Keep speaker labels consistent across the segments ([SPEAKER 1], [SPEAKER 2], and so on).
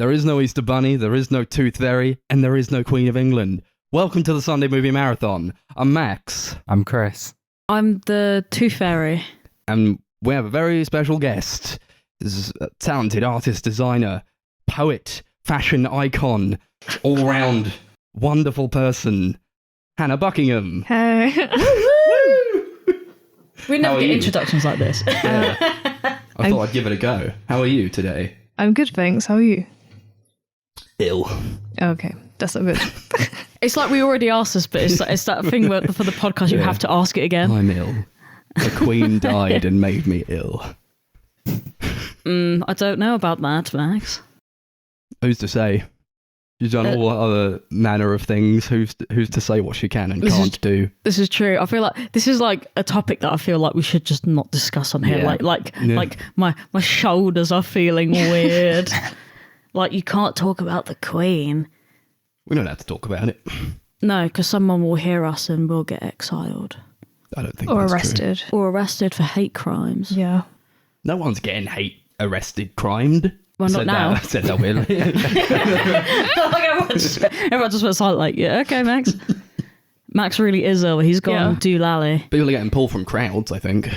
[SPEAKER 1] There is no Easter Bunny, there is no Tooth Fairy, and there is no Queen of England. Welcome to the Sunday Movie Marathon. I'm Max.
[SPEAKER 2] I'm Chris.
[SPEAKER 3] I'm the Tooth Fairy.
[SPEAKER 1] And we have a very special guest. This is a talented artist, designer, poet, fashion icon, all-round wonderful person, Hannah Buckingham.
[SPEAKER 4] Hey.
[SPEAKER 3] We never get introductions like this.
[SPEAKER 1] Yeah. I thought I'd give it a go. How are you today?
[SPEAKER 4] I'm good, thanks. How are you?
[SPEAKER 1] Ill.
[SPEAKER 4] Okay, that's not good.
[SPEAKER 3] It's like we already asked this, but it's that thing where for the podcast you have to ask it again.
[SPEAKER 1] I'm ill. The Queen died and made me ill.
[SPEAKER 3] I don't know about that, Max.
[SPEAKER 1] Who's to say? She's done all other manner of things. Who's to say what she can and can't do?
[SPEAKER 3] This is true. I feel like this is like a topic that I feel like we should just not discuss on here.
[SPEAKER 2] Yeah.
[SPEAKER 3] Like my shoulders are feeling weird. Like you can't talk about the Queen.
[SPEAKER 1] We don't have to talk about it.
[SPEAKER 3] No, because someone will hear us and we'll get exiled.
[SPEAKER 1] I don't think
[SPEAKER 4] Or
[SPEAKER 1] that's
[SPEAKER 4] arrested.
[SPEAKER 1] True.
[SPEAKER 3] Or arrested for hate crimes.
[SPEAKER 4] Yeah.
[SPEAKER 1] No one's getting arrested, crimed.
[SPEAKER 3] Well, not now.
[SPEAKER 1] I said that weirdly.
[SPEAKER 3] Everyone just went silent like, yeah, okay, Max. Max really is ill. He's gone doolally.
[SPEAKER 1] People are getting pulled from crowds, I think.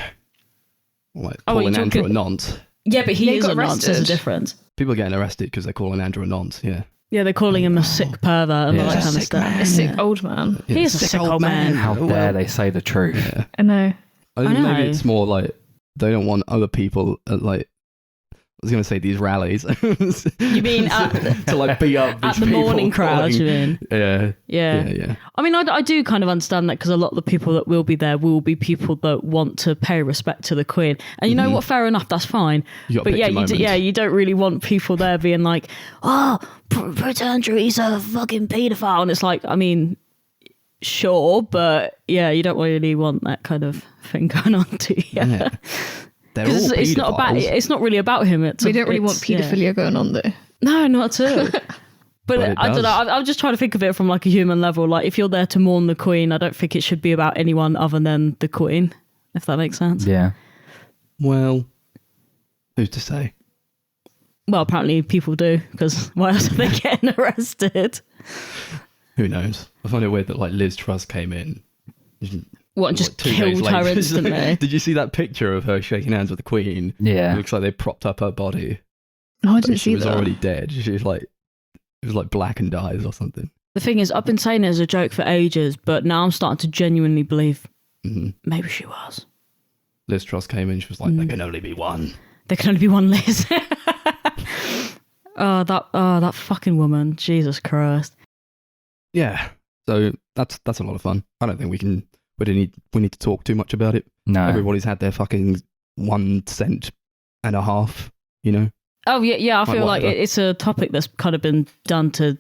[SPEAKER 1] Like calling Andrew a nonce.
[SPEAKER 3] Yeah, but he is
[SPEAKER 4] got
[SPEAKER 3] a nonce. There's a
[SPEAKER 4] arrested.
[SPEAKER 3] difference.
[SPEAKER 1] People are getting arrested because they're calling Andrew a nonce, yeah.
[SPEAKER 3] Yeah, they're calling him a sick pervert and all that kind of
[SPEAKER 1] Sick
[SPEAKER 3] stuff.
[SPEAKER 1] man.
[SPEAKER 4] A sick old man.
[SPEAKER 1] Yeah,
[SPEAKER 3] He is a sick old man.
[SPEAKER 2] How dare they say the truth?
[SPEAKER 1] Yeah.
[SPEAKER 4] I know.
[SPEAKER 1] I think
[SPEAKER 3] I know.
[SPEAKER 1] maybe it's more like they don't want other people at like, I was going to say these rallies.
[SPEAKER 3] You mean
[SPEAKER 1] to like beat up these
[SPEAKER 3] at the
[SPEAKER 1] people
[SPEAKER 3] morning crowd, you mean?
[SPEAKER 1] Yeah.
[SPEAKER 3] Yeah. I mean, I do kind of understand that because a lot of the people that will be there will be people that want to pay respect to the Queen. And you know what? Fair enough. That's fine.
[SPEAKER 1] You gotta
[SPEAKER 3] But
[SPEAKER 1] pick
[SPEAKER 3] yeah,
[SPEAKER 1] your moments.
[SPEAKER 3] you don't really want people there being like, oh, Prince Andrew, he's a fucking paedophile. And it's like, I mean, sure, but yeah, you don't really want that kind of thing going on, do you?
[SPEAKER 1] Yeah. They're all
[SPEAKER 3] It's not about.
[SPEAKER 1] paedophiles.
[SPEAKER 3] It's not really about him.
[SPEAKER 4] We don't really want paedophilia going on, though.
[SPEAKER 3] No, not at all. But
[SPEAKER 1] it
[SPEAKER 3] I don't
[SPEAKER 1] does.
[SPEAKER 3] know. I'm just trying to think of it from like a human level. Like if you're there to mourn the Queen, I don't think it should be about anyone other than the Queen. If that makes sense.
[SPEAKER 2] Yeah.
[SPEAKER 1] Well, who's to say?
[SPEAKER 3] Well, apparently people do, because why else are they getting arrested?
[SPEAKER 1] Who knows? I find it weird that like Liz Truss came in.
[SPEAKER 3] What, and just
[SPEAKER 1] Like, 2 days
[SPEAKER 3] killed her
[SPEAKER 1] later.
[SPEAKER 3] instantly?
[SPEAKER 1] Did you see that picture of her shaking hands with the Queen?
[SPEAKER 2] Yeah.
[SPEAKER 1] It looks like they propped up her body.
[SPEAKER 4] No, I
[SPEAKER 1] But
[SPEAKER 4] didn't
[SPEAKER 1] she
[SPEAKER 4] see
[SPEAKER 1] was
[SPEAKER 4] that.
[SPEAKER 1] already dead. She was like, it was like blackened eyes or something.
[SPEAKER 3] The thing is, I've been saying it as a joke for ages, but now I'm starting to genuinely believe
[SPEAKER 1] hmm
[SPEAKER 3] maybe she was.
[SPEAKER 1] Liz Truss came in. She was like, there can only be one.
[SPEAKER 3] There can only be one Liz. that fucking woman. Jesus Christ.
[SPEAKER 1] Yeah. So that's a lot of fun. I don't think we need to talk too much about it.
[SPEAKER 2] No.
[SPEAKER 1] Everybody's had their fucking 1 cent and a half, you know?
[SPEAKER 3] Oh yeah. I feel like
[SPEAKER 1] whatever.
[SPEAKER 3] it's a topic that's kind of been done to.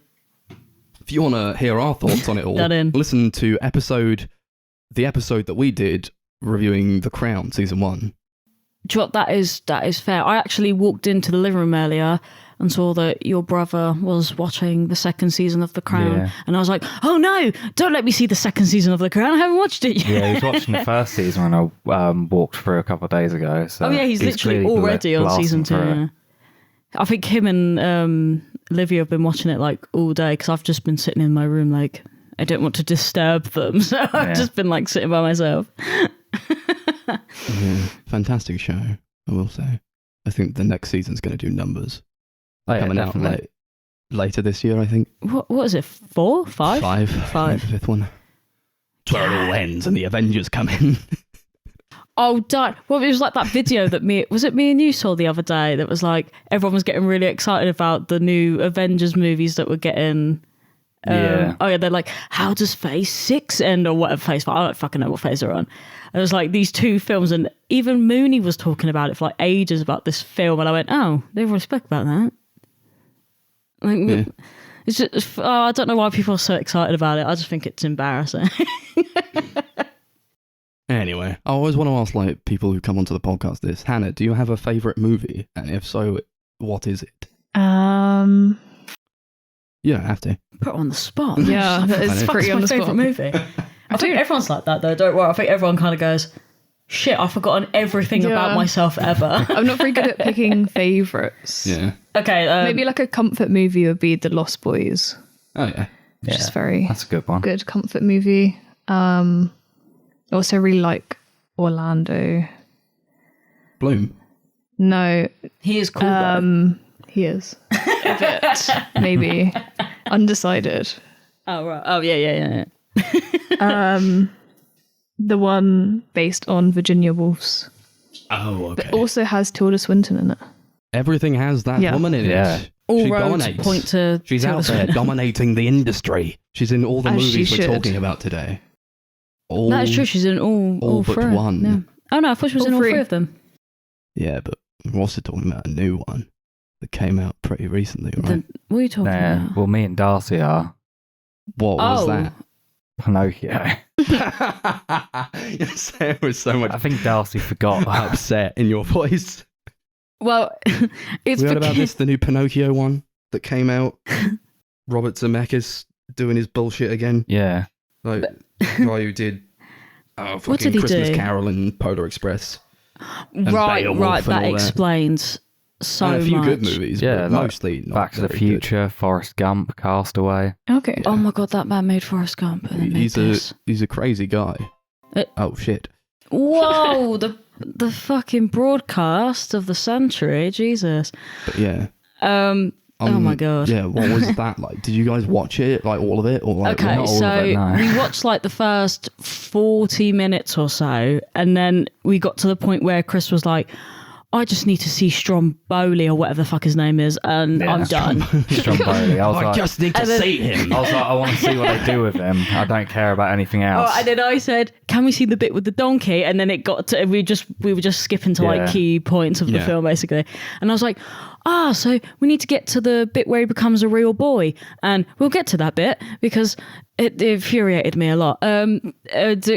[SPEAKER 1] If you want to hear our thoughts on it all,
[SPEAKER 3] That in.
[SPEAKER 1] listen to the episode that we did reviewing The Crown season 1.
[SPEAKER 3] Do you know what, that is fair. I actually walked into the living room earlier and saw that your brother was watching the second season of The Crown,
[SPEAKER 2] Yeah.
[SPEAKER 3] and I was like, "Oh no! Don't let me see the second season of The Crown. I haven't watched it yet."
[SPEAKER 2] Yeah, he was watching the first season when I walked through a couple of days ago. So
[SPEAKER 3] Oh yeah, he's literally
[SPEAKER 2] clearly
[SPEAKER 3] already on
[SPEAKER 2] blasting
[SPEAKER 3] season 2.
[SPEAKER 2] through it.
[SPEAKER 3] Yeah. I think him and Olivia have been watching it like all day because I've just been sitting in my room like I don't want to disturb them, so I've just been like sitting by myself.
[SPEAKER 1] Yeah, fantastic show, I will say. I think the next season's going to do numbers.
[SPEAKER 2] Oh, yeah,
[SPEAKER 1] Coming out
[SPEAKER 2] definitely.
[SPEAKER 1] later this year, I think.
[SPEAKER 3] What is it? 4? 5?
[SPEAKER 1] 5.
[SPEAKER 3] Five.
[SPEAKER 1] The 5th one. It's where it all ends and the Avengers come in.
[SPEAKER 3] Oh, darn. Well, it was like that video that me and you saw the other day that was like everyone was getting really excited about the new Avengers movies that were getting.
[SPEAKER 2] Yeah.
[SPEAKER 3] Oh, yeah, they're like, how does phase 6 end or whatever phase 5? I don't fucking know what phase they're on. And it was like these 2 films, and even Mooney was talking about it for like ages about this film, and I went, oh, they really spoke about that. Like,
[SPEAKER 1] Yeah.
[SPEAKER 3] it's just, I don't know why people are so excited about it. I just think it's embarrassing.
[SPEAKER 1] Anyway, I always want to ask like people who come onto the podcast this. Hannah, do you have a favourite movie? And if so, what is it? You don't have to.
[SPEAKER 3] Put her on the spot.
[SPEAKER 4] Yeah, that is
[SPEAKER 1] Fuck's
[SPEAKER 4] pretty on
[SPEAKER 3] my
[SPEAKER 4] the spot.
[SPEAKER 3] favourite movie. I think everyone's like that though, don't worry. I think everyone kind of goes, shit, I've forgotten everything about
[SPEAKER 4] Yeah.
[SPEAKER 3] myself ever.
[SPEAKER 4] I'm not very good at picking favourites.
[SPEAKER 1] Yeah.
[SPEAKER 3] Okay,
[SPEAKER 4] Maybe like a comfort movie would be The Lost Boys,
[SPEAKER 1] Oh yeah.
[SPEAKER 4] which is very
[SPEAKER 2] That's a good one.
[SPEAKER 4] good comfort movie. Also really like Orlando.
[SPEAKER 1] Bloom.
[SPEAKER 4] No,
[SPEAKER 3] he is cool. Though.
[SPEAKER 4] he is a bit maybe undecided.
[SPEAKER 3] Oh right. Oh yeah.
[SPEAKER 4] The one based on Virginia Woolf's,
[SPEAKER 1] Oh, okay.
[SPEAKER 4] but also has Tilda Swinton in it.
[SPEAKER 1] Everything has that
[SPEAKER 4] Yeah.
[SPEAKER 1] woman in
[SPEAKER 2] Yeah.
[SPEAKER 1] it.
[SPEAKER 3] All
[SPEAKER 1] She
[SPEAKER 3] roads
[SPEAKER 1] dominates.
[SPEAKER 3] point to.
[SPEAKER 1] She's
[SPEAKER 3] Tilda
[SPEAKER 1] out there
[SPEAKER 3] Swinton.
[SPEAKER 1] dominating the industry. She's in all the
[SPEAKER 4] As she
[SPEAKER 1] movies we're
[SPEAKER 4] should.
[SPEAKER 1] talking about today. All,
[SPEAKER 3] That is true. She's in all
[SPEAKER 1] all but
[SPEAKER 3] three.
[SPEAKER 1] one.
[SPEAKER 3] Yeah. Oh no, I thought she was
[SPEAKER 4] All
[SPEAKER 3] in all
[SPEAKER 4] three.
[SPEAKER 3] three of them.
[SPEAKER 1] Yeah, but we're also talking about a new one that came out pretty recently, right?
[SPEAKER 3] What are you talking
[SPEAKER 2] Yeah.
[SPEAKER 3] about?
[SPEAKER 2] Well, me and Darcie are
[SPEAKER 1] What was
[SPEAKER 3] Oh.
[SPEAKER 1] that?
[SPEAKER 2] Pinocchio.
[SPEAKER 1] Yes, there was so much
[SPEAKER 2] I think Darcie forgot.
[SPEAKER 1] upset in your voice.
[SPEAKER 3] Well, it's
[SPEAKER 1] We heard about
[SPEAKER 3] because
[SPEAKER 1] this, the new Pinocchio one that came out. Robert Zemeckis doing his bullshit again.
[SPEAKER 2] Yeah.
[SPEAKER 1] Like, guy who did
[SPEAKER 3] What
[SPEAKER 1] fucking
[SPEAKER 3] did he
[SPEAKER 1] Christmas
[SPEAKER 3] do?
[SPEAKER 1] Carol and Polar Express.
[SPEAKER 3] right,
[SPEAKER 1] Beowulf
[SPEAKER 3] right.
[SPEAKER 1] and
[SPEAKER 3] That
[SPEAKER 1] all that.
[SPEAKER 3] explains so
[SPEAKER 1] And a few
[SPEAKER 3] much.
[SPEAKER 1] good movies,
[SPEAKER 2] Yeah,
[SPEAKER 1] but
[SPEAKER 2] like
[SPEAKER 1] mostly not
[SPEAKER 2] Back to the
[SPEAKER 1] very good.
[SPEAKER 2] Future, Forrest Gump, Castaway.
[SPEAKER 4] Okay.
[SPEAKER 3] Oh my god, that man made Forrest Gump. And then made this.
[SPEAKER 1] He's a crazy guy. Oh shit.
[SPEAKER 3] Whoa, the fucking broadcast of the century, Jesus.
[SPEAKER 1] But yeah.
[SPEAKER 3] Oh my god.
[SPEAKER 1] Yeah, what was that like? Did you guys watch it, like all of it, or like
[SPEAKER 3] Okay,
[SPEAKER 2] not all
[SPEAKER 3] so
[SPEAKER 2] of it, no.
[SPEAKER 3] we watched like the first 40 minutes or so, and then we got to the point where Chris was like, I just need to see Stromboli or whatever the fuck his name is, and
[SPEAKER 2] Yeah,
[SPEAKER 3] I'm done.
[SPEAKER 2] Stromboli. I was like,
[SPEAKER 1] need
[SPEAKER 3] And then-
[SPEAKER 1] see him.
[SPEAKER 2] I was like, I want to see what they do with him. I don't care about anything else.
[SPEAKER 3] Oh, and then I said, "Can we see the bit with the donkey?" And then it got to we were just skipping to
[SPEAKER 2] Yeah.
[SPEAKER 3] like key points of the
[SPEAKER 1] Yeah.
[SPEAKER 3] film basically. And I was like, so we need to get to the bit where he becomes a real boy, and we'll get to that bit because it infuriated me a lot.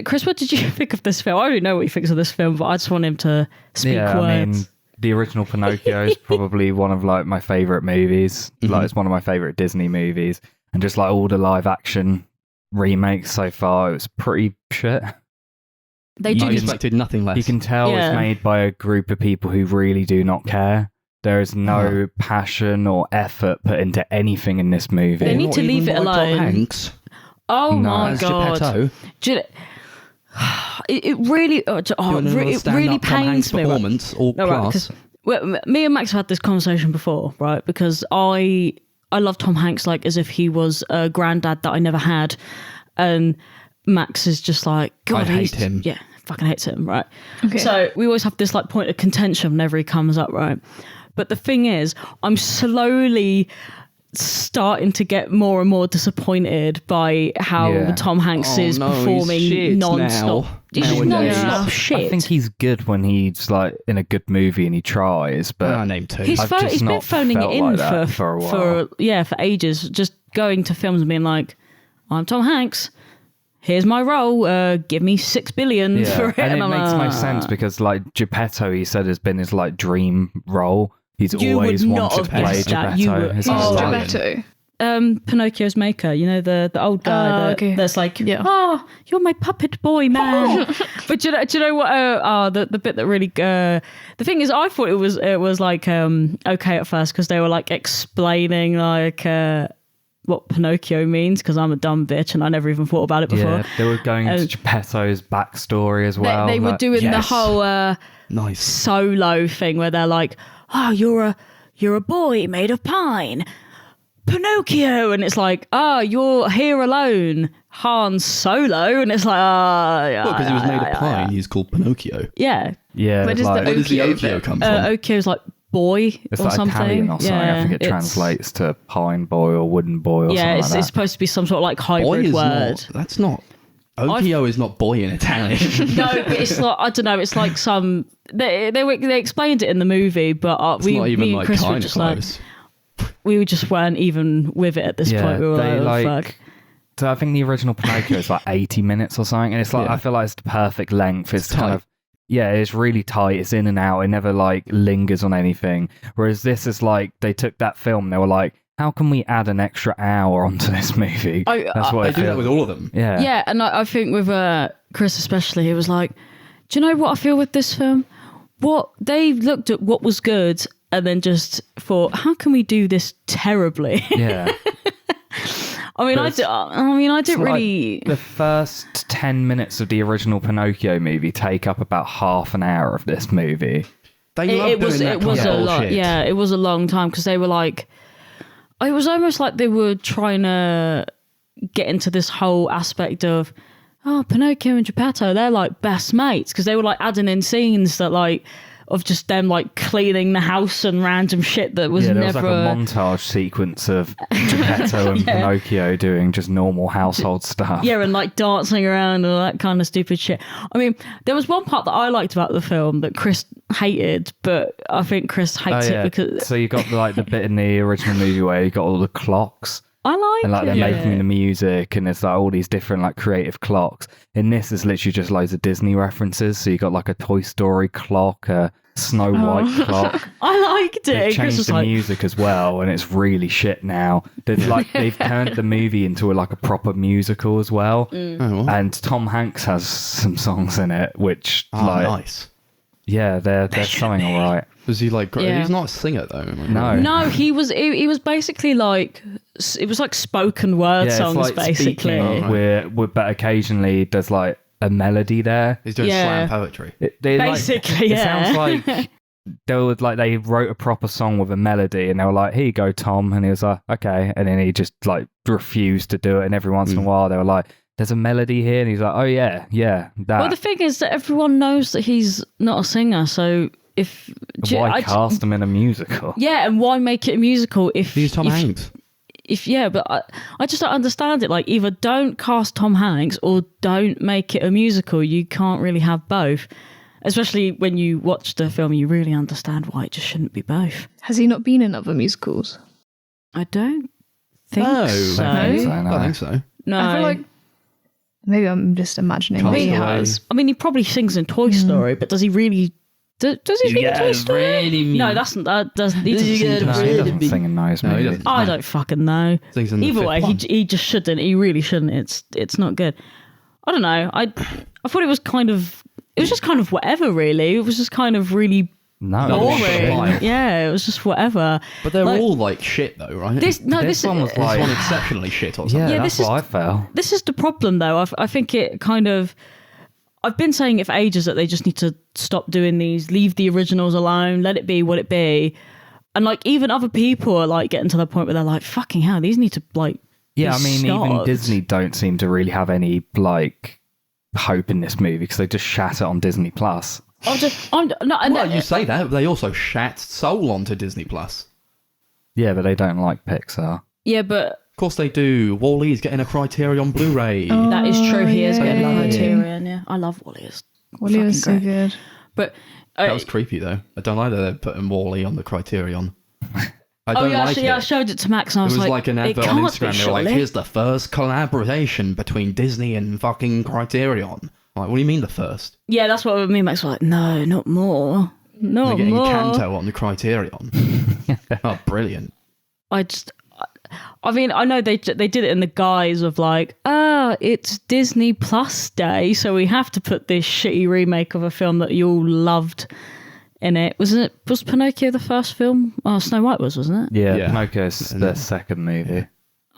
[SPEAKER 3] Chris, what did you think of this film? I don't know what he thinks of this film, but I just want him to speak
[SPEAKER 2] yeah,
[SPEAKER 3] words.
[SPEAKER 2] I mean, the original Pinocchio is probably one of like my favorite movies. Like, it's one of my favorite Disney movies, and just like all the live action remakes so far, it was pretty shit.
[SPEAKER 3] They
[SPEAKER 1] I
[SPEAKER 3] do.
[SPEAKER 1] expected nothing less.
[SPEAKER 2] You can tell
[SPEAKER 3] Yeah.
[SPEAKER 2] it's made by a group of people who really do not care. There is no passion or effort put into anything in this movie.
[SPEAKER 3] They need
[SPEAKER 1] Not
[SPEAKER 3] to
[SPEAKER 1] even
[SPEAKER 3] leave it
[SPEAKER 1] by Tom
[SPEAKER 3] alone.
[SPEAKER 1] Hanks
[SPEAKER 3] Oh
[SPEAKER 2] No,
[SPEAKER 3] my
[SPEAKER 1] as
[SPEAKER 3] god!
[SPEAKER 1] Geppetto.
[SPEAKER 3] Do you know- it really,
[SPEAKER 1] Doing another
[SPEAKER 3] it really
[SPEAKER 1] stand-up Tom Hanks
[SPEAKER 3] pains me. Right?
[SPEAKER 1] performance, all
[SPEAKER 3] No, right,
[SPEAKER 1] class.
[SPEAKER 3] because me and Max have had this conversation before, right? Because I love Tom Hanks like as if he was a granddad that I never had, and Max is just like, God,
[SPEAKER 1] I hate
[SPEAKER 3] he's-
[SPEAKER 1] him.
[SPEAKER 3] Yeah, fucking hates him, right?
[SPEAKER 4] Okay.
[SPEAKER 3] So we always have this like point of contention whenever he comes up, right? But the thing is, I'm slowly starting to get more and more disappointed by how
[SPEAKER 2] Yeah.
[SPEAKER 3] Tom Hanks
[SPEAKER 1] Oh,
[SPEAKER 3] is
[SPEAKER 1] no, he's
[SPEAKER 3] performing
[SPEAKER 1] shit
[SPEAKER 3] non-stop.
[SPEAKER 1] now.
[SPEAKER 3] He's just
[SPEAKER 1] Nowadays.
[SPEAKER 3] non-stop
[SPEAKER 4] Yeah.
[SPEAKER 3] shit.
[SPEAKER 2] I think he's good when he's like in a good movie and he tries, but
[SPEAKER 1] I named two.
[SPEAKER 3] He's,
[SPEAKER 2] I've just
[SPEAKER 3] he's been
[SPEAKER 2] not
[SPEAKER 3] phoning it
[SPEAKER 2] felt
[SPEAKER 3] in
[SPEAKER 2] like that for a while.
[SPEAKER 3] for ages, just going to films and being like, I'm Tom Hanks. Here's my role. Give me $6 billion for it.
[SPEAKER 2] and it
[SPEAKER 3] I'm
[SPEAKER 2] makes
[SPEAKER 3] like,
[SPEAKER 2] no sense because like Geppetto, he said has been his like dream role. He's
[SPEAKER 3] You
[SPEAKER 2] always
[SPEAKER 3] would not
[SPEAKER 2] wanted to
[SPEAKER 3] have
[SPEAKER 2] play
[SPEAKER 3] guessed that. You
[SPEAKER 2] Geppetto.
[SPEAKER 3] would-
[SPEAKER 2] His
[SPEAKER 3] Oh,
[SPEAKER 2] whole
[SPEAKER 1] Italian.
[SPEAKER 2] life.
[SPEAKER 4] Geppetto.
[SPEAKER 3] Pinocchio's maker, you know, the old guy
[SPEAKER 4] Okay.
[SPEAKER 3] that's like,
[SPEAKER 4] Yeah.
[SPEAKER 3] you're my puppet boy, man. But do you know what? The bit that really, the thing is, I thought it was like okay at first because they were like explaining like what Pinocchio means because I'm a dumb bitch and I never even thought about it before.
[SPEAKER 2] Yeah, they were going into Geppetto's backstory as well.
[SPEAKER 3] They were
[SPEAKER 2] like-
[SPEAKER 3] doing the
[SPEAKER 1] yes.
[SPEAKER 3] whole
[SPEAKER 1] Nice.
[SPEAKER 3] solo thing where they're like, oh, you're a boy made of pine. Pinocchio, and it's like, you're here alone, Han Solo, and it's like, yeah,
[SPEAKER 1] Well, because he was made of pine, he's called Pinocchio.
[SPEAKER 3] yeah.
[SPEAKER 2] Yeah,
[SPEAKER 4] Where
[SPEAKER 2] it's
[SPEAKER 4] does the
[SPEAKER 2] like,
[SPEAKER 1] Where does the
[SPEAKER 4] Okio
[SPEAKER 1] Okio
[SPEAKER 4] bit?
[SPEAKER 1] come from?
[SPEAKER 3] Okio's like boy
[SPEAKER 2] it's
[SPEAKER 3] or
[SPEAKER 2] like
[SPEAKER 3] something.
[SPEAKER 2] Italian or something. I think it
[SPEAKER 3] it's-
[SPEAKER 2] translates to pine boy or wooden boy or
[SPEAKER 3] Yeah,
[SPEAKER 2] something
[SPEAKER 3] it's
[SPEAKER 2] like that.
[SPEAKER 3] supposed to be some sort of like
[SPEAKER 1] Boy
[SPEAKER 3] hybrid
[SPEAKER 1] is
[SPEAKER 3] word.
[SPEAKER 1] not. That's not. Okio is not boy in Italian.
[SPEAKER 3] No, but it's like I don't know. It's like some they explained it in the movie, but
[SPEAKER 1] It's
[SPEAKER 3] we
[SPEAKER 1] not even
[SPEAKER 3] me and
[SPEAKER 1] like
[SPEAKER 3] Chris were
[SPEAKER 1] kind of
[SPEAKER 3] just like
[SPEAKER 1] close.
[SPEAKER 3] we just weren't even with it at this point. We were
[SPEAKER 2] they
[SPEAKER 3] like,
[SPEAKER 2] like.
[SPEAKER 3] fuck.
[SPEAKER 2] So I think the original Pinocchio is like 80 minutes or something, and it's like
[SPEAKER 1] Yeah.
[SPEAKER 2] I feel like it's the perfect length. It's kind
[SPEAKER 1] tight.
[SPEAKER 2] of it's really tight. It's in and out. It never like lingers on anything. Whereas this is like they took that film. And they were like, how can we add an extra hour onto this movie? That's what
[SPEAKER 1] They
[SPEAKER 2] I
[SPEAKER 1] do
[SPEAKER 2] feel.
[SPEAKER 1] that with all of them.
[SPEAKER 2] Yeah,
[SPEAKER 3] Yeah, and I think with Chris especially, it was like, Do you know what I feel with this film? What they looked at what was good and then just thought, how can we do this terribly?
[SPEAKER 2] Yeah.
[SPEAKER 3] I didn't
[SPEAKER 2] Like,
[SPEAKER 3] really.
[SPEAKER 2] the first 10 minutes of the original Pinocchio movie take up about half an hour of this movie.
[SPEAKER 1] They love
[SPEAKER 3] It was
[SPEAKER 1] doing that kind
[SPEAKER 3] a
[SPEAKER 1] of
[SPEAKER 3] lot.
[SPEAKER 1] bullshit.
[SPEAKER 3] Yeah, it was a long time because they were like, it was almost like they were trying to get into this whole aspect of, oh, Pinocchio and Geppetto, they're like best mates, because they were like adding in scenes that like of just them like cleaning the house and random shit that was
[SPEAKER 2] There
[SPEAKER 3] never.
[SPEAKER 2] was like a montage sequence of Geppetto and Pinocchio doing just normal household stuff.
[SPEAKER 3] Yeah, and like dancing around and all that kind of stupid shit. I mean, there was one part that I liked about the film that Chris hated, but I think Chris hates it because
[SPEAKER 2] So you got like the bit in the original movie where you got all the clocks
[SPEAKER 3] I like
[SPEAKER 2] and like
[SPEAKER 3] it.
[SPEAKER 2] they're making the music and there's like all these different like creative clocks. In this, there's literally just loads of Disney references. So you got like a Toy Story clock, a Snow White clock.
[SPEAKER 3] I liked it.
[SPEAKER 2] They've
[SPEAKER 3] Chris
[SPEAKER 2] changed
[SPEAKER 3] was
[SPEAKER 2] the
[SPEAKER 3] like,
[SPEAKER 2] music as well, and it's really shit now. They've turned the movie into like a proper musical as well.
[SPEAKER 3] Mm.
[SPEAKER 1] Oh, well.
[SPEAKER 2] And Tom Hanks has some songs in it, which
[SPEAKER 1] Oh,
[SPEAKER 2] like
[SPEAKER 1] nice.
[SPEAKER 2] yeah, they're something all right.
[SPEAKER 1] Was he like?
[SPEAKER 3] Yeah.
[SPEAKER 1] He's not a singer though.
[SPEAKER 2] No.
[SPEAKER 3] no, he was basically like, it was like spoken word
[SPEAKER 2] Yeah,
[SPEAKER 3] songs
[SPEAKER 2] it's like
[SPEAKER 3] basically.
[SPEAKER 2] speaking but occasionally there's like a melody there.
[SPEAKER 1] He's doing
[SPEAKER 3] Yeah.
[SPEAKER 1] slam poetry.
[SPEAKER 3] Basically,
[SPEAKER 2] it
[SPEAKER 3] yeah.
[SPEAKER 2] sounds like they wrote a proper song with a melody and they were like, here you go, Tom, and he was like, okay, and then he just like refused to do it, and every once in a while they were like, there's a melody here, and he's like, oh yeah that.
[SPEAKER 3] Well, the thing is that everyone knows that he's not a singer, so if
[SPEAKER 2] Why cast him in a musical?
[SPEAKER 3] yeah, and why make it a musical if
[SPEAKER 1] He's Tom
[SPEAKER 3] if,
[SPEAKER 1] Hanks.
[SPEAKER 3] If yeah, but I just don't understand it. Like, either don't cast Tom Hanks or don't make it a musical. You can't really have both. Especially when you watch the film, you really understand why it just shouldn't be both.
[SPEAKER 4] Has he not been in other musicals?
[SPEAKER 3] I don't think
[SPEAKER 1] No.
[SPEAKER 3] so.
[SPEAKER 2] I don't think so,
[SPEAKER 1] I
[SPEAKER 2] no.
[SPEAKER 1] don't think so.
[SPEAKER 3] No,
[SPEAKER 4] I feel like maybe I'm just imagining that he
[SPEAKER 1] Castaway.
[SPEAKER 4] has.
[SPEAKER 3] I mean, he probably sings in Toy Story, but does he really? Does he sing in Toy Story? No, that's not. He doesn't sing in
[SPEAKER 2] No,
[SPEAKER 3] Toy
[SPEAKER 2] he
[SPEAKER 3] Story.
[SPEAKER 2] doesn't sing in those
[SPEAKER 1] No, he
[SPEAKER 2] movies.
[SPEAKER 1] doesn't.
[SPEAKER 3] I don't fucking know.
[SPEAKER 1] Things in the
[SPEAKER 3] Either
[SPEAKER 1] fifth
[SPEAKER 3] way,
[SPEAKER 1] one.
[SPEAKER 3] he just shouldn't. He really shouldn't. It's not good. I don't know. I thought it was kind of. It was just kind of whatever, really. It was just kind of really
[SPEAKER 2] No,
[SPEAKER 1] No,
[SPEAKER 3] boring.
[SPEAKER 1] shit.
[SPEAKER 3] Yeah, it was just whatever.
[SPEAKER 1] But they're
[SPEAKER 3] Like,
[SPEAKER 1] all like shit though, right?
[SPEAKER 3] this
[SPEAKER 2] one was
[SPEAKER 1] This
[SPEAKER 2] like,
[SPEAKER 1] one exceptionally shit or something.
[SPEAKER 2] yeah,
[SPEAKER 3] Yeah,
[SPEAKER 2] that's
[SPEAKER 3] this
[SPEAKER 2] what
[SPEAKER 3] is-
[SPEAKER 2] I felt.
[SPEAKER 3] This is the problem, though. I think it kind of. I've been saying it for ages that they just need to stop doing these, leave the originals alone, let it be what it be. And like, even other people are like getting to the point where they're like, fucking hell, these need to like.
[SPEAKER 2] Yeah,
[SPEAKER 3] be
[SPEAKER 2] I mean, even
[SPEAKER 3] stopped.
[SPEAKER 2] Disney don't seem to really have any like hope in this movie because they just shat it on Disney Plus.
[SPEAKER 1] Well, you say that, but they also shat Soul onto Disney Plus.
[SPEAKER 2] Yeah, but they don't like Pixar.
[SPEAKER 3] Yeah, but
[SPEAKER 1] Of course they do. Wall-E's getting a Criterion Blu-ray.
[SPEAKER 3] that is true. He is
[SPEAKER 4] yeah,
[SPEAKER 3] getting a
[SPEAKER 4] yeah.
[SPEAKER 3] Criterion. Yeah, I love Wally. It's
[SPEAKER 4] Wally was so
[SPEAKER 3] fucking great.
[SPEAKER 4] good.
[SPEAKER 3] But
[SPEAKER 1] That was creepy though. I don't like that they're putting Wall-E on the Criterion. I
[SPEAKER 3] oh
[SPEAKER 1] don't
[SPEAKER 3] yeah,
[SPEAKER 1] like
[SPEAKER 3] actually,
[SPEAKER 1] it.
[SPEAKER 3] I showed it to Max, and I
[SPEAKER 1] It
[SPEAKER 3] was
[SPEAKER 1] was
[SPEAKER 3] like,
[SPEAKER 1] like an
[SPEAKER 3] it
[SPEAKER 1] advert on
[SPEAKER 3] can't
[SPEAKER 1] Instagram.
[SPEAKER 3] be,
[SPEAKER 1] They were like,
[SPEAKER 3] surely.
[SPEAKER 1] here's the first collaboration between Disney and fucking Criterion. I'm like, what do you mean the first?
[SPEAKER 3] Yeah, that's what me and Max were like. No, not more.
[SPEAKER 1] They're
[SPEAKER 3] Not
[SPEAKER 1] getting
[SPEAKER 3] more.
[SPEAKER 1] Canto on the Criterion. Oh, brilliant.
[SPEAKER 3] I mean, I know they did it in the guise of like, it's Disney Plus Day, so we have to put this shitty remake of a film that you all loved in it. Was Pinocchio the first film? Oh, Snow White wasn't it?
[SPEAKER 2] Yeah,
[SPEAKER 1] Yeah.
[SPEAKER 2] Pinocchio's the second movie.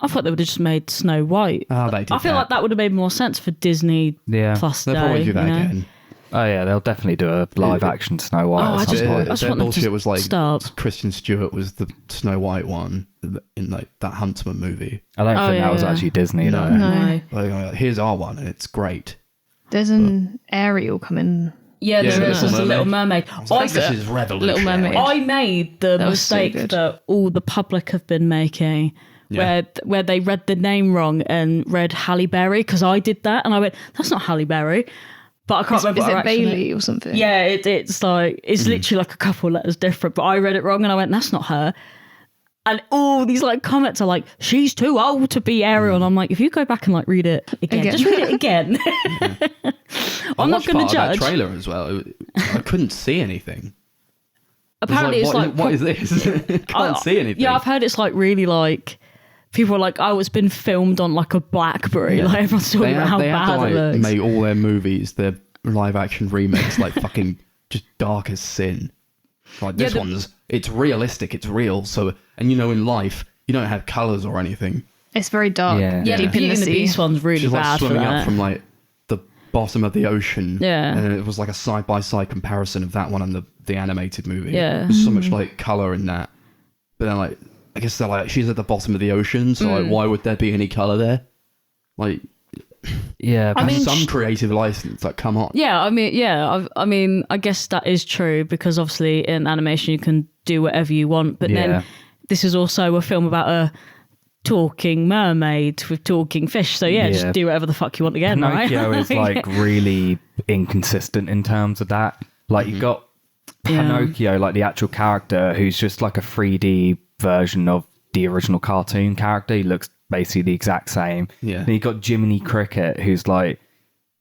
[SPEAKER 3] I thought they would have just made Snow White.
[SPEAKER 1] Oh, they did
[SPEAKER 3] I feel like that would have made more sense for Disney
[SPEAKER 2] Yeah.
[SPEAKER 3] Plus
[SPEAKER 1] They'll
[SPEAKER 3] Day.
[SPEAKER 1] probably do that
[SPEAKER 3] you know?
[SPEAKER 1] again.
[SPEAKER 2] Oh yeah, they'll definitely do a live action Snow White
[SPEAKER 3] Oh, I
[SPEAKER 2] at some
[SPEAKER 3] just-
[SPEAKER 2] point.
[SPEAKER 3] I just
[SPEAKER 1] Their
[SPEAKER 3] want them
[SPEAKER 1] bullshit
[SPEAKER 3] to
[SPEAKER 1] was like
[SPEAKER 3] stop.
[SPEAKER 1] Kristen Stewart was the Snow White one in like that Huntsman movie.
[SPEAKER 2] I don't think that was
[SPEAKER 3] yeah.
[SPEAKER 2] actually Disney though.
[SPEAKER 3] No.
[SPEAKER 1] Like, here's our one, and it's great.
[SPEAKER 4] There's an Ariel coming.
[SPEAKER 3] Yeah,
[SPEAKER 1] Yeah,
[SPEAKER 3] there is. There's a Little Mermaid.
[SPEAKER 1] This is revolutionary.
[SPEAKER 4] Little Mermaid.
[SPEAKER 3] I made the
[SPEAKER 4] That was so
[SPEAKER 3] mistake
[SPEAKER 4] good.
[SPEAKER 3] that all the public have been making,
[SPEAKER 1] Yeah.
[SPEAKER 3] where they read the name wrong and read Halle Berry, because I did that, and I went, "That's not Halle Berry," but I can't remember.
[SPEAKER 4] Is
[SPEAKER 3] what her
[SPEAKER 4] it
[SPEAKER 3] actual name-
[SPEAKER 4] Bailey or something?
[SPEAKER 3] Yeah, it's like it's literally like a couple letters different, but I read it wrong, and I went, "That's not her." And all these like comments are like, "She's too old to be Ariel," and I'm like, if you go back and like read it again.
[SPEAKER 4] Again.
[SPEAKER 3] Just read it again. I'm not
[SPEAKER 1] watched
[SPEAKER 3] going to
[SPEAKER 1] part of
[SPEAKER 3] judge.
[SPEAKER 1] that trailer as well. I couldn't see anything.
[SPEAKER 3] Apparently, it's like
[SPEAKER 1] what is this? Can't see anything.
[SPEAKER 3] Yeah, I've heard it's like really like people are like, oh, it's been filmed on like a BlackBerry.
[SPEAKER 1] Yeah.
[SPEAKER 3] Like everyone's talking about how
[SPEAKER 1] they have
[SPEAKER 3] bad
[SPEAKER 1] to
[SPEAKER 3] it
[SPEAKER 1] like
[SPEAKER 3] looks.
[SPEAKER 1] make all their movies. They're live action remakes like fucking just dark as sin. Like this one's, it's realistic, it's real. So, and in life, you don't have colours or anything.
[SPEAKER 4] It's very dark.
[SPEAKER 3] Yeah, the
[SPEAKER 4] deep in
[SPEAKER 3] Beauty
[SPEAKER 4] the
[SPEAKER 3] and the
[SPEAKER 4] sea.
[SPEAKER 3] Beast one's really
[SPEAKER 1] She's like
[SPEAKER 3] bad for
[SPEAKER 1] swimming
[SPEAKER 3] that.
[SPEAKER 1] up from like the bottom of the ocean.
[SPEAKER 3] Yeah.
[SPEAKER 1] And it was like a side-by-side comparison of that one and the animated movie.
[SPEAKER 3] Yeah.
[SPEAKER 1] There's so much like colour in that. But then like, I guess they're like, she's at the bottom of the ocean, so like, why would there be any colour there? Like,
[SPEAKER 2] Yeah,
[SPEAKER 3] I mean,
[SPEAKER 1] some creative license, like, come on.
[SPEAKER 3] Yeah, I mean, I guess that is true because obviously in animation you can do whatever you want, but then this is also a film about a talking mermaid with talking fish. So just do whatever the fuck you want again, right?
[SPEAKER 2] Pinocchio is like really inconsistent in terms of that. Like you've got Pinocchio, like the actual character, who's just like a 3D version of the original cartoon character. He looks basically the exact same.
[SPEAKER 1] Yeah.
[SPEAKER 2] Then you got Jiminy Cricket, who's like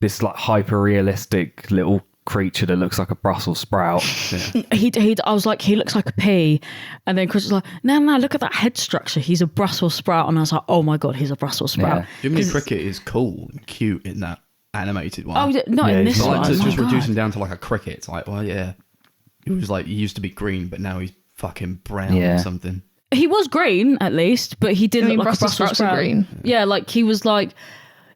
[SPEAKER 2] this like hyper realistic little creature that looks like a Brussels sprout.
[SPEAKER 3] I was like, he looks like a pea, and then Chris was like, no, look at that head structure. He's a Brussels sprout, and I was like, oh my god, he's a Brussels sprout.
[SPEAKER 1] Jiminy Cricket is cool and cute in that animated one.
[SPEAKER 3] Oh, not in this
[SPEAKER 1] It's
[SPEAKER 3] one.
[SPEAKER 1] like, to
[SPEAKER 3] Oh
[SPEAKER 1] just
[SPEAKER 3] my
[SPEAKER 1] reduce
[SPEAKER 3] God.
[SPEAKER 1] him down to like a cricket. It's like, well, yeah, he was like, he used to be green, but now he's fucking brown or something.
[SPEAKER 3] He was green at least, but he didn't look like a Brussels
[SPEAKER 4] sprouts are
[SPEAKER 3] sprout.
[SPEAKER 4] green.
[SPEAKER 3] Yeah, like he was like,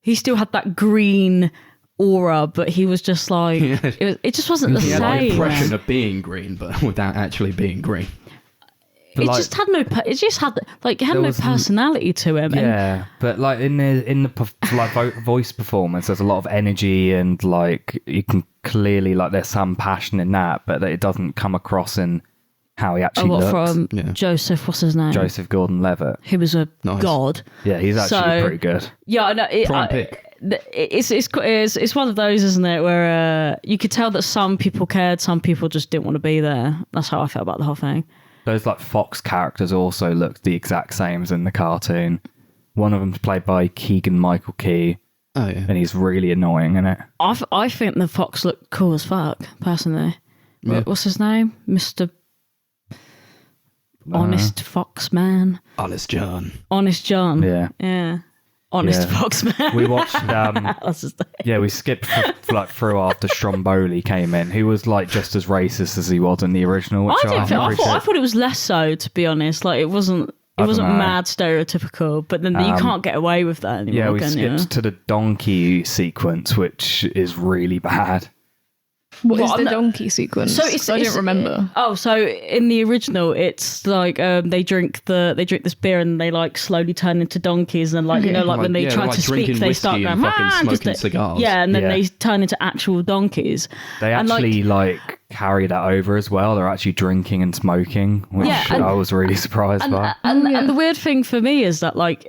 [SPEAKER 3] he still had that green aura, but he was just like, it just wasn't the
[SPEAKER 1] He had the
[SPEAKER 3] same.
[SPEAKER 1] impression of being green, but without actually being green.
[SPEAKER 3] It just had no. It just had like it had no personality to him.
[SPEAKER 2] Yeah, but like in the voice performance, there's a lot of energy and like you can clearly like there's some passion in that, but it doesn't come across in how he actually looks.
[SPEAKER 3] From Joseph, what's his name?
[SPEAKER 2] Joseph Gordon-Levitt.
[SPEAKER 3] He was a god.
[SPEAKER 2] Yeah, he's actually pretty good.
[SPEAKER 3] Yeah, I know.
[SPEAKER 1] Try and pick.
[SPEAKER 3] It's one of those, isn't it, where you could tell that some people cared, some people just didn't want to be there. That's how I felt about the whole thing.
[SPEAKER 2] Those like Fox characters also look the exact same as in the cartoon. One of them's played by Keegan-Michael Key.
[SPEAKER 1] Oh yeah,
[SPEAKER 2] and he's really annoying in it.
[SPEAKER 3] I think the Fox looked cool as fuck, personally.
[SPEAKER 1] Yeah.
[SPEAKER 3] What's his name? Mr. Honest Fox Man.
[SPEAKER 1] Honest John.
[SPEAKER 3] Honest John.
[SPEAKER 2] Yeah.
[SPEAKER 3] Honest
[SPEAKER 2] Yeah.
[SPEAKER 3] Fox Man.
[SPEAKER 2] We watched,
[SPEAKER 3] That's his name.
[SPEAKER 2] yeah, we skipped through after Stromboli came in, who was like just as racist as he was in the original. Which
[SPEAKER 3] I
[SPEAKER 2] appreciate.
[SPEAKER 3] thought it was less so, to be honest. Like it wasn't mad stereotypical, but then you can't get away with that anymore.
[SPEAKER 2] Yeah, we
[SPEAKER 3] can you?
[SPEAKER 2] skipped to the donkey sequence, which is really bad.
[SPEAKER 4] What is
[SPEAKER 3] Well,
[SPEAKER 4] the
[SPEAKER 3] I'm not-
[SPEAKER 4] donkey sequence?
[SPEAKER 3] So
[SPEAKER 4] I don't remember.
[SPEAKER 3] So in the original, it's like they drink this beer and they like slowly turn into donkeys, and like like when they try
[SPEAKER 1] like
[SPEAKER 3] to speak,
[SPEAKER 1] drinking
[SPEAKER 3] they start
[SPEAKER 1] whiskey
[SPEAKER 3] going
[SPEAKER 1] and fucking
[SPEAKER 3] just
[SPEAKER 1] smoking cigars.
[SPEAKER 3] Yeah, and then
[SPEAKER 2] Yeah.
[SPEAKER 3] they turn into actual donkeys.
[SPEAKER 2] They
[SPEAKER 3] And,
[SPEAKER 2] actually like carry that over as well. They're actually drinking and smoking, which
[SPEAKER 3] and-
[SPEAKER 2] I was really surprised by.
[SPEAKER 3] And the weird thing for me is that like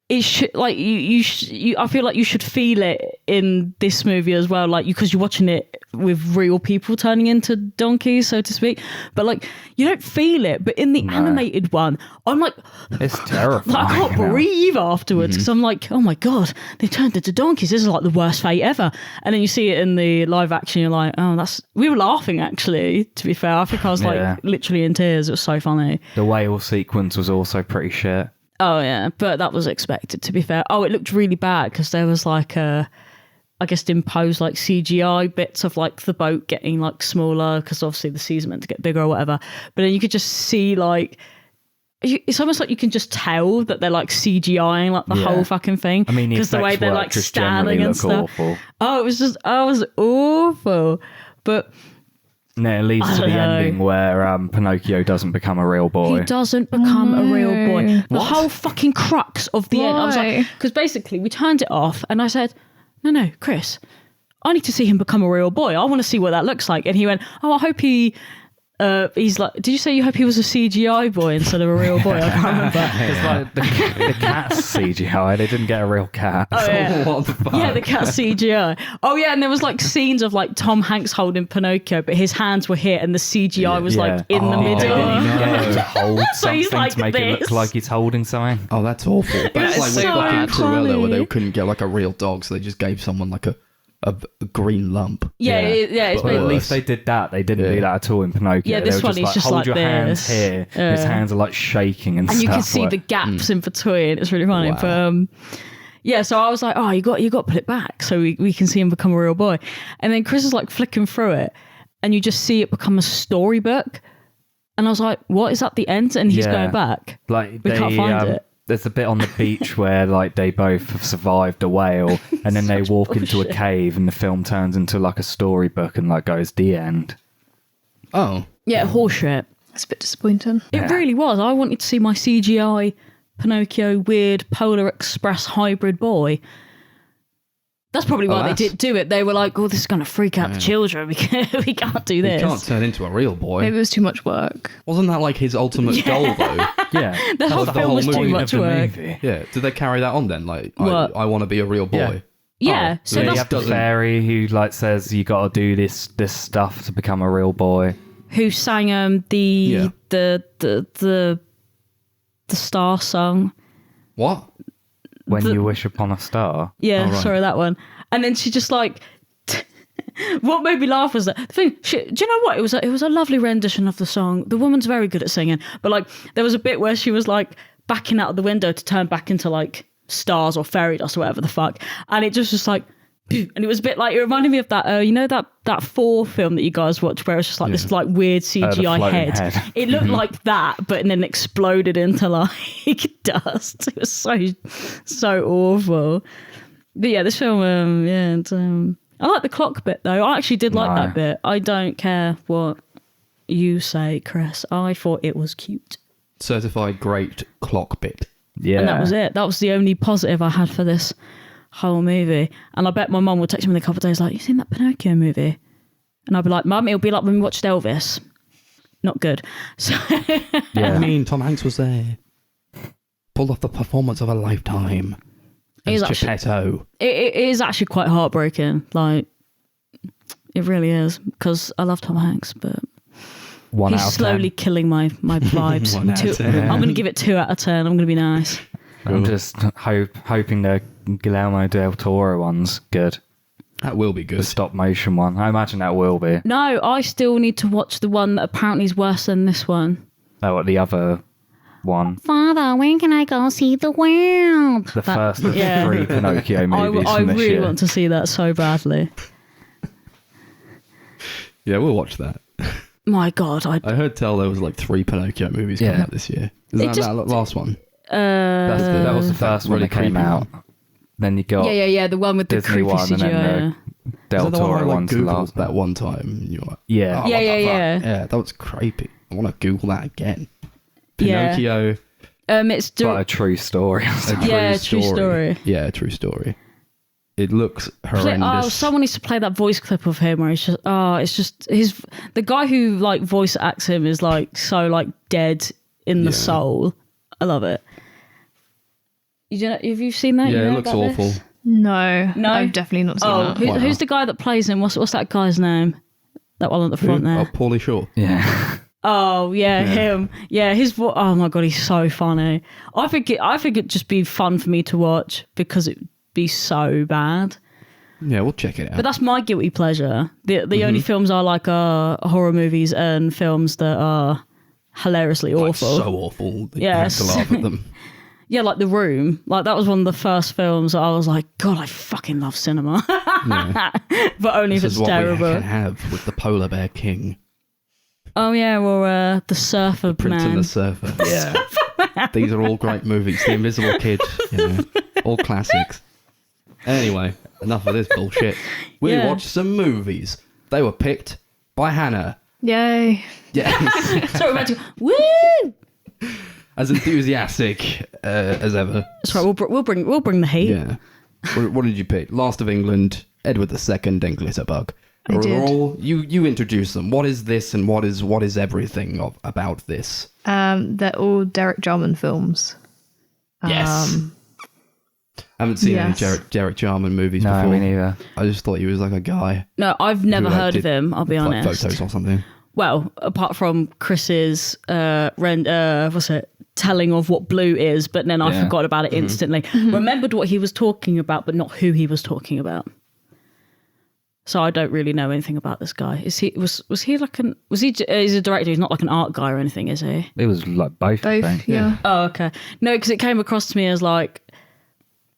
[SPEAKER 3] it should like you I feel like you should feel it in this movie as well, like because you're watching it with real people turning into donkeys, so to speak. But like you don't feel it. But in the animated one, I'm like,
[SPEAKER 2] It's terrifying.
[SPEAKER 3] I can't breathe afterwards because I'm like, oh my god, they turned into donkeys. This is like the worst fate ever. And then you see it in the live action, you're like, oh, that's. We were laughing actually. To be fair, I think I was like literally in tears. It was so funny.
[SPEAKER 2] The whale sequence was also pretty shit.
[SPEAKER 3] Oh yeah, but that was expected, to be fair. Oh, it looked really bad because there was like I guess imposed like CGI bits of like the boat getting like smaller because obviously the sea's meant to get bigger or whatever. But then you could just see like it's almost like you can just tell that they're like CGIing like the whole fucking thing.
[SPEAKER 2] I mean,
[SPEAKER 3] because the way they're like standing and stuff.
[SPEAKER 2] Awful.
[SPEAKER 3] Oh, it was awful. But
[SPEAKER 2] No, it leads to the ending where Pinocchio doesn't become a real boy.
[SPEAKER 3] he doesn't become a real boy. The whole fucking crux of the end. I was like, because basically we turned it off and I said, no, Chris, I need to see him become a real boy. I want to see what that looks like. And he went, oh, I hope he... he's like, did you say you hope he was a CGI boy instead of a real boy? I can't remember.
[SPEAKER 2] It's like the cat's CGI. They didn't get a real cat.
[SPEAKER 3] Oh, yeah.
[SPEAKER 1] What the fuck?
[SPEAKER 3] Yeah, the cat CGI. Oh yeah, and there was like scenes of like Tom Hanks holding Pinocchio, but his hands were here and the CGI was like in the
[SPEAKER 2] They
[SPEAKER 3] middle.
[SPEAKER 2] didn't even get him to hold
[SPEAKER 3] So he's
[SPEAKER 2] something
[SPEAKER 3] like
[SPEAKER 2] to make it
[SPEAKER 3] this.
[SPEAKER 2] look like he's holding something.
[SPEAKER 1] Oh, that's awful. That's
[SPEAKER 3] was
[SPEAKER 1] like with
[SPEAKER 3] so
[SPEAKER 1] fucking Cruella, where
[SPEAKER 3] funny.
[SPEAKER 1] they couldn't get like a real dog, so they just gave someone like a green lump.
[SPEAKER 3] Yeah, it's
[SPEAKER 2] But at
[SPEAKER 3] basically.
[SPEAKER 2] least they did that. They didn't do that at all in Pinocchio.
[SPEAKER 3] Yeah, this
[SPEAKER 2] they were
[SPEAKER 3] one he's just
[SPEAKER 2] hold
[SPEAKER 3] like
[SPEAKER 2] your hands
[SPEAKER 3] this.
[SPEAKER 2] here. His hands are like shaking and
[SPEAKER 3] And
[SPEAKER 2] stuff.
[SPEAKER 3] you can see
[SPEAKER 2] like,
[SPEAKER 3] the gaps in between. It's really funny.
[SPEAKER 1] Wow.
[SPEAKER 3] But Yeah, so I was like, oh, you got to put it back so we can see him become a real boy. And then Chris is like flicking through it, and you just see it become a storybook. And I was like, what, is that the end? And he's going back.
[SPEAKER 2] Like
[SPEAKER 3] we can't find it.
[SPEAKER 2] There's a bit on the beach where like they both have survived a whale, and then they walk into a cave, and the film turns into like a storybook and like goes the end.
[SPEAKER 1] Oh.
[SPEAKER 3] Yeah, horseshit.
[SPEAKER 4] That's a bit disappointing.
[SPEAKER 3] It really was. I wanted to see my CGI Pinocchio weird Polar Express hybrid boy. That's probably why they didn't do it. They were like, oh, this is going to freak out the children. We can't do this.
[SPEAKER 1] He can't turn into a real boy.
[SPEAKER 4] Maybe it was too much work.
[SPEAKER 1] Wasn't that like his ultimate goal, though?
[SPEAKER 2] Yeah.
[SPEAKER 3] The whole film was too much work.
[SPEAKER 1] Yeah. Did they carry that on then? Like, I want to be a real boy.
[SPEAKER 3] Yeah. So
[SPEAKER 2] you
[SPEAKER 3] that's
[SPEAKER 2] have the fairy who like says you got to do this stuff to become a real boy.
[SPEAKER 3] who sang the star song.
[SPEAKER 1] What?
[SPEAKER 2] When You Wish Upon a Star.
[SPEAKER 3] Yeah,
[SPEAKER 1] Oh, right.
[SPEAKER 3] sorry, that one. And then she just like, what made me laugh was that the thing. Do you know what? It was a lovely rendition of the song. The woman's very good at singing, but like there was a bit where she was like backing out of the window to turn back into like stars or fairy dust or whatever the fuck, and it just like, and it was a bit like, it reminded me of that you know that 4 film that you guys watched where it's just like this like weird CGI head. It looked like that, but then exploded into like dust. It was so awful. But yeah, this film, I like the clock bit though. I actually did like that bit. I don't care what you say, Chris. I thought it was cute.
[SPEAKER 1] Certified great clock bit.
[SPEAKER 2] Yeah.
[SPEAKER 3] And that was it. That was the only positive I had for this whole movie. And I bet my mum would text me in a couple of days like, you seen that Pinocchio movie? And I'd be like, Mum, it'll be like when we watched Elvis. Not good. So
[SPEAKER 2] Yeah.
[SPEAKER 1] I mean, Tom Hanks was there. Pulled off the performance of a lifetime.
[SPEAKER 3] He's
[SPEAKER 1] As
[SPEAKER 3] actually-
[SPEAKER 1] Geppetto.
[SPEAKER 3] it is actually quite heartbreaking. Like, it really is. Because I love Tom Hanks, but
[SPEAKER 2] 1
[SPEAKER 3] he's
[SPEAKER 2] out of 10.
[SPEAKER 3] slowly killing my vibes.
[SPEAKER 1] 1 out of 10.
[SPEAKER 3] I'm going to give it 2 out of 10. I'm going to be nice.
[SPEAKER 2] I'm just hoping the Guillermo del Toro one's good.
[SPEAKER 1] That will be
[SPEAKER 2] The
[SPEAKER 1] good.
[SPEAKER 2] stop motion one. I imagine that will be.
[SPEAKER 3] No, I still need to watch the one that apparently is worse than this one.
[SPEAKER 2] Oh, what, the other one?
[SPEAKER 3] Father, when can I go see the world?
[SPEAKER 2] The first of
[SPEAKER 3] yeah.
[SPEAKER 2] 3 Pinocchio movies
[SPEAKER 3] I
[SPEAKER 2] from this
[SPEAKER 3] really
[SPEAKER 2] year.
[SPEAKER 3] want to see that so badly.
[SPEAKER 1] Yeah, we'll watch that.
[SPEAKER 3] My God,
[SPEAKER 1] I heard tell there was like 3 Pinocchio movies coming
[SPEAKER 2] Yeah.
[SPEAKER 1] out this year. Is that
[SPEAKER 3] just-
[SPEAKER 1] that last one?
[SPEAKER 2] That was the first one
[SPEAKER 1] really
[SPEAKER 2] that came
[SPEAKER 1] creepy
[SPEAKER 2] out. Then you got
[SPEAKER 3] yeah, the one with the
[SPEAKER 2] Disney
[SPEAKER 3] creepy
[SPEAKER 2] one, and
[SPEAKER 3] CGI.
[SPEAKER 2] then Del
[SPEAKER 1] Is that the one I
[SPEAKER 2] Toro
[SPEAKER 1] like
[SPEAKER 2] one's the
[SPEAKER 1] Googled
[SPEAKER 2] last
[SPEAKER 1] that
[SPEAKER 2] one.
[SPEAKER 1] one time? And you were like,
[SPEAKER 2] Yeah.
[SPEAKER 1] oh, what
[SPEAKER 3] Yeah,
[SPEAKER 1] the
[SPEAKER 3] yeah,
[SPEAKER 1] fuck?
[SPEAKER 3] yeah.
[SPEAKER 1] Yeah, that was creepy. I want to Google that again.
[SPEAKER 3] Yeah.
[SPEAKER 1] Pinocchio.
[SPEAKER 3] It's
[SPEAKER 2] But a true story.
[SPEAKER 3] True story.
[SPEAKER 1] Yeah, a true story. It looks horrendous.
[SPEAKER 3] Someone needs to play that voice clip of him where it's just the guy who like voice acts him is like so like dead in the soul. I love it. Have you seen that?
[SPEAKER 1] Yeah,
[SPEAKER 3] You
[SPEAKER 1] it
[SPEAKER 3] know
[SPEAKER 1] looks
[SPEAKER 3] about
[SPEAKER 1] awful.
[SPEAKER 3] this?
[SPEAKER 4] No,
[SPEAKER 3] No?
[SPEAKER 4] I've definitely not seen that.
[SPEAKER 1] Wow.
[SPEAKER 3] Who's the guy that plays him? What's that guy's name? That one at the front
[SPEAKER 1] Oh,
[SPEAKER 3] there.
[SPEAKER 1] Paulie Shaw.
[SPEAKER 2] Yeah.
[SPEAKER 3] Oh yeah, him. Yeah, his voice. Oh my God, he's so funny. I think it'd just be fun for me to watch because it'd be so bad.
[SPEAKER 1] Yeah, we'll check it out.
[SPEAKER 3] But that's my guilty pleasure. The only films I like are horror movies and films that are hilariously
[SPEAKER 1] Like,
[SPEAKER 3] awful.
[SPEAKER 1] so awful. That
[SPEAKER 3] Yes.
[SPEAKER 1] You have to laugh at them.
[SPEAKER 3] Yeah, like The Room. Like that was one of the first films that I was like, God, I fucking love cinema. But only
[SPEAKER 1] This
[SPEAKER 3] if
[SPEAKER 1] is
[SPEAKER 3] it's
[SPEAKER 1] what we
[SPEAKER 3] terrible.
[SPEAKER 1] can have with the Polar Bear King.
[SPEAKER 3] Oh yeah, well, The Surfer
[SPEAKER 1] Prince
[SPEAKER 3] Man.
[SPEAKER 1] and the Surfer. Yeah. These are all great movies. The Invisible Kid, all classics. Anyway, enough of this bullshit. We
[SPEAKER 3] Yeah.
[SPEAKER 1] watched some movies. They were picked by Hannah.
[SPEAKER 4] Yay.
[SPEAKER 1] Yeah.
[SPEAKER 3] Sorry, about to. Woo!
[SPEAKER 1] As enthusiastic as ever.
[SPEAKER 3] Sorry, we'll bring the heat.
[SPEAKER 1] Yeah. What did you pick? Last of England, Edward II, and Glitterbug.
[SPEAKER 4] I did.
[SPEAKER 1] You introduce them. What is this and what is everything about this?
[SPEAKER 4] They're all Derek Jarman films.
[SPEAKER 1] Yes. I haven't seen
[SPEAKER 4] yes.
[SPEAKER 1] any Derek Jarman movies
[SPEAKER 2] No,
[SPEAKER 1] before.
[SPEAKER 2] me neither.
[SPEAKER 1] I just thought he was like a guy.
[SPEAKER 3] No, I've never
[SPEAKER 1] who, like,
[SPEAKER 3] heard of
[SPEAKER 1] did,
[SPEAKER 3] him. I'll be
[SPEAKER 1] like
[SPEAKER 3] honest.
[SPEAKER 1] photos or something.
[SPEAKER 3] Well, apart from Chris's telling of what blue is, but then I
[SPEAKER 2] Yeah.
[SPEAKER 3] forgot about it instantly. Remembered what he was talking about, but not who he was talking about. So I don't really know anything about this guy. He's a director? He's not like an art guy or anything, is he?
[SPEAKER 2] It was like both, I
[SPEAKER 4] Both,
[SPEAKER 2] think.
[SPEAKER 4] yeah.
[SPEAKER 3] Oh, okay. No, because it came across to me as like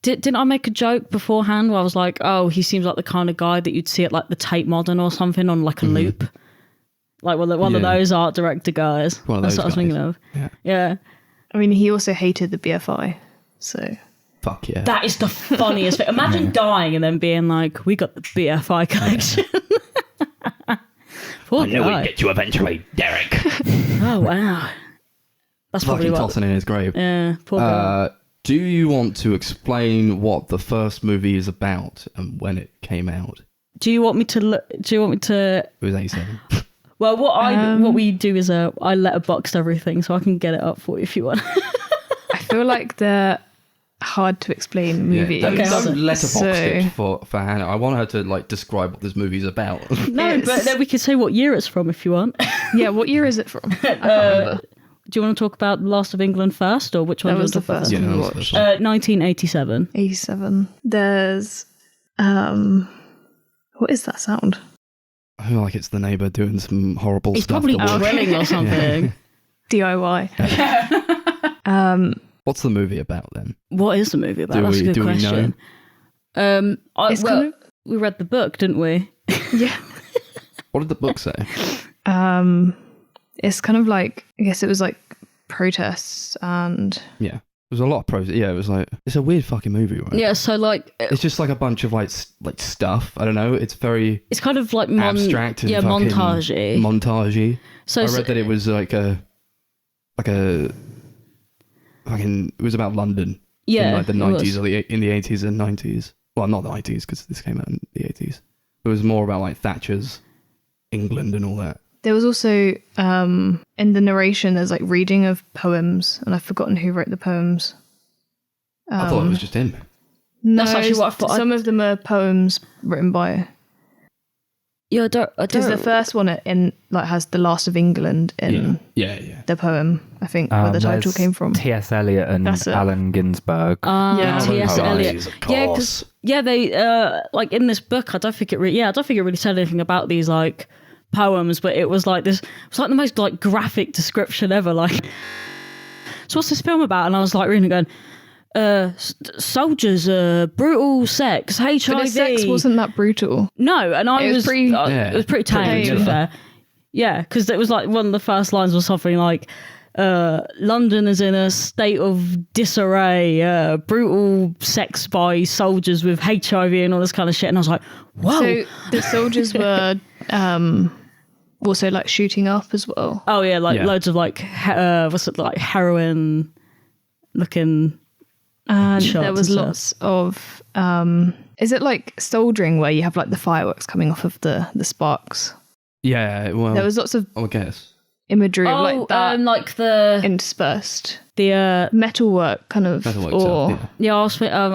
[SPEAKER 3] Didn't I make a joke beforehand where I was like, oh, he seems like the kind of guy that you'd see at like the Tate Modern or something on like a loop, like one of those art director guys. That's what I was thinking of. Yeah.
[SPEAKER 4] I mean, he also hated the BFI, so
[SPEAKER 1] Fuck yeah.
[SPEAKER 3] That is the funniest thing. Imagine dying and then being like, we got the BFI collection. Poor
[SPEAKER 1] I knew
[SPEAKER 3] guy.
[SPEAKER 1] we'd get you eventually, Derek.
[SPEAKER 3] Oh wow. That's probably
[SPEAKER 1] Fucking
[SPEAKER 3] what.
[SPEAKER 1] tossing in his grave.
[SPEAKER 3] Yeah, poor guy.
[SPEAKER 1] Do you want to explain what the first movie is about and when it came out?
[SPEAKER 3] Do you want me to look? Do you want me to?
[SPEAKER 1] It was 87.
[SPEAKER 3] Well, what we do is I letterboxed everything, so I can get it up for you if you want.
[SPEAKER 4] I feel like they're hard to explain movies.
[SPEAKER 3] Okay,
[SPEAKER 1] Don't letterbox
[SPEAKER 4] So-
[SPEAKER 1] it for Hannah. I want her to like describe what this movie's about.
[SPEAKER 3] No, but then we could say what year it's from if you want.
[SPEAKER 4] Yeah, what year is it from? I can't remember.
[SPEAKER 3] Do you want to talk about Last of England first, or which one?
[SPEAKER 4] That was
[SPEAKER 3] do
[SPEAKER 4] the
[SPEAKER 3] you want
[SPEAKER 4] first
[SPEAKER 3] to
[SPEAKER 1] Yeah,
[SPEAKER 4] one we
[SPEAKER 1] that was the
[SPEAKER 4] watched.
[SPEAKER 1] first one.
[SPEAKER 3] 1987.
[SPEAKER 4] 87. There's what is that sound?
[SPEAKER 1] I feel like it's the neighbour doing some horrible
[SPEAKER 3] He's
[SPEAKER 1] stuff.
[SPEAKER 3] probably
[SPEAKER 1] to watch.
[SPEAKER 3] drilling or something.
[SPEAKER 4] DIY.
[SPEAKER 1] What's the movie about then?
[SPEAKER 3] What is the movie about?
[SPEAKER 1] Do
[SPEAKER 3] That's
[SPEAKER 1] we-
[SPEAKER 3] a good
[SPEAKER 1] do we
[SPEAKER 3] question.
[SPEAKER 4] It's kind of-
[SPEAKER 3] We read the book, didn't we?
[SPEAKER 4] Yeah.
[SPEAKER 1] What did the book say?
[SPEAKER 4] It's kind of like, I guess it was like protests and
[SPEAKER 1] Yeah. There was a lot of pros. Yeah, it was like, it's a weird fucking movie, right?
[SPEAKER 3] Yeah, so like
[SPEAKER 1] It's just like a bunch of like stuff. I don't know. It's very
[SPEAKER 3] it's kind of like
[SPEAKER 1] abstract and fucking
[SPEAKER 3] montagey.
[SPEAKER 1] Montagey.
[SPEAKER 3] So
[SPEAKER 1] I read that it was like a fucking, it was about London
[SPEAKER 3] yeah,
[SPEAKER 1] in like the
[SPEAKER 3] it was.
[SPEAKER 1] 90s or in the 80s and 90s. Well, not the 90s because this came out in the 80s. It was more about like Thatcher's England and all that.
[SPEAKER 4] there was also in the narration there's like reading of poems and I've forgotten who wrote the poems.
[SPEAKER 1] I thought it was just him.
[SPEAKER 4] No,
[SPEAKER 3] That's actually what I thought.
[SPEAKER 4] some of them are poems written by,
[SPEAKER 3] Yeah, I don't.
[SPEAKER 4] because the first one in like has the Last of England in
[SPEAKER 1] Yeah.
[SPEAKER 4] the poem, I think, where the title
[SPEAKER 2] there's
[SPEAKER 4] came from.
[SPEAKER 2] T.S. Eliot and
[SPEAKER 4] That's it.
[SPEAKER 2] Allen Ginsberg.
[SPEAKER 4] Yeah.
[SPEAKER 3] T.S.
[SPEAKER 1] Oh,
[SPEAKER 3] Eliot.
[SPEAKER 1] of
[SPEAKER 3] Yeah,
[SPEAKER 1] course.
[SPEAKER 3] because they like in this book, I don't think it really said anything about these like poems, but it was like this. It was like the most like graphic description ever. Like, so what's this film about? And I was like reading, it going, soldiers, brutal sex, HIV.
[SPEAKER 4] But the sex wasn't that brutal.
[SPEAKER 3] No, and
[SPEAKER 4] It was pretty-
[SPEAKER 3] it was pretty tame, to be
[SPEAKER 1] vanilla.
[SPEAKER 3] fair. Yeah, because it was like one of the first lines was something like, London is in a state of disarray, brutal sex by soldiers with HIV and all this kind of shit. And I was like, whoa.
[SPEAKER 4] So the soldiers were also like shooting up as well.
[SPEAKER 3] Oh yeah, like
[SPEAKER 1] Yeah.
[SPEAKER 3] loads of like, what's it, like heroin looking.
[SPEAKER 4] And
[SPEAKER 3] Shots
[SPEAKER 4] there was
[SPEAKER 3] and
[SPEAKER 4] lots of is it like soldering where you have like the fireworks coming off of the sparks?
[SPEAKER 1] Yeah, well,
[SPEAKER 4] There was lots of
[SPEAKER 1] I guess.
[SPEAKER 4] imagery of
[SPEAKER 3] Oh,
[SPEAKER 4] like that
[SPEAKER 3] like the
[SPEAKER 4] interspersed.
[SPEAKER 3] the
[SPEAKER 4] Metalwork kind of,
[SPEAKER 1] Metalwork
[SPEAKER 4] or
[SPEAKER 1] stuff, yeah.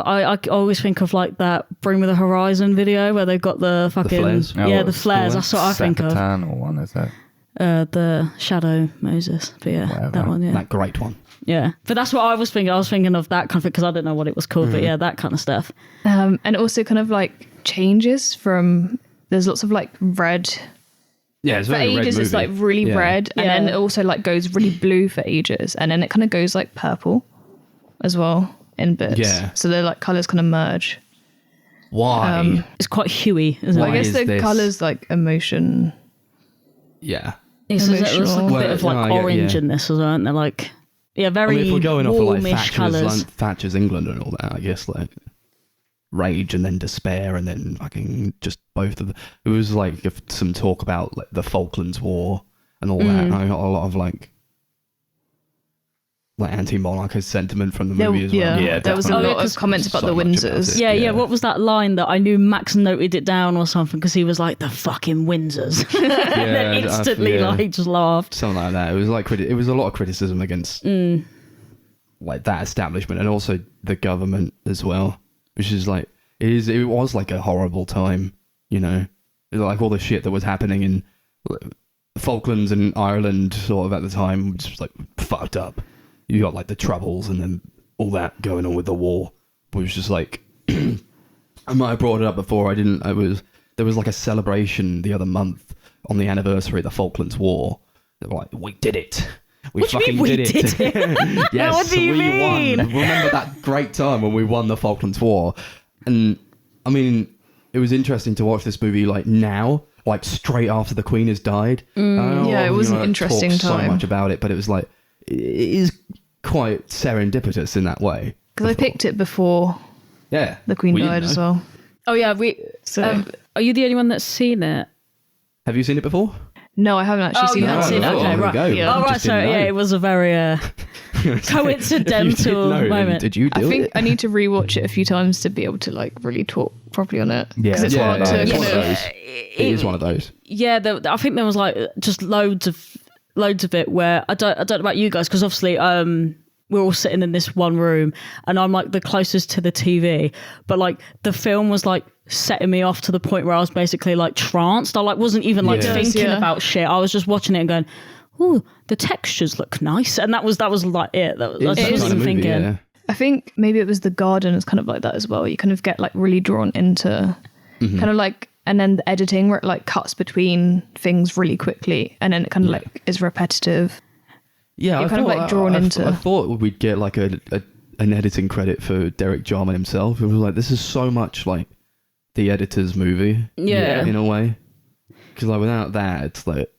[SPEAKER 3] I always think of like that Bring Me the Horizon video where they've got the fucking
[SPEAKER 1] flares?
[SPEAKER 3] yeah,
[SPEAKER 2] Oh,
[SPEAKER 3] the flares.
[SPEAKER 1] all
[SPEAKER 3] That's what I think of.
[SPEAKER 2] Eternal one, is it?
[SPEAKER 3] The Shadow Moses, but yeah,
[SPEAKER 2] Whatever.
[SPEAKER 3] that one, yeah,
[SPEAKER 1] That great one.
[SPEAKER 3] yeah. But that's what I was thinking. I was thinking of that kind of thing because I didn't know what it was called, but yeah, that kind of stuff.
[SPEAKER 4] and also kind of like changes from. There's lots of like red.
[SPEAKER 1] Yeah, it's
[SPEAKER 4] For
[SPEAKER 1] very
[SPEAKER 4] ages,
[SPEAKER 1] red
[SPEAKER 4] it's like
[SPEAKER 1] movie.
[SPEAKER 4] really
[SPEAKER 1] Yeah.
[SPEAKER 4] red, and then
[SPEAKER 3] Yeah.
[SPEAKER 4] it also like goes really blue for ages, and then it kind of goes like purple as well in bits.
[SPEAKER 1] Yeah.
[SPEAKER 4] So the like colors kind of merge.
[SPEAKER 1] Why?
[SPEAKER 3] It's quite huey, isn't
[SPEAKER 1] Why
[SPEAKER 4] I
[SPEAKER 3] it?
[SPEAKER 4] guess
[SPEAKER 1] is
[SPEAKER 4] the
[SPEAKER 1] this-
[SPEAKER 4] colors like emotion.
[SPEAKER 1] Yeah.
[SPEAKER 3] It's like a
[SPEAKER 4] emotional.
[SPEAKER 3] bit of like
[SPEAKER 1] Well, no, I get-
[SPEAKER 3] orange
[SPEAKER 1] yeah.
[SPEAKER 3] in this as well, aren't they? Like, yeah,
[SPEAKER 1] I
[SPEAKER 3] very
[SPEAKER 1] mean, if we're going off of like
[SPEAKER 3] warmish colours.
[SPEAKER 1] Thatcher's England and all that, I guess like rage and then despair and then fucking just both of them. It was like some talk about like the Falklands War and all that. And I got a lot of like anti-monarchist sentiment from the movie as well.
[SPEAKER 4] Yeah, there was a
[SPEAKER 1] definitely.
[SPEAKER 4] lot of comments about the Windsors.
[SPEAKER 1] it.
[SPEAKER 3] Yeah. What was that line that I knew Max noted it down or something because he was like the fucking Windsors, and then
[SPEAKER 1] Yeah,
[SPEAKER 3] instantly
[SPEAKER 1] yeah.
[SPEAKER 3] like just laughed.
[SPEAKER 1] Something like that. It was like it was a lot of criticism against like that establishment and also the government as well, which is like it was like a horrible time, you know, like all the shit that was happening in the Falklands and Ireland sort of at the time was just like fucked up. You got like the Troubles and then all that going on with the war, which was just like I might have brought it up before. There was like a celebration the other month on the anniversary of the Falklands War. They were like, we did it. We
[SPEAKER 3] What do you
[SPEAKER 1] fucking
[SPEAKER 3] mean we
[SPEAKER 1] did it.
[SPEAKER 3] did it?
[SPEAKER 1] Yes,
[SPEAKER 3] What do you
[SPEAKER 1] we
[SPEAKER 3] mean?
[SPEAKER 1] won. Remember that great time when we won the Falklands War? And I mean, it was interesting to watch this movie like now, like straight after the Queen has died.
[SPEAKER 4] Yeah, it was an interesting
[SPEAKER 1] talk
[SPEAKER 4] time.
[SPEAKER 1] So much about it, but it was like it is quite serendipitous in that way.
[SPEAKER 4] Because I picked it before
[SPEAKER 1] Yeah,
[SPEAKER 4] the Queen
[SPEAKER 1] we didn't
[SPEAKER 4] died as
[SPEAKER 1] know.
[SPEAKER 4] well.
[SPEAKER 3] Oh yeah,
[SPEAKER 4] So
[SPEAKER 3] are you the only one that's seen it?
[SPEAKER 1] Have you seen it before?
[SPEAKER 4] no, I haven't actually seen
[SPEAKER 3] you
[SPEAKER 4] it.
[SPEAKER 3] haven't seen it.
[SPEAKER 1] Oh,
[SPEAKER 3] Okay,
[SPEAKER 1] there we
[SPEAKER 3] right.
[SPEAKER 1] go.
[SPEAKER 4] Yeah.
[SPEAKER 3] Oh right, so yeah, it was a very coincidental moment.
[SPEAKER 1] Did you do
[SPEAKER 4] I think
[SPEAKER 1] it?
[SPEAKER 4] I need to rewatch it a few times to be able to like really talk properly on it.
[SPEAKER 2] Yeah.
[SPEAKER 4] Because it's
[SPEAKER 1] Yeah,
[SPEAKER 4] hard
[SPEAKER 1] no,
[SPEAKER 4] to
[SPEAKER 1] it's
[SPEAKER 4] kind
[SPEAKER 1] one of
[SPEAKER 4] of.
[SPEAKER 1] those. It is one of those.
[SPEAKER 3] Yeah, I think there was like just loads of it where I don't know about you guys, because obviously we're all sitting in this one room and I'm like the closest to the TV, but like the film was like setting me off to the point where I was basically like tranced. I like wasn't even like
[SPEAKER 1] Yeah.
[SPEAKER 3] thinking
[SPEAKER 4] Yeah.
[SPEAKER 3] about shit. I was just watching it and going, "Oh, the textures look nice," and that was like it. I
[SPEAKER 1] It's
[SPEAKER 3] wasn't
[SPEAKER 1] that kind
[SPEAKER 3] even
[SPEAKER 1] of movie,
[SPEAKER 3] thinking.
[SPEAKER 1] yeah.
[SPEAKER 4] I think maybe it was The Garden is kind of like that as well. You kind of get like really drawn into kind of like, and then the editing where it like cuts between things really quickly, and then it kind of like is repetitive.
[SPEAKER 1] Yeah,
[SPEAKER 4] You're kind of, like, drawn into-
[SPEAKER 1] I thought we'd get like an editing credit for Derek Jarman himself. It was like, this is so much like the editor's movie.
[SPEAKER 3] Yeah.
[SPEAKER 1] in a way. Because like without that, it's like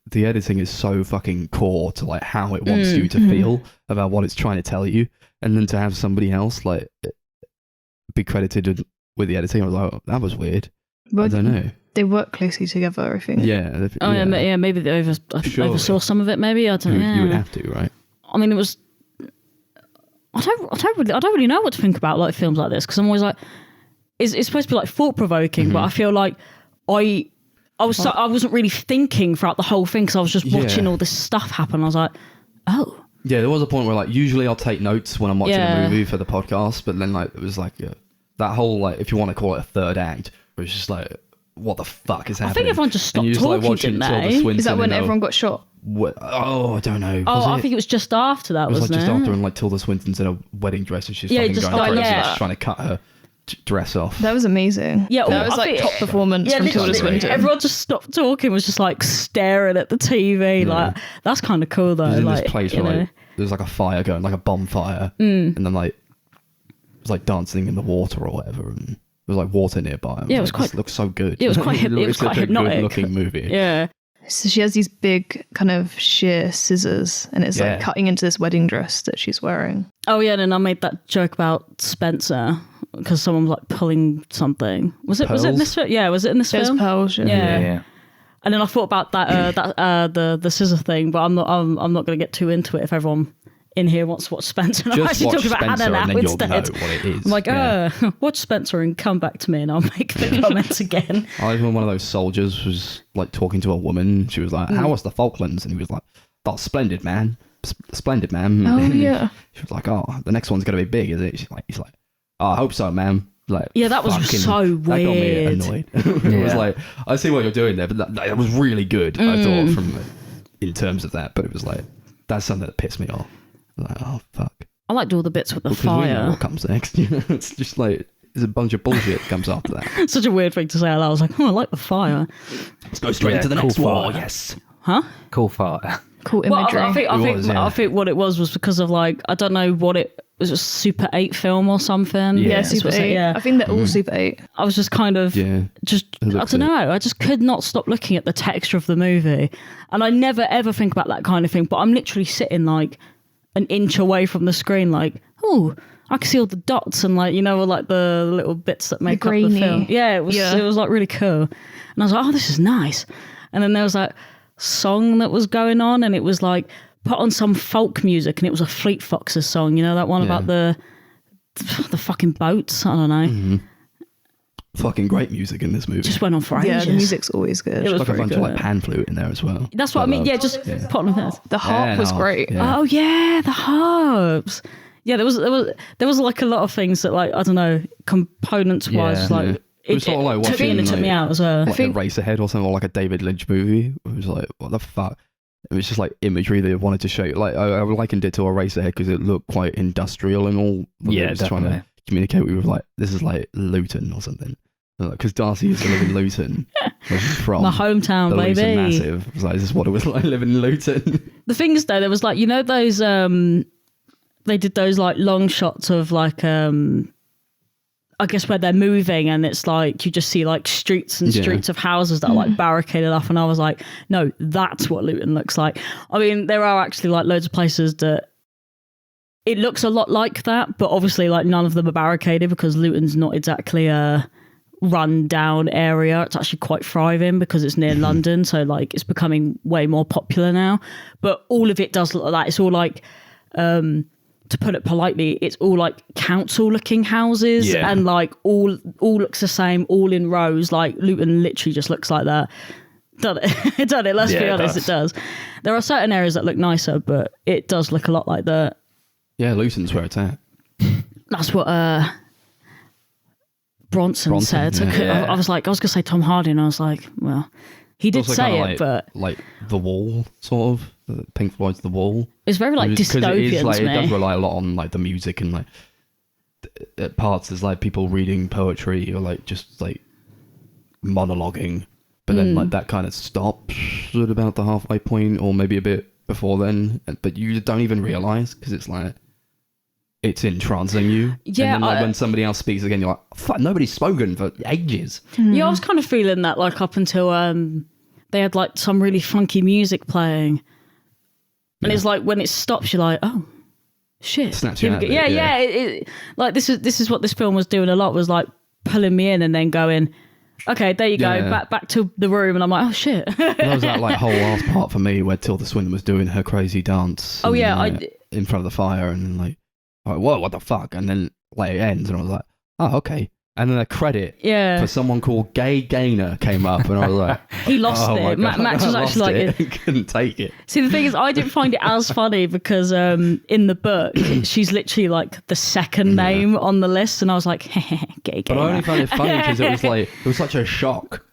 [SPEAKER 1] the editing is so fucking core to like how it wants you to feel about what it's trying to tell you, and then to have somebody else like be credited with the editing, I was like, oh, that was weird.
[SPEAKER 4] But
[SPEAKER 1] I don't know.
[SPEAKER 4] they work closely together, I think.
[SPEAKER 1] Yeah.
[SPEAKER 3] Oh yeah, maybe they
[SPEAKER 1] Surely.
[SPEAKER 3] oversaw some of it. Maybe I don't know.
[SPEAKER 1] You would have to, right?
[SPEAKER 3] I mean, it was. I don't really know what to think about like films like this, because I'm always like, it's supposed to be like thought provoking, but I feel like I wasn't really thinking throughout the whole thing because I was just watching all this stuff happen. I was like, oh.
[SPEAKER 1] Yeah, there was a point where like usually I'll take notes when I'm watching
[SPEAKER 3] Yeah.
[SPEAKER 1] a movie for the podcast, but then like it was like that whole like, if you want to call it a third act, it was just like, what the fuck is happening?
[SPEAKER 3] I think everyone just stopped
[SPEAKER 1] And you
[SPEAKER 3] talking,
[SPEAKER 1] watching
[SPEAKER 3] didn't
[SPEAKER 1] Tilda
[SPEAKER 3] they?
[SPEAKER 1] Swinton
[SPEAKER 4] Is that when
[SPEAKER 1] in a-
[SPEAKER 4] everyone got shot?
[SPEAKER 1] Oh, I don't know.
[SPEAKER 3] Oh,
[SPEAKER 1] Was
[SPEAKER 3] I
[SPEAKER 1] it?
[SPEAKER 3] think it was just after that,
[SPEAKER 1] It was like
[SPEAKER 3] wasn't
[SPEAKER 1] just
[SPEAKER 3] it?
[SPEAKER 1] after, and like Tilda Swinton's in a wedding dress and she's
[SPEAKER 3] Yeah,
[SPEAKER 1] fucking
[SPEAKER 3] just
[SPEAKER 1] going
[SPEAKER 3] like,
[SPEAKER 1] crazy,
[SPEAKER 3] yeah.
[SPEAKER 1] just trying to cut her dress off.
[SPEAKER 4] That was amazing.
[SPEAKER 3] Yeah,
[SPEAKER 4] that was
[SPEAKER 3] I
[SPEAKER 4] like
[SPEAKER 3] think-
[SPEAKER 4] top performance from Tilda
[SPEAKER 3] literally,
[SPEAKER 4] Swinton.
[SPEAKER 3] everyone just stopped talking, was just like staring at the TV. Like, that's kind of cool though.
[SPEAKER 1] It was in
[SPEAKER 3] like,
[SPEAKER 1] this place
[SPEAKER 3] you
[SPEAKER 1] where
[SPEAKER 3] know.
[SPEAKER 1] like there was like a fire going, like a bonfire, and then like it was like dancing in the water or whatever, and there was like water nearby.
[SPEAKER 3] Yeah, it was
[SPEAKER 1] like,
[SPEAKER 3] quite-
[SPEAKER 1] This looks so good.
[SPEAKER 3] Yeah, it was quite it was
[SPEAKER 1] It's
[SPEAKER 3] quite
[SPEAKER 1] such a
[SPEAKER 3] hypnotic.
[SPEAKER 1] good-looking movie.
[SPEAKER 3] Yeah.
[SPEAKER 4] So she has these big kind of sheer scissors, and it's
[SPEAKER 1] Yeah.
[SPEAKER 4] like cutting into this wedding dress that she's wearing.
[SPEAKER 3] Oh yeah, and then I made that joke about Spencer because someone was like pulling something. Was it
[SPEAKER 1] Pearls?
[SPEAKER 3] in this film? Yeah, was it in this
[SPEAKER 4] There's
[SPEAKER 3] film?
[SPEAKER 4] pearls.
[SPEAKER 3] Yeah.
[SPEAKER 2] Yeah.
[SPEAKER 3] And then I thought about that the scissor thing, but I'm not going to get too into it if everyone in here wants to watch Spencer. And I'm
[SPEAKER 1] Just
[SPEAKER 3] actually
[SPEAKER 1] watch
[SPEAKER 3] talking about
[SPEAKER 1] Spencer
[SPEAKER 3] Hannah
[SPEAKER 1] and
[SPEAKER 3] now
[SPEAKER 1] then you'll
[SPEAKER 3] instead.
[SPEAKER 1] know what it is.
[SPEAKER 3] I'm like,
[SPEAKER 1] Yeah.
[SPEAKER 3] watch Spencer and come back to me, and I'll make the comments again.
[SPEAKER 1] I like when one of those soldiers was like talking to a woman. She was like, "How was the Falklands?" And he was like, "That's splendid, man. Splendid, man."
[SPEAKER 4] Oh,
[SPEAKER 1] And
[SPEAKER 4] yeah.
[SPEAKER 1] She was like, "Oh, the next one's gonna be big, is it?" He's like, "Oh, I hope so, man." Like,
[SPEAKER 3] Yeah, that was
[SPEAKER 1] fucking-
[SPEAKER 3] so
[SPEAKER 1] That got me
[SPEAKER 3] weird.
[SPEAKER 1] annoyed. It was
[SPEAKER 2] Yeah.
[SPEAKER 1] like, I see what you're doing there, but that was really good. I thought from in terms of that, but it was like that's something that pissed me off. Like, oh fuck.
[SPEAKER 3] I liked all the bits with the
[SPEAKER 1] Because we know
[SPEAKER 3] fire.
[SPEAKER 1] what comes next. It's just like there's a bunch of bullshit that comes after that.
[SPEAKER 3] Such a weird thing to say out loud. I was like, I like the fire.
[SPEAKER 1] Let's go straight
[SPEAKER 2] Yeah,
[SPEAKER 1] into the
[SPEAKER 2] cool
[SPEAKER 1] next war.
[SPEAKER 2] fire.
[SPEAKER 1] Yes.
[SPEAKER 3] Huh?
[SPEAKER 2] Cool fire.
[SPEAKER 4] Cool
[SPEAKER 3] Well,
[SPEAKER 4] imagery.
[SPEAKER 3] I think what it was because of like, I don't know what it was, a Super 8 film or something.
[SPEAKER 2] Yeah,
[SPEAKER 4] yeah,
[SPEAKER 3] That's
[SPEAKER 4] Super
[SPEAKER 3] what's it,
[SPEAKER 4] 8.
[SPEAKER 3] yeah.
[SPEAKER 4] I think they're all Super 8.
[SPEAKER 3] I was just kind of
[SPEAKER 1] Yeah.
[SPEAKER 3] just I
[SPEAKER 1] looks
[SPEAKER 3] don't
[SPEAKER 1] it.
[SPEAKER 3] know. I just could not stop looking at the texture of the movie, and I never ever think about that kind of thing. But I'm literally sitting like an inch away from the screen, like, oh, I can see all the dots and like like the little bits that make up the
[SPEAKER 4] grainy.
[SPEAKER 3] film. Yeah, it
[SPEAKER 4] Yeah.
[SPEAKER 3] was like really cool, and I was like, oh, this is nice. And then there was that song that was going on, and it was like put on some folk music, and it was a Fleet Foxes song. You know that one about the fucking boats. I don't know.
[SPEAKER 1] Fucking great music in this movie.
[SPEAKER 3] Just went on for ages.
[SPEAKER 4] Yeah, the music's always good.
[SPEAKER 3] It was
[SPEAKER 1] like a
[SPEAKER 3] very
[SPEAKER 1] bunch
[SPEAKER 3] good.
[SPEAKER 1] of like pan flute in there as well.
[SPEAKER 3] That's what I mean. Yeah, just put on the
[SPEAKER 4] The harp
[SPEAKER 1] Yeah,
[SPEAKER 4] was
[SPEAKER 1] no,
[SPEAKER 4] great.
[SPEAKER 1] yeah.
[SPEAKER 3] Oh yeah, the harps. Yeah, there was like a lot of things that like I don't know components wise
[SPEAKER 2] Yeah.
[SPEAKER 3] like
[SPEAKER 1] Yeah. It was sort of like
[SPEAKER 3] took me in and
[SPEAKER 1] watching,
[SPEAKER 3] took me
[SPEAKER 1] like-
[SPEAKER 3] out as well.
[SPEAKER 1] Like a Racerhead or something, or like a David Lynch movie. It was like, what the fuck? It was just like imagery they wanted to show you. Like I likened it to a Racerhead because it looked quite industrial and all.
[SPEAKER 2] Yeah,
[SPEAKER 1] It was trying
[SPEAKER 2] definitely.
[SPEAKER 1] to communicate with like this is like Luton or something. Because Darcie used to live in Luton, where she's from.
[SPEAKER 3] My hometown,
[SPEAKER 1] the Luton
[SPEAKER 3] baby.
[SPEAKER 1] Massive. It was like, this is what it was like living in Luton.
[SPEAKER 3] The thing is, though, there was like, you know, those they did those like long shots of like I guess where they're moving, and it's like you just see like streets and streets of houses that are like barricaded off, and I was like, no, that's what Luton looks like. I mean, there are actually like loads of places that it looks a lot like that, but obviously like none of them are barricaded because Luton's not exactly a run down area. It's actually quite thriving because it's near London, so like it's becoming way more popular now. But all of it does look like that. It's all like to put it politely, it's all like council looking houses and like all looks the same, all in rows. Like Luton literally just looks like that. Done it. Done it. Let's be honest, it does. There are certain areas that look nicer, but it does look a lot like that. Yeah,
[SPEAKER 1] Luton's where it's at.
[SPEAKER 3] That's what Bronson said. Yeah. I was like, I was going to say Tom Hardy, and I was like, well, he did say it, but
[SPEAKER 1] like The Wall, sort of. Pink Floyd's The Wall.
[SPEAKER 3] It's very like dystopian.
[SPEAKER 1] Like, it does rely a lot on like the music and like at parts there's like people reading poetry or like just like monologuing, but then like that kind of stops at about the halfway point or maybe a bit before then, but you don't even realize because it's like it's entrancing you. Yeah, and then like when somebody else speaks again, you're like, fuck, nobody's spoken for ages.
[SPEAKER 3] Yeah, I was kind of feeling that like up until they had like some really funky music playing. And it's like when it stops, you're like, oh, shit.
[SPEAKER 1] Snatch you out of it,
[SPEAKER 3] It, like this is what this film was doing a lot, was like pulling me in and then going, okay, there you go, back to the room. And I'm like, oh, shit.
[SPEAKER 1] That was that like whole last part for me where Tilda Swinton was doing her crazy dance.
[SPEAKER 3] Oh, yeah.
[SPEAKER 1] In front of the fire and like, whoa, what the fuck? And then like it ends and I was like, oh, okay. And then a credit for someone called Gay Gaynor came up, and I was like,
[SPEAKER 3] he lost it. Max was actually like,
[SPEAKER 1] couldn't take it.
[SPEAKER 3] See, the thing is, I didn't find it as funny because in the book, she's literally like the second name on the list, and I was like, Gay Gaynor.
[SPEAKER 1] But I only found it funny because it was such a shock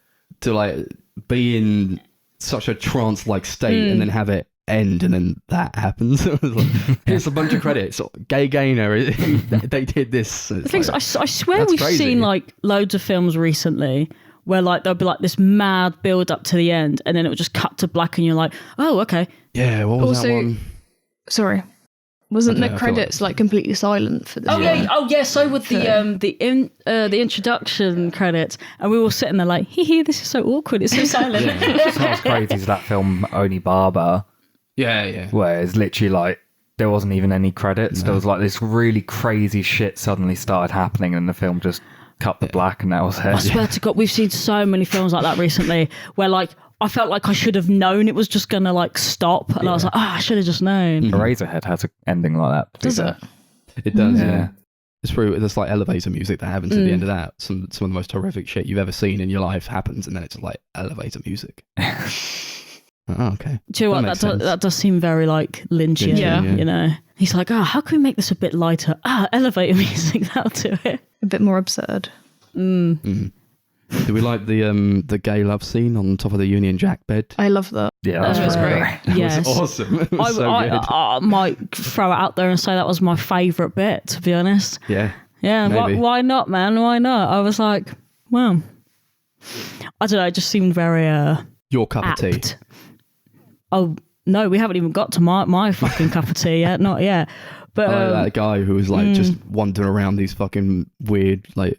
[SPEAKER 1] to like be in such a trance-like state and then have it end and then that happens. Like, here's a bunch of credits. Gay Gaynor, they did this.
[SPEAKER 3] The thing is, I swear we've seen like loads of films recently where like there'll be like this mad build up to the end and then it will just cut to black and you're like, oh, okay.
[SPEAKER 1] Yeah, what was that one?
[SPEAKER 4] Sorry. Wasn't the credits like completely silent for this?
[SPEAKER 3] Oh yeah. So with the introduction credits, and we were sitting there like, hee, this is so awkward. It's so silent.
[SPEAKER 2] It's not as crazy as that film Only Barber.
[SPEAKER 1] Yeah.
[SPEAKER 2] Where it's literally like there wasn't even any credits. No. There was like this really crazy shit suddenly started happening, and the film just cut the black, and that was it.
[SPEAKER 3] I swear to God, we've seen so many films like that recently, where like I felt like I should have known it was just gonna like stop, and I was like, I should have just known.
[SPEAKER 2] Eraserhead has an ending like that.
[SPEAKER 3] Does it?
[SPEAKER 1] It does. Yeah. It's true. There's like elevator music that happens at the end of that. Some of the most horrific shit you've ever seen in your life happens, and then it's like elevator music. Oh, okay.
[SPEAKER 3] Do you know what? That does seem very like Lynchian, you know? He's like, how can we make this a bit lighter? Elevator music, that'll do it.
[SPEAKER 4] A bit more absurd.
[SPEAKER 1] Do we like the gay love scene on top of the Union Jack bed?
[SPEAKER 4] I love that.
[SPEAKER 2] Yeah, that was great.
[SPEAKER 3] Yes.
[SPEAKER 1] It was awesome. It was
[SPEAKER 3] I might throw it out there and say that was my favourite bit, to be honest.
[SPEAKER 1] Yeah.
[SPEAKER 3] Yeah, why not, man? Why not? I was like, well, I don't know, it just seemed very
[SPEAKER 1] your cup
[SPEAKER 3] apt.
[SPEAKER 1] of tea.
[SPEAKER 3] Oh, no, we haven't even got to my fucking cup of tea yet. Not yet. But
[SPEAKER 1] that guy who was like just wandering around these fucking weird like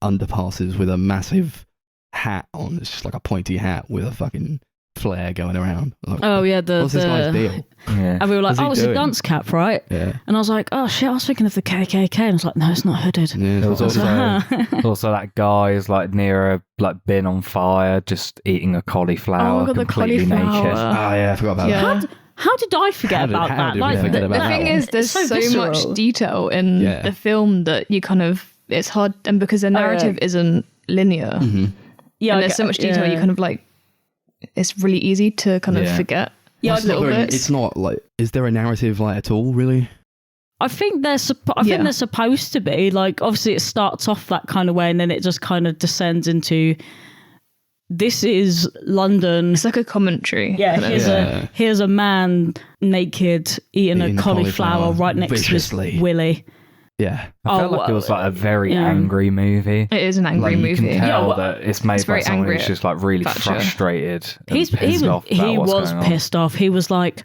[SPEAKER 1] underpasses with a massive hat on. It's just like a pointy hat with a fucking flare going around. Like,
[SPEAKER 3] what's
[SPEAKER 1] this guy's deal?
[SPEAKER 3] Yeah. And we were like, it's a dunce cap, right?
[SPEAKER 1] Yeah.
[SPEAKER 3] And I was like, oh shit, I was thinking of the KKK. And I was like, no, it's not hooded.
[SPEAKER 1] Yeah,
[SPEAKER 2] there was also that guy is like near a like bin on fire, just eating a cauliflower, completely naked.
[SPEAKER 1] Oh yeah, I forgot about that.
[SPEAKER 3] How did I forget about that?
[SPEAKER 4] Like, the thing is, there's so much detail in the film that you kind of, it's hard, and because the narrative isn't linear,
[SPEAKER 3] yeah,
[SPEAKER 4] and there's so much detail, you kind of like, it's really easy to kind of forget.
[SPEAKER 3] Yeah,
[SPEAKER 1] it's not like, is there a narrative like at all, really?
[SPEAKER 3] I think they're supposed to be. Like, obviously it starts off that kind of way and then it just kind of descends into, this is London.
[SPEAKER 4] It's like a commentary.
[SPEAKER 3] Yeah, here's a man naked eating a cauliflower right next
[SPEAKER 1] viciously.
[SPEAKER 3] To his willy.
[SPEAKER 1] Yeah.
[SPEAKER 2] I felt like it was like a very angry movie.
[SPEAKER 4] It is an angry movie.
[SPEAKER 2] You can tell that it's made by someone who's just like really frustrated.
[SPEAKER 3] He was pissed off. He was like,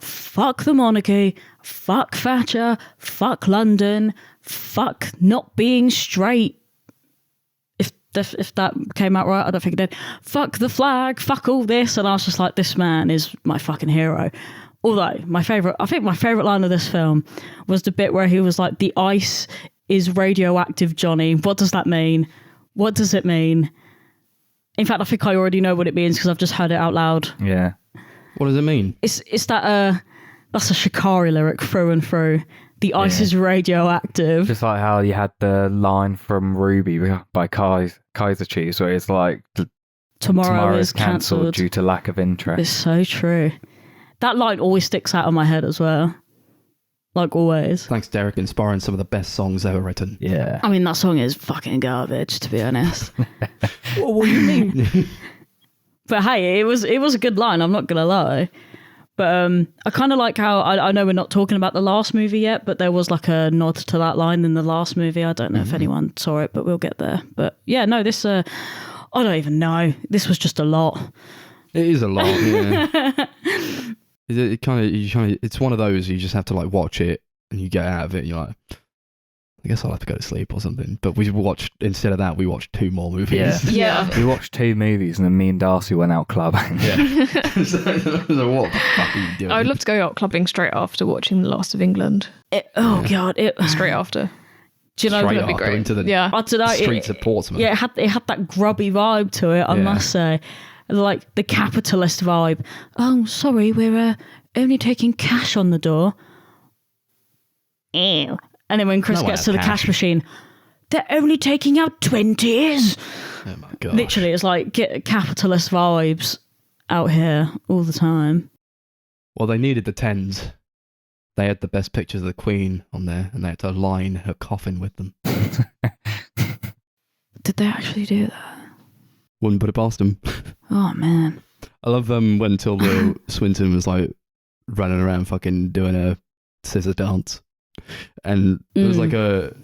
[SPEAKER 3] fuck the monarchy, fuck Thatcher, fuck London, fuck not being straight. If that came out right, I don't think it did. Fuck the flag, fuck all this. And I was just like, this man is my fucking hero. Although I think my favourite line of this film was the bit where he was like, the ice is radioactive, Johnny. What does that mean? What does it mean? In fact, I think I already know what it means because I've just heard it out loud.
[SPEAKER 2] Yeah.
[SPEAKER 1] What does it mean?
[SPEAKER 3] It's that that's a Shikari lyric through and through. The ice is radioactive.
[SPEAKER 2] Just like how you had the line from Ruby by Kaiser Chiefs where it's like tomorrow is cancelled due to lack of interest.
[SPEAKER 3] It's so true. That line always sticks out of my head as well. Like always.
[SPEAKER 1] Thanks, Derek, inspiring some of the best songs ever written.
[SPEAKER 2] Yeah.
[SPEAKER 3] I mean, that song is fucking garbage, to be honest.
[SPEAKER 1] What do you mean?
[SPEAKER 3] But hey, it was a good line, I'm not going to lie. But I kind of like how, I know we're not talking about the last movie yet, but there was like a nod to that line in the last movie. I don't know if anyone saw it, but we'll get there. But yeah, no, this, I don't even know. This was just a lot.
[SPEAKER 1] It is a lot, yeah. It's one of those you just have to like watch it and you get out of it and you're like, I guess I'll have to go to sleep or something. But instead of that, we watched 2 more movies.
[SPEAKER 3] Yeah.
[SPEAKER 2] We watched 2 movies and then me and Darcie went out clubbing.
[SPEAKER 1] Yeah. So what the fuck are you doing?
[SPEAKER 4] I would love to go out clubbing straight after watching The Last of England.
[SPEAKER 3] God.
[SPEAKER 4] Straight after.
[SPEAKER 3] Do you know
[SPEAKER 1] Straight
[SPEAKER 3] that'd be
[SPEAKER 1] after
[SPEAKER 3] great?
[SPEAKER 1] into the
[SPEAKER 3] I don't know,
[SPEAKER 1] streets of Portsmouth.
[SPEAKER 3] Yeah, it had that grubby vibe to it, I must say. Like the capitalist vibe. Oh, sorry, we're only taking cash on the door. Ew. And then when Chris gets to the cash machine, they're only taking out 20s.
[SPEAKER 1] Oh my god!
[SPEAKER 3] Literally, it's like get capitalist vibes out here all the time.
[SPEAKER 1] Well, they needed the 10s. They had the best pictures of the Queen on there, and they had to line her coffin with them.
[SPEAKER 3] Did they actually do that?
[SPEAKER 1] Wouldn't put it past them.
[SPEAKER 3] Oh man!
[SPEAKER 1] I love when Tilda Swinton was like running around fucking doing a scissor dance. And there was like a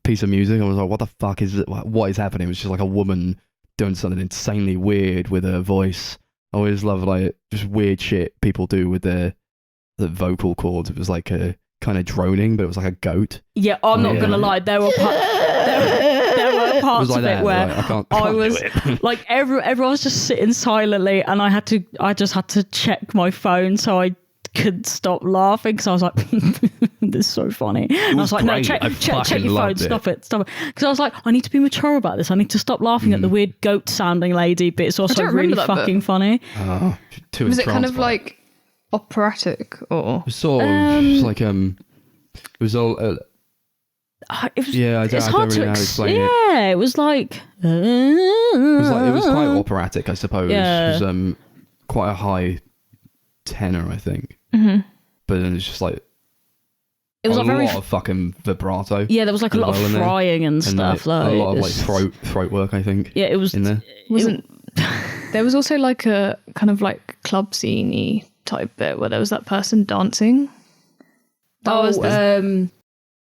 [SPEAKER 1] piece of music. I was like, what the fuck is it? What is happening? It was just like a woman doing something insanely weird with her voice. I always love like just weird shit people do with the vocal cords. It was like a kind of droning, but it was like a goat.
[SPEAKER 3] Yeah, I'm not gonna lie. There were parts
[SPEAKER 1] like
[SPEAKER 3] of
[SPEAKER 1] that,
[SPEAKER 3] it where
[SPEAKER 1] like, I
[SPEAKER 3] was like everyone's just sitting silently, and I just had to check my phone so I could stop laughing because I was like, this is so funny. And I was like, no, check your phone, stop it. Because I was like, I need to be mature about this. I need to stop laughing at the weird goat sounding lady, but it's also really fucking funny.
[SPEAKER 4] Was it kind of like operatic or?
[SPEAKER 1] It was sort of like it was all.
[SPEAKER 3] It was,
[SPEAKER 1] yeah, I don't really know how to explain it.
[SPEAKER 3] Yeah, it was like.
[SPEAKER 1] It was quite operatic, I suppose.
[SPEAKER 3] Yeah.
[SPEAKER 1] It was quite a high tenor, I think. But then it's just like
[SPEAKER 3] it was
[SPEAKER 1] a
[SPEAKER 3] like
[SPEAKER 1] lot of fucking vibrato.
[SPEAKER 3] Yeah, there was like a lot of frying and stuff.
[SPEAKER 1] Like, a lot of like throat work, I think.
[SPEAKER 3] Yeah, it was
[SPEAKER 1] in there.
[SPEAKER 4] There was also like a kind of like club scene-y type bit where there was that person dancing.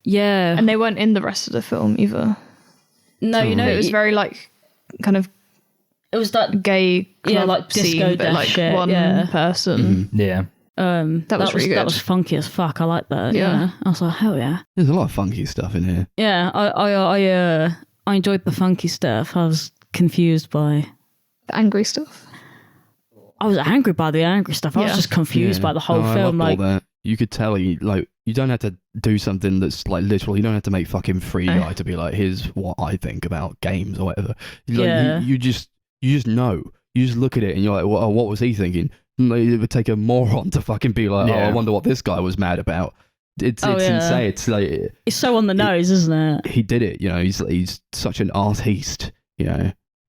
[SPEAKER 3] Yeah,
[SPEAKER 4] and they weren't in the rest of the film either.
[SPEAKER 3] No,
[SPEAKER 4] it was very like kind of.
[SPEAKER 3] It was that
[SPEAKER 4] gay club
[SPEAKER 3] like disco
[SPEAKER 4] scene, but like
[SPEAKER 3] shit,
[SPEAKER 4] one person.
[SPEAKER 2] Yeah.
[SPEAKER 4] That was really good.
[SPEAKER 3] That was funky as fuck. I like that. Yeah. I was like, hell yeah.
[SPEAKER 1] There's a lot of funky stuff in here.
[SPEAKER 3] Yeah, I enjoyed the funky stuff. I was confused by
[SPEAKER 4] the angry stuff.
[SPEAKER 3] I was angry by the angry stuff. I was just confused by the whole film.
[SPEAKER 1] I love all that. You could tell you don't have to do something that's like literal. You don't have to make fucking Free Guy to be like, here's what I think about games or whatever. You just know. You just look at it and you're like, well, what was he thinking? It would take a moron to fucking be like, I wonder what this guy was mad about. It's insane. It's like
[SPEAKER 3] it's so on the nose, isn't it?
[SPEAKER 1] He did it. He's such an artiste.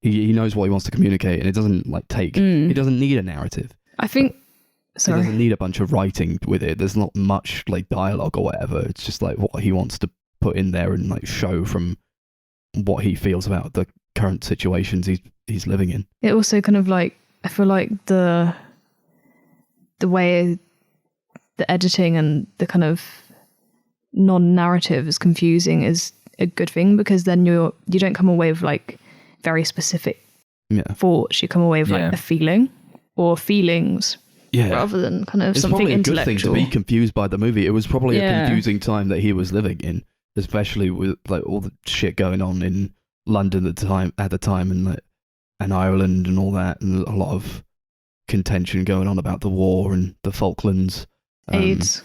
[SPEAKER 1] He knows what he wants to communicate, and it doesn't like take. It doesn't need a narrative.
[SPEAKER 4] I think. Sorry.
[SPEAKER 1] It doesn't need a bunch of writing with it. There's not much like dialogue or whatever. It's just like what he wants to put in there and like show from what he feels about the current situations he's living in.
[SPEAKER 4] It also kind of like, I feel like the way the editing and the kind of non-narrative is confusing is a good thing, because then you don't come away with like very specific thoughts. You come away with like a feeling or feelings. rather than kind of
[SPEAKER 1] It's
[SPEAKER 4] something
[SPEAKER 1] probably a good
[SPEAKER 4] intellectual.
[SPEAKER 1] thing to be confused by the movie. It was probably a
[SPEAKER 3] Yeah.
[SPEAKER 1] confusing time that he was living in, especially with like all the shit going on in London at the time, and Ireland and all that, and a lot of contention going on about the war and the Falklands,
[SPEAKER 4] AIDS.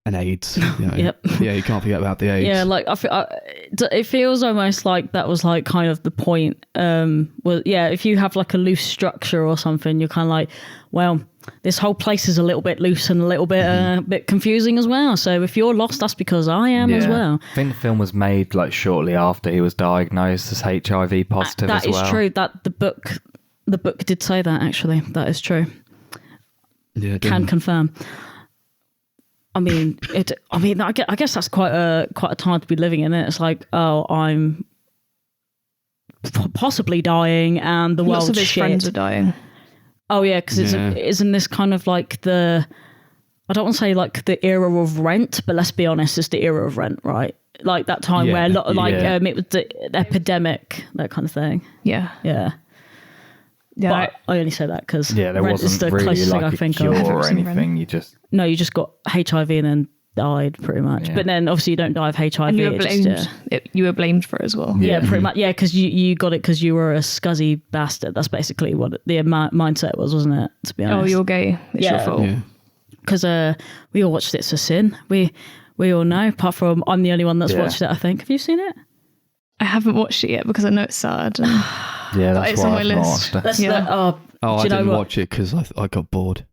[SPEAKER 1] and AIDS. You know.
[SPEAKER 3] Yep.
[SPEAKER 1] Yeah, you can't forget about the AIDS.
[SPEAKER 3] Yeah, like it feels almost like that was like kind of the point. Well, yeah, if you have like a loose structure or something, you're kind of like, well, this whole place is a little bit loose and a little bit confusing as well. So if you're lost, that's because I am as well.
[SPEAKER 2] I think the film was made like shortly after he was diagnosed as HIV positive
[SPEAKER 3] That
[SPEAKER 2] as well.
[SPEAKER 3] is true. That the book did say that, actually. That is true.
[SPEAKER 1] Yeah, it
[SPEAKER 3] Can
[SPEAKER 1] didn't.
[SPEAKER 3] confirm. I mean, I guess that's quite a time to be living in it. It's like, oh, I'm possibly dying, and the
[SPEAKER 4] Lots
[SPEAKER 3] world's
[SPEAKER 4] of his
[SPEAKER 3] shit.
[SPEAKER 4] friends are dying.
[SPEAKER 3] Oh yeah, because isn't this kind of like I don't want to say like the era of Rent, but let's be honest, it's the era of Rent, right? Like that time
[SPEAKER 1] Yeah,
[SPEAKER 3] where a lot, like
[SPEAKER 2] yeah.
[SPEAKER 3] it was the epidemic, that kind of thing.
[SPEAKER 4] Yeah.
[SPEAKER 3] Yeah.
[SPEAKER 4] Yeah.
[SPEAKER 3] But I only say that because
[SPEAKER 2] Yeah, there
[SPEAKER 3] Rent is
[SPEAKER 2] wasn't
[SPEAKER 3] the
[SPEAKER 2] really
[SPEAKER 3] closest thing I
[SPEAKER 2] like a
[SPEAKER 3] think
[SPEAKER 2] cure
[SPEAKER 3] of.
[SPEAKER 2] or
[SPEAKER 4] seen
[SPEAKER 2] anything. You just
[SPEAKER 3] No, you just got HIV and then died pretty much.
[SPEAKER 2] Yeah.
[SPEAKER 3] But then obviously you don't die of HIV.
[SPEAKER 4] and you were
[SPEAKER 3] it just,
[SPEAKER 4] blamed. You were blamed for it as well.
[SPEAKER 3] yeah, pretty much. Yeah, because you got it because you were a scuzzy bastard. That's basically what the mindset was, wasn't it? To be honest.
[SPEAKER 4] Oh, you're gay. It's your
[SPEAKER 3] Yeah.
[SPEAKER 4] fault.
[SPEAKER 1] Yeah.
[SPEAKER 3] Because we all watched It's a Sin. We all know. Apart from I'm the only one that's
[SPEAKER 2] Yeah.
[SPEAKER 3] watched it. I think. Have you seen it?
[SPEAKER 4] I haven't watched it yet because I know it's sad. And
[SPEAKER 2] yeah, that's
[SPEAKER 4] it's
[SPEAKER 2] why
[SPEAKER 4] on my
[SPEAKER 2] I've not
[SPEAKER 4] list.
[SPEAKER 2] watched it.
[SPEAKER 3] That's
[SPEAKER 4] Yeah.
[SPEAKER 3] oh,
[SPEAKER 1] Oh,
[SPEAKER 3] do
[SPEAKER 1] I
[SPEAKER 3] you know
[SPEAKER 1] didn't
[SPEAKER 3] what?
[SPEAKER 1] watch it because I got bored.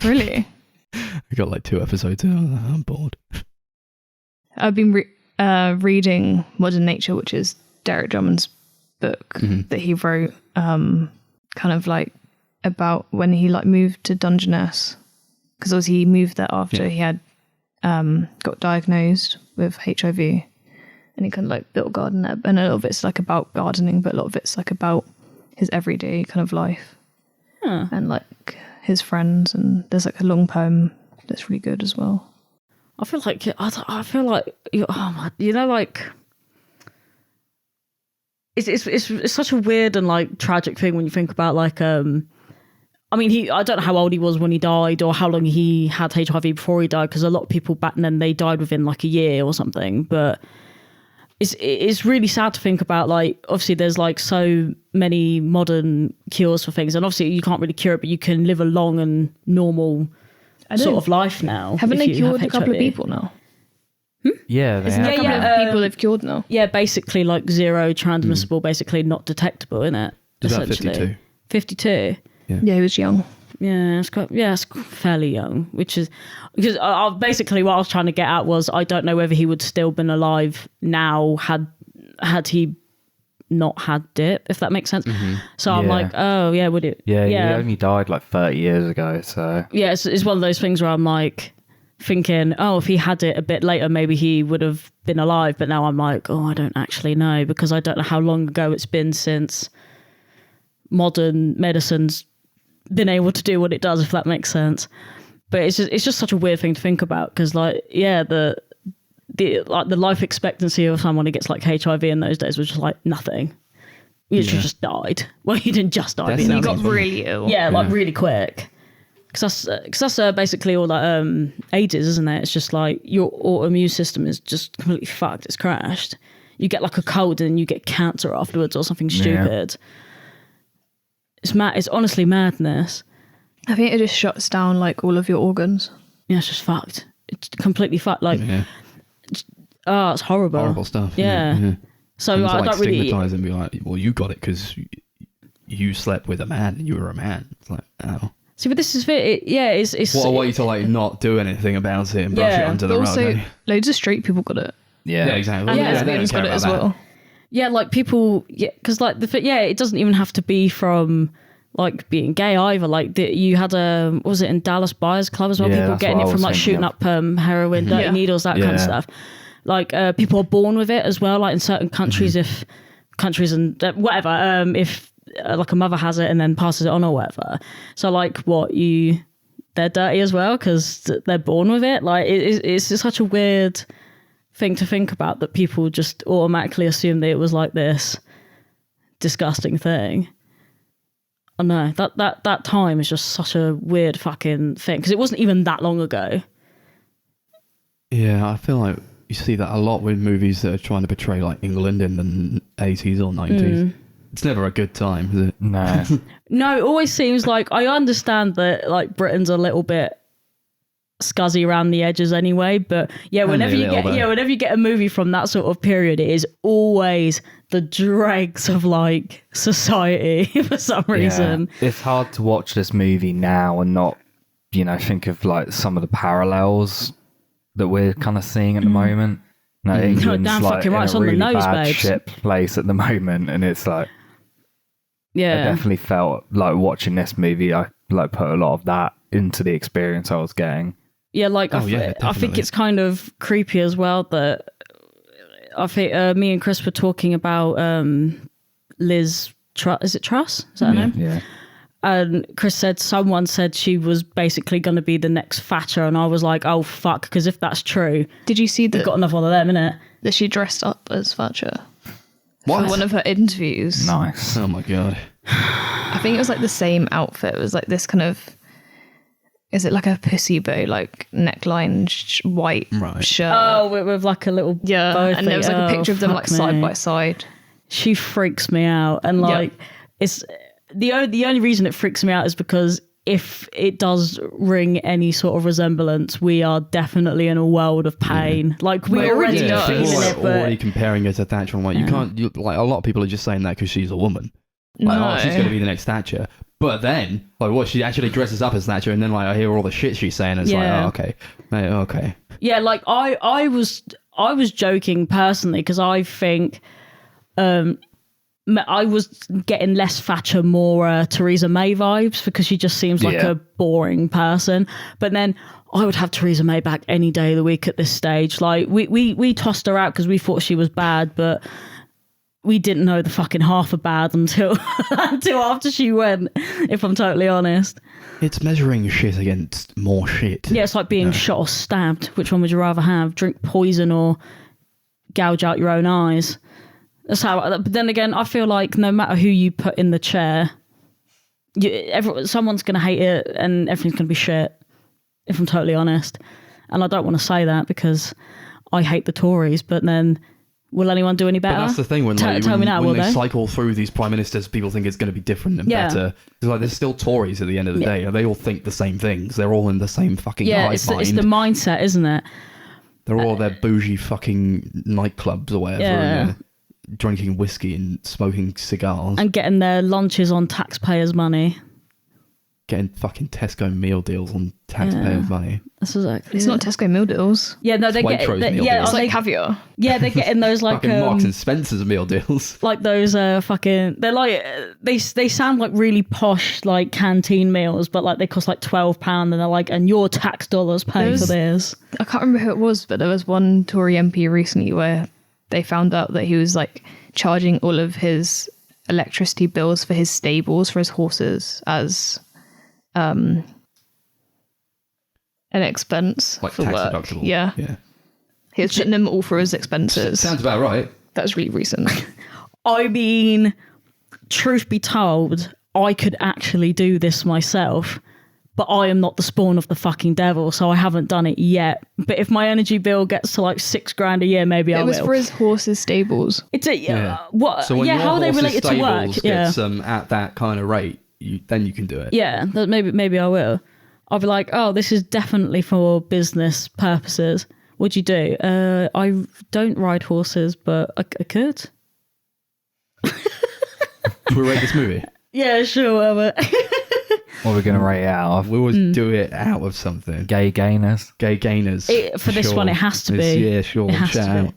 [SPEAKER 4] really,
[SPEAKER 1] I got like 2 episodes in. I was like, I'm bored.
[SPEAKER 4] I've been reading Modern Nature, which is Derek Jarman's book that he wrote, kind of like about when he like moved to Dungeness, because obviously he moved there after he had got diagnosed with HIV, and he kind of like built a garden there. And a lot of it's like about gardening, but a lot of it's like about his everyday kind of life and like his friends. And there's like a long poem that's really good as well.
[SPEAKER 3] I feel like you know, like it's such a weird and like tragic thing when you think about like I mean I don't know how old he was when he died or how long he had HIV before he died, because a lot of people back then they died within like a year or something. But it's really sad to think about, like, obviously there's like so many modern cures for things, and obviously you can't really cure it, but you can live a long and normal sort of life now.
[SPEAKER 4] Haven't
[SPEAKER 3] if
[SPEAKER 4] they
[SPEAKER 3] you have
[SPEAKER 4] cured a couple of
[SPEAKER 3] HIV.
[SPEAKER 4] people now?
[SPEAKER 2] Yeah, they
[SPEAKER 4] Isn't there
[SPEAKER 2] have.
[SPEAKER 4] a couple
[SPEAKER 3] yeah,
[SPEAKER 4] of people they've cured now?
[SPEAKER 3] Yeah, basically like zero transmissible, basically not detectable, isn't it?
[SPEAKER 1] It's about
[SPEAKER 3] Essentially.
[SPEAKER 1] 52.
[SPEAKER 3] 52.
[SPEAKER 4] Yeah, he was young.
[SPEAKER 3] Yeah, it's fairly young, which is because basically what I was trying to get at was I don't know whether he would still been alive now had he not had it, if that makes sense. So I'm
[SPEAKER 2] Yeah.
[SPEAKER 3] like, oh yeah, would it?
[SPEAKER 2] Yeah, he only died like 30 years ago, so
[SPEAKER 3] Yeah, it's one of those things where I'm like thinking, oh, if he had it a bit later, maybe he would have been alive. But now I'm like, oh, I don't actually know, because I don't know how long ago it's been since modern medicine's been able to do what it does, if that makes sense. But it's just such a weird thing to think about, because like, yeah, the life expectancy of someone who gets like HIV in those days was just like nothing. You just died. Well, you didn't just die.
[SPEAKER 1] That's
[SPEAKER 3] but
[SPEAKER 4] He
[SPEAKER 3] you
[SPEAKER 4] got
[SPEAKER 1] funny.
[SPEAKER 4] really ill.
[SPEAKER 3] yeah, like really quick. Because that's basically all that AIDS is, isn't it? It's just like your autoimmune system is just completely fucked. It's crashed. You get like a cold and you get cancer afterwards or something stupid. It's mad. It's honestly madness.
[SPEAKER 4] I think it just shuts down like all of your organs.
[SPEAKER 3] Yeah, it's just fucked. It's completely fucked. Like,
[SPEAKER 1] Yeah.
[SPEAKER 3] oh, it's horrible.
[SPEAKER 1] Horrible stuff.
[SPEAKER 3] Yeah. So
[SPEAKER 1] And it's
[SPEAKER 3] I
[SPEAKER 1] like
[SPEAKER 3] don't really.
[SPEAKER 1] stigmatise and be like, well, you got it because you slept with a man and you were a man. It's like, oh.
[SPEAKER 3] See, but this is it. Yeah, it's.
[SPEAKER 1] What a way to like not do anything about it and brush it
[SPEAKER 3] Yeah.
[SPEAKER 1] under
[SPEAKER 4] But
[SPEAKER 1] the rug.
[SPEAKER 4] also,
[SPEAKER 1] eh?
[SPEAKER 4] loads of straight people got it.
[SPEAKER 1] Yeah, exactly.
[SPEAKER 4] And
[SPEAKER 3] Yeah,
[SPEAKER 1] they don't
[SPEAKER 4] lesbians
[SPEAKER 1] care
[SPEAKER 4] got it
[SPEAKER 1] about
[SPEAKER 4] as
[SPEAKER 1] that.
[SPEAKER 4] well.
[SPEAKER 3] Yeah, like people, yeah, because like it doesn't even have to be from like being gay either. Like you had what was it in Dallas Buyers Club as well?
[SPEAKER 2] Yeah,
[SPEAKER 3] People
[SPEAKER 2] that's
[SPEAKER 3] getting
[SPEAKER 2] what
[SPEAKER 3] it
[SPEAKER 2] I
[SPEAKER 3] from
[SPEAKER 2] was
[SPEAKER 3] like shooting
[SPEAKER 2] thinking
[SPEAKER 3] up heroin, dirty
[SPEAKER 4] Yeah.
[SPEAKER 3] needles, that kind of
[SPEAKER 2] Yeah.
[SPEAKER 3] stuff. Like people are born with it as well. Like in certain countries, if countries and whatever, if like a mother has it and then passes it on or whatever. So like they're dirty as well because they're born with it. Like it's just such a weird thing to think about, that people just automatically assume that it was like this disgusting thing. I know that time is just such a weird fucking thing because it wasn't even that long ago.
[SPEAKER 1] Yeah, I feel like you see that a lot with movies that are trying to portray like England in the 80s or 90s. It's never a good time, is it?
[SPEAKER 2] No.
[SPEAKER 3] No, it always seems like I understand that like Britain's a little bit scuzzy around the edges anyway, but whenever you get a movie from that sort of period, it is always the dregs of like society for some reason.
[SPEAKER 2] It's hard to watch this movie now and not, think of like some of the parallels that we're kind of seeing at the moment. No, England's
[SPEAKER 3] damn
[SPEAKER 2] like
[SPEAKER 3] fucking right,
[SPEAKER 2] in
[SPEAKER 3] it's
[SPEAKER 2] a
[SPEAKER 3] on the
[SPEAKER 2] really
[SPEAKER 3] nose,
[SPEAKER 2] bad
[SPEAKER 3] babes.
[SPEAKER 2] shit place at the moment, and it's like, I
[SPEAKER 3] Yeah,
[SPEAKER 2] definitely felt like watching this movie, I like put a lot of that into the experience I was getting.
[SPEAKER 3] yeah. Like I think
[SPEAKER 1] definitely.
[SPEAKER 3] it's kind of creepy as well that I think me and Chris were talking about Liz. Is it Truss? Is that her name?
[SPEAKER 2] Yeah.
[SPEAKER 3] And Chris said someone said she was basically going to be the next Thatcher, and I was like, oh fuck, because if that's true,
[SPEAKER 4] Did you see
[SPEAKER 3] we've
[SPEAKER 4] that,
[SPEAKER 3] got another one of them, innit?
[SPEAKER 4] that she dressed up as Thatcher?
[SPEAKER 1] What?
[SPEAKER 4] For one of her interviews.
[SPEAKER 2] Nice.
[SPEAKER 1] Oh my god.
[SPEAKER 4] I think it was like the same outfit. It was like this kind of, is it like a pussy bow, like neckline, white
[SPEAKER 1] Right.
[SPEAKER 4] shirt?
[SPEAKER 3] Oh, with like a little bow
[SPEAKER 4] and there was like a
[SPEAKER 3] thing.
[SPEAKER 4] picture of them
[SPEAKER 3] Fuck
[SPEAKER 4] like side
[SPEAKER 3] me.
[SPEAKER 4] by side.
[SPEAKER 3] She freaks me out, and like it's the only reason it freaks me out is because if it does ring any sort of resemblance, we are definitely in a world of pain. Like we
[SPEAKER 4] Well,
[SPEAKER 3] already
[SPEAKER 4] yeah,
[SPEAKER 3] feeling
[SPEAKER 1] people
[SPEAKER 3] it,
[SPEAKER 1] are
[SPEAKER 3] but
[SPEAKER 1] already comparing her to Thatcher. I'm like, you can't. Like a lot of people are just saying that because she's a woman. Like,
[SPEAKER 4] No.
[SPEAKER 1] oh, she's going to be the next Thatcher. But then, like, what? She actually dresses up as Thatcher, and then like I hear all the shit she's saying. And it's like, oh, okay, Mate, okay.
[SPEAKER 3] yeah, like I was joking personally because I think I was getting less Thatcher, more Theresa May vibes because she just seems like a boring person. But then I would have Theresa May back any day of the week at this stage. Like we tossed her out because we thought she was bad, but we didn't know the fucking half of bad until after she went, if I'm totally honest.
[SPEAKER 1] It's measuring shit against more shit.
[SPEAKER 3] Yeah, it's like being shot or stabbed. Which one would you rather have? Drink poison or gouge out your own eyes? That's how. But then again, I feel like no matter who you put in the chair, someone's going to hate it and everything's going to be shit, if I'm totally honest. And I don't want to say that because I hate the Tories, but then will anyone do any better?
[SPEAKER 1] But that's the thing, when, like,
[SPEAKER 3] Tell me now,
[SPEAKER 1] when
[SPEAKER 3] will
[SPEAKER 1] they
[SPEAKER 3] they?
[SPEAKER 1] cycle through these prime ministers, people think it's going to be different and
[SPEAKER 3] Yeah.
[SPEAKER 1] better. It's like, there's still Tories at the end of the day. They all think the same things. They're all in the same fucking
[SPEAKER 3] Yeah,
[SPEAKER 1] hive
[SPEAKER 3] it's
[SPEAKER 1] mind.
[SPEAKER 3] the mindset, isn't it?
[SPEAKER 1] They're all their bougie fucking nightclubs or whatever.
[SPEAKER 3] Yeah.
[SPEAKER 1] And, drinking whiskey and smoking cigars.
[SPEAKER 3] And getting their lunches on taxpayers' money.
[SPEAKER 1] Getting fucking Tesco meal deals on taxpayers' money.
[SPEAKER 3] That's exactly.
[SPEAKER 4] It's not Tesco meal deals.
[SPEAKER 3] Yeah, no, they
[SPEAKER 1] It's
[SPEAKER 3] get.
[SPEAKER 1] Waitrose meal
[SPEAKER 3] Yeah,
[SPEAKER 1] deals.
[SPEAKER 4] It's
[SPEAKER 3] they,
[SPEAKER 4] like caviar.
[SPEAKER 3] yeah, they're getting those like
[SPEAKER 1] Fucking Marks and Spencer's meal deals.
[SPEAKER 3] like those fucking. They're like they sound like really posh like canteen meals, but like they cost like £12, and they're like, and your tax dollars pay for this.
[SPEAKER 4] I can't remember who it was, but there was one Tory MP recently where they found out that he was like charging all of his electricity bills for his stables for his horses as an expense
[SPEAKER 1] Like
[SPEAKER 4] for
[SPEAKER 1] tax
[SPEAKER 4] work.
[SPEAKER 1] deductible.
[SPEAKER 4] Yeah. He was putting them all for his expenses.
[SPEAKER 1] Sounds about right.
[SPEAKER 4] That was really recent.
[SPEAKER 3] I mean, truth be told, I could actually do this myself, but I am not the spawn of the fucking devil, so I haven't done it yet. But if my energy bill gets to like $6,000 a year, maybe I
[SPEAKER 4] It was
[SPEAKER 3] will.
[SPEAKER 4] for his horses' stables.
[SPEAKER 3] It's a what?
[SPEAKER 1] So when
[SPEAKER 3] yeah,
[SPEAKER 1] your
[SPEAKER 3] how are they
[SPEAKER 1] horse's
[SPEAKER 3] related to work?
[SPEAKER 1] stables
[SPEAKER 3] Yeah,
[SPEAKER 1] gets at that kind of rate, then you can do it.
[SPEAKER 3] yeah. Maybe I will. I'll be like, oh, this is definitely for business purposes. What'd you do? I don't ride horses, but I could.
[SPEAKER 1] Should we rate this movie?
[SPEAKER 3] Yeah, sure.
[SPEAKER 2] What are we going to rate it out of?
[SPEAKER 1] We always do it out of something.
[SPEAKER 2] Gay gayness?
[SPEAKER 1] Gay gayners.
[SPEAKER 3] For this
[SPEAKER 1] Sure.
[SPEAKER 3] one, it has to
[SPEAKER 1] It's-
[SPEAKER 3] be.
[SPEAKER 1] Yeah, sure.
[SPEAKER 3] It has
[SPEAKER 1] Shout
[SPEAKER 3] to be.
[SPEAKER 1] out.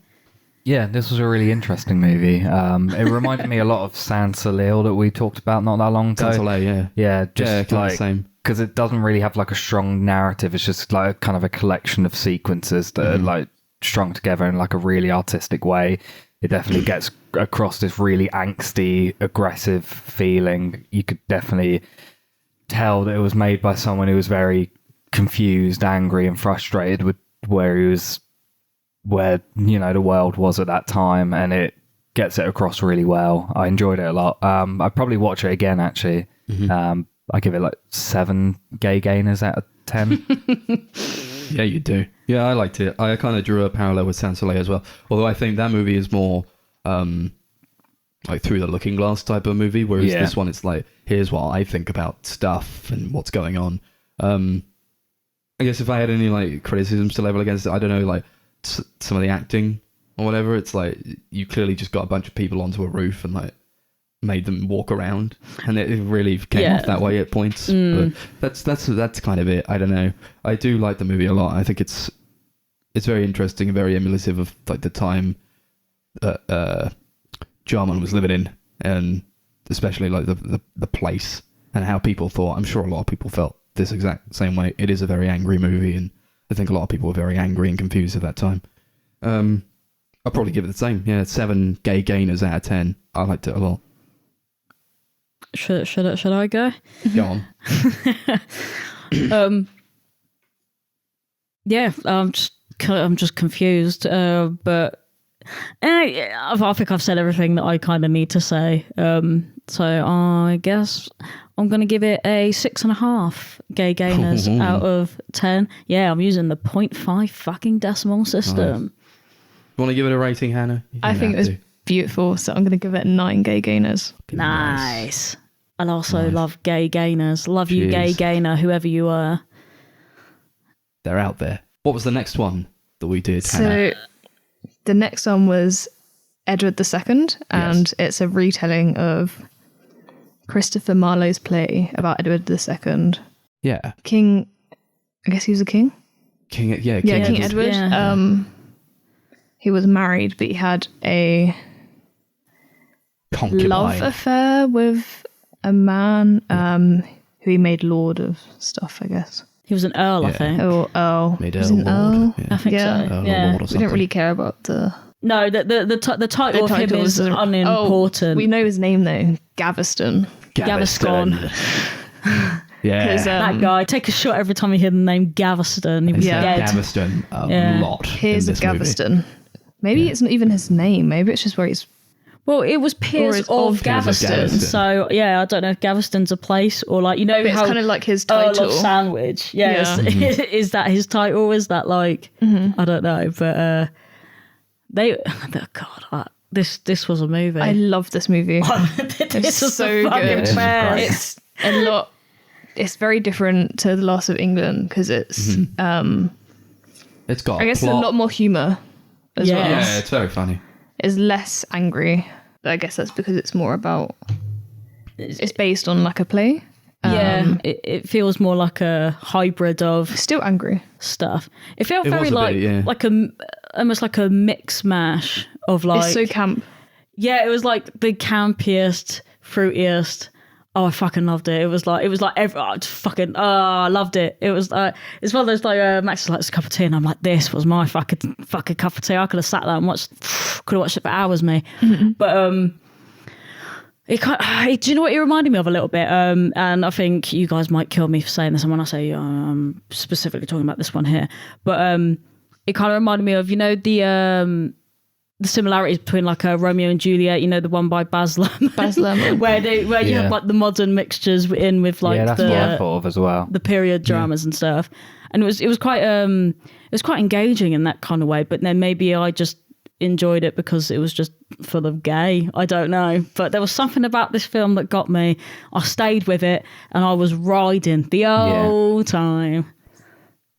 [SPEAKER 2] Yeah, this was a really interesting movie. It reminded me a lot of Sans Soleil that we talked about not that long ago.
[SPEAKER 1] Soleil, yeah.
[SPEAKER 2] Yeah,
[SPEAKER 1] Yeah,
[SPEAKER 2] just
[SPEAKER 1] kind of the
[SPEAKER 2] like
[SPEAKER 1] same.
[SPEAKER 2] because it doesn't really have like a strong narrative. It's just like kind of a collection of sequences that are like strung together in like a really artistic way. It definitely gets across this really angsty, aggressive feeling. You could definitely tell that it was made by someone who was very confused, angry, and frustrated with where he was, where, you know, the world was at that time, and it gets it across really well. I enjoyed it a lot. I'd probably watch it again, actually. I give it like 7 gay gainers out of 10.
[SPEAKER 1] Yeah, you do. Yeah, I liked it. I kind of drew a parallel with Sans Soleil as well. Although I think that movie is more like through the looking glass type of movie, whereas this one, it's like, here's what I think about stuff and what's going on. I guess if I had any like criticisms to level against it, I don't know, like some of the acting or whatever, it's like you clearly just got a bunch of people onto a roof and like made them walk around, and it really came off that way at points. But that's kind of it. I don't know. I do like the movie a lot. I think it's very interesting and very emulative of like the time that Jarman was living in, and especially like the place and how people thought. I'm sure a lot of people felt this exact same way. It is a very angry movie, and I think a lot of people were very angry and confused at that time. I'll probably give it the same. Yeah, 7 gay gainers out of 10. I liked it a lot.
[SPEAKER 3] Should I go?
[SPEAKER 1] Go on.
[SPEAKER 3] Yeah, I'm just confused. But I think I've said everything that I kind of need to say. So I guess I'm gonna give it a 6.5 gay gainers out of 10. Yeah, I'm using the 0.5 fucking decimal system.
[SPEAKER 1] Nice. You want to give it a rating, Hannah?
[SPEAKER 4] I think it was beautiful, so I'm going to give it 9 gay gainers.
[SPEAKER 3] Nice. I also love gay gainers. Love you, gay gainer, whoever you are.
[SPEAKER 1] They're out there. What was the next one that we did, Hannah?
[SPEAKER 4] So the next one was Edward II, and it's a retelling of Christopher Marlowe's play about Edward II.
[SPEAKER 1] Yeah.
[SPEAKER 4] King, I guess he was a king?
[SPEAKER 1] King
[SPEAKER 4] Edward.
[SPEAKER 3] Yeah.
[SPEAKER 4] He was married, but he had a
[SPEAKER 1] concubine.
[SPEAKER 4] love affair with a man who he made lord of stuff, I guess.
[SPEAKER 3] He was an earl, I think.
[SPEAKER 4] Oh, Earl.
[SPEAKER 1] Made
[SPEAKER 4] Was
[SPEAKER 1] Earl
[SPEAKER 4] he an
[SPEAKER 1] Lord.
[SPEAKER 4] Earl?
[SPEAKER 3] I think so.
[SPEAKER 1] Earl
[SPEAKER 3] Yeah.
[SPEAKER 1] Lord or
[SPEAKER 4] We don't really care about the...
[SPEAKER 3] No, the title of him is
[SPEAKER 4] titles.
[SPEAKER 3] unimportant.
[SPEAKER 4] Oh, we know his name though, Gaveston.
[SPEAKER 3] Gaviscon.
[SPEAKER 1] Yeah.
[SPEAKER 3] That guy, take a shot every time you hear the name Gaveston. He was dead.
[SPEAKER 1] Gaveston a lot.
[SPEAKER 4] Here's
[SPEAKER 1] in
[SPEAKER 4] a
[SPEAKER 1] this movie.
[SPEAKER 4] Gaveston. Maybe it's not even his name. Maybe it's just where he's...
[SPEAKER 3] Well, it was Piers of Gaveston.
[SPEAKER 1] Gaveston.
[SPEAKER 3] So, yeah, I don't know if Gaveston's a place or like, you know
[SPEAKER 4] But
[SPEAKER 3] how...
[SPEAKER 4] it's kind of like his
[SPEAKER 3] Earl
[SPEAKER 4] title.
[SPEAKER 3] of Sandwich. Yes.
[SPEAKER 4] Yeah.
[SPEAKER 3] Is that his title? Is that like... I don't know. But this was a movie.
[SPEAKER 4] I love this movie.
[SPEAKER 3] This was
[SPEAKER 4] so
[SPEAKER 3] the fucking
[SPEAKER 4] good.
[SPEAKER 3] best.
[SPEAKER 4] It's a lot... It's very different to The Loss of England because it's...
[SPEAKER 1] It's got
[SPEAKER 4] I guess
[SPEAKER 1] plot.
[SPEAKER 4] a lot more humour as well.
[SPEAKER 3] Yes.
[SPEAKER 1] Yeah, it's very funny.
[SPEAKER 4] It's less angry. But I guess that's because it's more about... It's based on like a play.
[SPEAKER 3] It feels more like a hybrid of
[SPEAKER 4] Still angry.
[SPEAKER 3] stuff. It felt
[SPEAKER 1] It
[SPEAKER 3] very
[SPEAKER 1] was a
[SPEAKER 3] like
[SPEAKER 1] bit, yeah.
[SPEAKER 3] like a almost like a mix mash of like
[SPEAKER 4] It's so camp.
[SPEAKER 3] yeah, it was like the campiest, fruitiest. Oh, I fucking loved it. It was like I loved it. It was it's one of those like Max was like, it's a cup of tea, and I'm like, this was my fucking cup of tea. I could have sat there and could have watched it for hours, me. But do you know what it reminded me of a little bit? And I think you guys might kill me for saying this, and when I say I'm specifically talking about this one here, but it kind of reminded me of, you know, the similarities between like a Romeo and Juliet, you know, the one by Baz Luhrmann, where you have like the modern mixtures in with like
[SPEAKER 2] that's what I thought of as well.
[SPEAKER 3] the period dramas and stuff, and it was quite engaging in that kind of way. But then maybe I just enjoyed it because it was just full of gay. I don't know, but there was something about this film that got me. I stayed with it, and I was riding the whole time.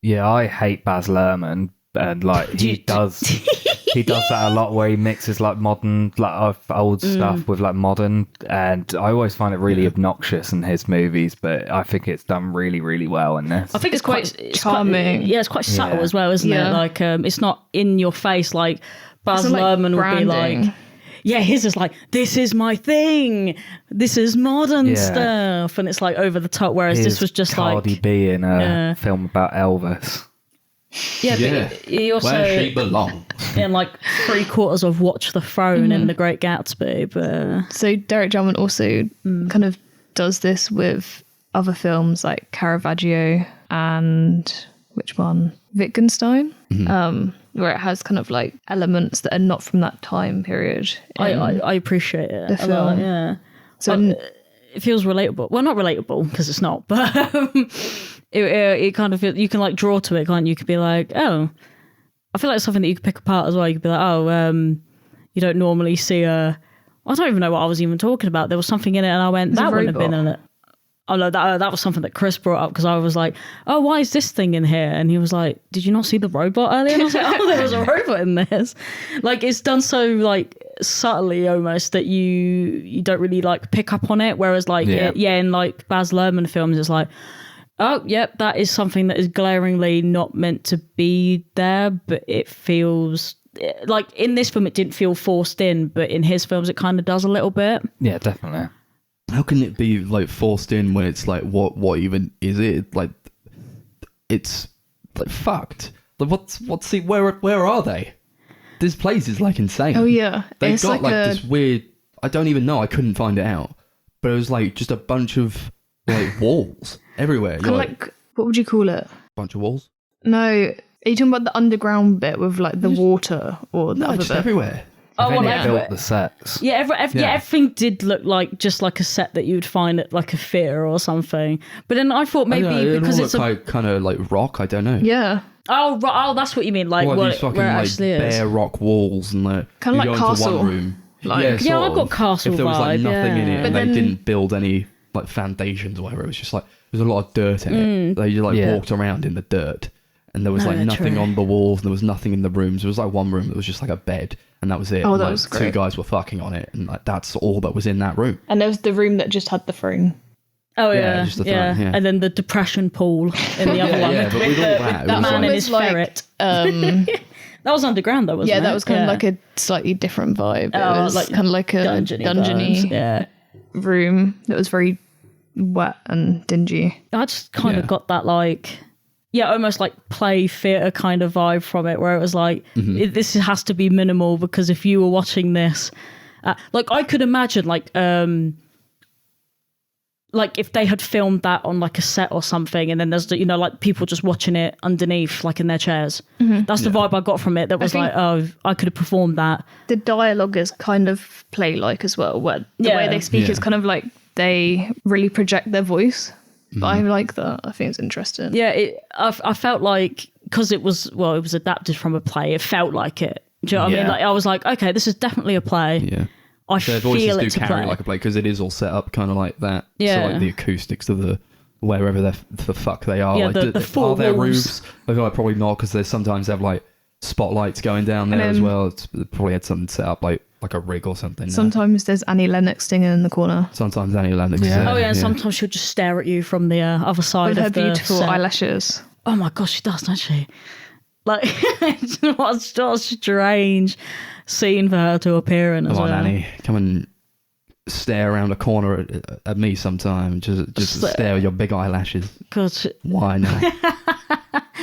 [SPEAKER 2] Yeah, I hate Baz Luhrmann, and like he does that a lot where he mixes like modern, like old stuff with like modern, and I always find it really obnoxious in his movies, but I think it's done really, really well in this.
[SPEAKER 3] I think it's quite
[SPEAKER 4] charming.
[SPEAKER 3] It's quite subtle as well, isn't
[SPEAKER 4] Yeah.
[SPEAKER 3] it? Like it's not in your face like Baz
[SPEAKER 4] It's not like
[SPEAKER 3] Luhrmann would be
[SPEAKER 4] branding.
[SPEAKER 3] like, yeah, his is like, this is my thing, this is modern
[SPEAKER 2] Yeah.
[SPEAKER 3] stuff, and it's like over the top, whereas
[SPEAKER 2] Here's
[SPEAKER 3] this was just
[SPEAKER 2] Cardi
[SPEAKER 3] like
[SPEAKER 2] B in a film about Elvis.
[SPEAKER 3] but he also
[SPEAKER 1] Where she belongs.
[SPEAKER 3] in like 3/4 of Watch the Throne in The Great Gatsby. But
[SPEAKER 4] So Derek Jarman also kind of does this with other films like Caravaggio and which one? Wittgenstein,
[SPEAKER 1] Mm-hmm.
[SPEAKER 4] where it has kind of like elements that are not from that time period.
[SPEAKER 3] I appreciate it
[SPEAKER 4] the
[SPEAKER 3] a lot,
[SPEAKER 4] film.
[SPEAKER 3] yeah.
[SPEAKER 4] So
[SPEAKER 3] It feels relatable. Well, not relatable because it's not, but it kind of you can like draw to it, can't you? You could be like, oh, I feel like it's something that you could pick apart as well. You could be like, oh, you don't normally see a. I don't even know what I was even talking about. There was something in it, and I went, that wouldn't have been in it. Oh no, that was something that Chris brought up because I was like, oh, why is this thing in here? And he was like, did you not see the robot earlier? And I was like, oh, there was a robot in this. Like, it's done so like subtly almost that you don't really like pick up on it. Whereas like in like Baz Luhrmann films, it's like, oh, yep, that is something that is glaringly not meant to be there, but it feels like in this film it didn't feel forced in, but in his films it kind of does a little bit.
[SPEAKER 2] Yeah, definitely.
[SPEAKER 1] How can it be like forced in when it's like what even is it? Like it's like fucked. Like what's the where are they? This place is like insane.
[SPEAKER 4] Oh yeah,
[SPEAKER 1] They've
[SPEAKER 4] it's
[SPEAKER 1] got like
[SPEAKER 4] a,
[SPEAKER 1] this weird. I don't even know. I couldn't find it out, but it was like just a bunch of like walls everywhere.
[SPEAKER 4] kind of like what would you call it?
[SPEAKER 1] Bunch of walls.
[SPEAKER 4] No, are you talking about the underground bit with like the water or the
[SPEAKER 1] No,
[SPEAKER 4] other
[SPEAKER 1] just
[SPEAKER 4] bit?
[SPEAKER 1] everywhere.
[SPEAKER 2] I think
[SPEAKER 3] well,
[SPEAKER 2] they built the sets.
[SPEAKER 3] Yeah, everything did look like just like a set that you would find at like a theatre or something. But then I thought maybe because it's
[SPEAKER 1] like kind of like rock. I don't know.
[SPEAKER 4] Yeah,
[SPEAKER 3] oh, that's what you mean, like
[SPEAKER 1] These fucking
[SPEAKER 3] where it
[SPEAKER 1] like
[SPEAKER 3] actually
[SPEAKER 1] bare
[SPEAKER 3] is.
[SPEAKER 1] rock walls and like
[SPEAKER 4] Kinda
[SPEAKER 1] you
[SPEAKER 4] like
[SPEAKER 1] go into
[SPEAKER 4] castle.
[SPEAKER 1] one room.
[SPEAKER 4] Like-
[SPEAKER 3] Yeah,
[SPEAKER 1] sort
[SPEAKER 3] I got
[SPEAKER 1] of.
[SPEAKER 3] castle
[SPEAKER 1] If there was like
[SPEAKER 3] vibe,
[SPEAKER 1] nothing in
[SPEAKER 3] yeah.
[SPEAKER 1] it
[SPEAKER 4] But
[SPEAKER 1] and
[SPEAKER 4] then-
[SPEAKER 1] they didn't build any like foundations or whatever, it was just like there was a lot of dirt in it. They just like walked around in the dirt. And there was like nothing
[SPEAKER 3] true.
[SPEAKER 1] on the walls, and there was nothing in the rooms. There was like one room that was just like a bed, and that was it.
[SPEAKER 4] Oh,
[SPEAKER 1] and,
[SPEAKER 4] that
[SPEAKER 1] like,
[SPEAKER 4] was
[SPEAKER 1] two
[SPEAKER 4] great.
[SPEAKER 1] guys were fucking on it, and like that's all that was in that room.
[SPEAKER 4] and there was the room that just had the throne.
[SPEAKER 3] Oh
[SPEAKER 1] Yeah,
[SPEAKER 3] yeah,
[SPEAKER 1] just the
[SPEAKER 3] yeah.
[SPEAKER 1] throne, yeah.
[SPEAKER 3] And then the depression pool in the other one.
[SPEAKER 1] Yeah, but with all that, it
[SPEAKER 3] that
[SPEAKER 1] was
[SPEAKER 3] man
[SPEAKER 1] like,
[SPEAKER 3] and his ferret. That was underground though, wasn't it?
[SPEAKER 4] Yeah, that was kind of like a slightly different vibe. It
[SPEAKER 3] Oh,
[SPEAKER 4] was
[SPEAKER 3] like
[SPEAKER 4] kind of like a
[SPEAKER 3] dungeony
[SPEAKER 4] dungeony
[SPEAKER 3] vibes, yeah.
[SPEAKER 4] room that was very wet and dingy.
[SPEAKER 3] I just kind of got that like, almost like play theatre kind of vibe from it, where it was like, this has to be minimal because if you were watching this, like I could imagine like if they had filmed that on like a set or something, and then there's like people just watching it underneath, like in their chairs. That's the vibe I got from it. That was
[SPEAKER 4] think-
[SPEAKER 3] like, oh, I could have performed that.
[SPEAKER 4] The dialogue is kind of play-like as well, where the way they speak is kind of like they really project their voice. But I like that. I think it's interesting.
[SPEAKER 3] Yeah, I felt like because it was adapted from a play. It felt like it. Do you know what I mean? Like I was like, okay, this is definitely a play.
[SPEAKER 1] yeah.
[SPEAKER 3] I
[SPEAKER 1] Their
[SPEAKER 3] feel
[SPEAKER 1] voices do
[SPEAKER 3] it's a
[SPEAKER 1] carry
[SPEAKER 3] play.
[SPEAKER 1] like a play because it is all set up kind of like that.
[SPEAKER 3] Yeah.
[SPEAKER 1] So like the acoustics of the wherever the fuck they are.
[SPEAKER 3] Yeah,
[SPEAKER 1] like,
[SPEAKER 3] the four
[SPEAKER 1] are there
[SPEAKER 3] walls.
[SPEAKER 1] roofs? I feel like probably not because they sometimes have like spotlights going down there as well. It probably had something set up like a rig or something.
[SPEAKER 4] Sometimes there's Annie Lennox singing in the corner
[SPEAKER 1] Sometimes Annie Lennox.
[SPEAKER 2] Yeah.
[SPEAKER 3] Oh yeah, and sometimes she'll just stare at you from the other side
[SPEAKER 4] with
[SPEAKER 3] of
[SPEAKER 4] her
[SPEAKER 3] the
[SPEAKER 4] beautiful
[SPEAKER 3] set.
[SPEAKER 4] eyelashes.
[SPEAKER 3] Oh my gosh, she does, doesn't she? Like, what a strange scene for her to appear in as
[SPEAKER 1] Come on,
[SPEAKER 3] well.
[SPEAKER 1] Annie, come and stare around a corner at me sometime. Just stare with your big eyelashes.
[SPEAKER 3] God,
[SPEAKER 1] Why not?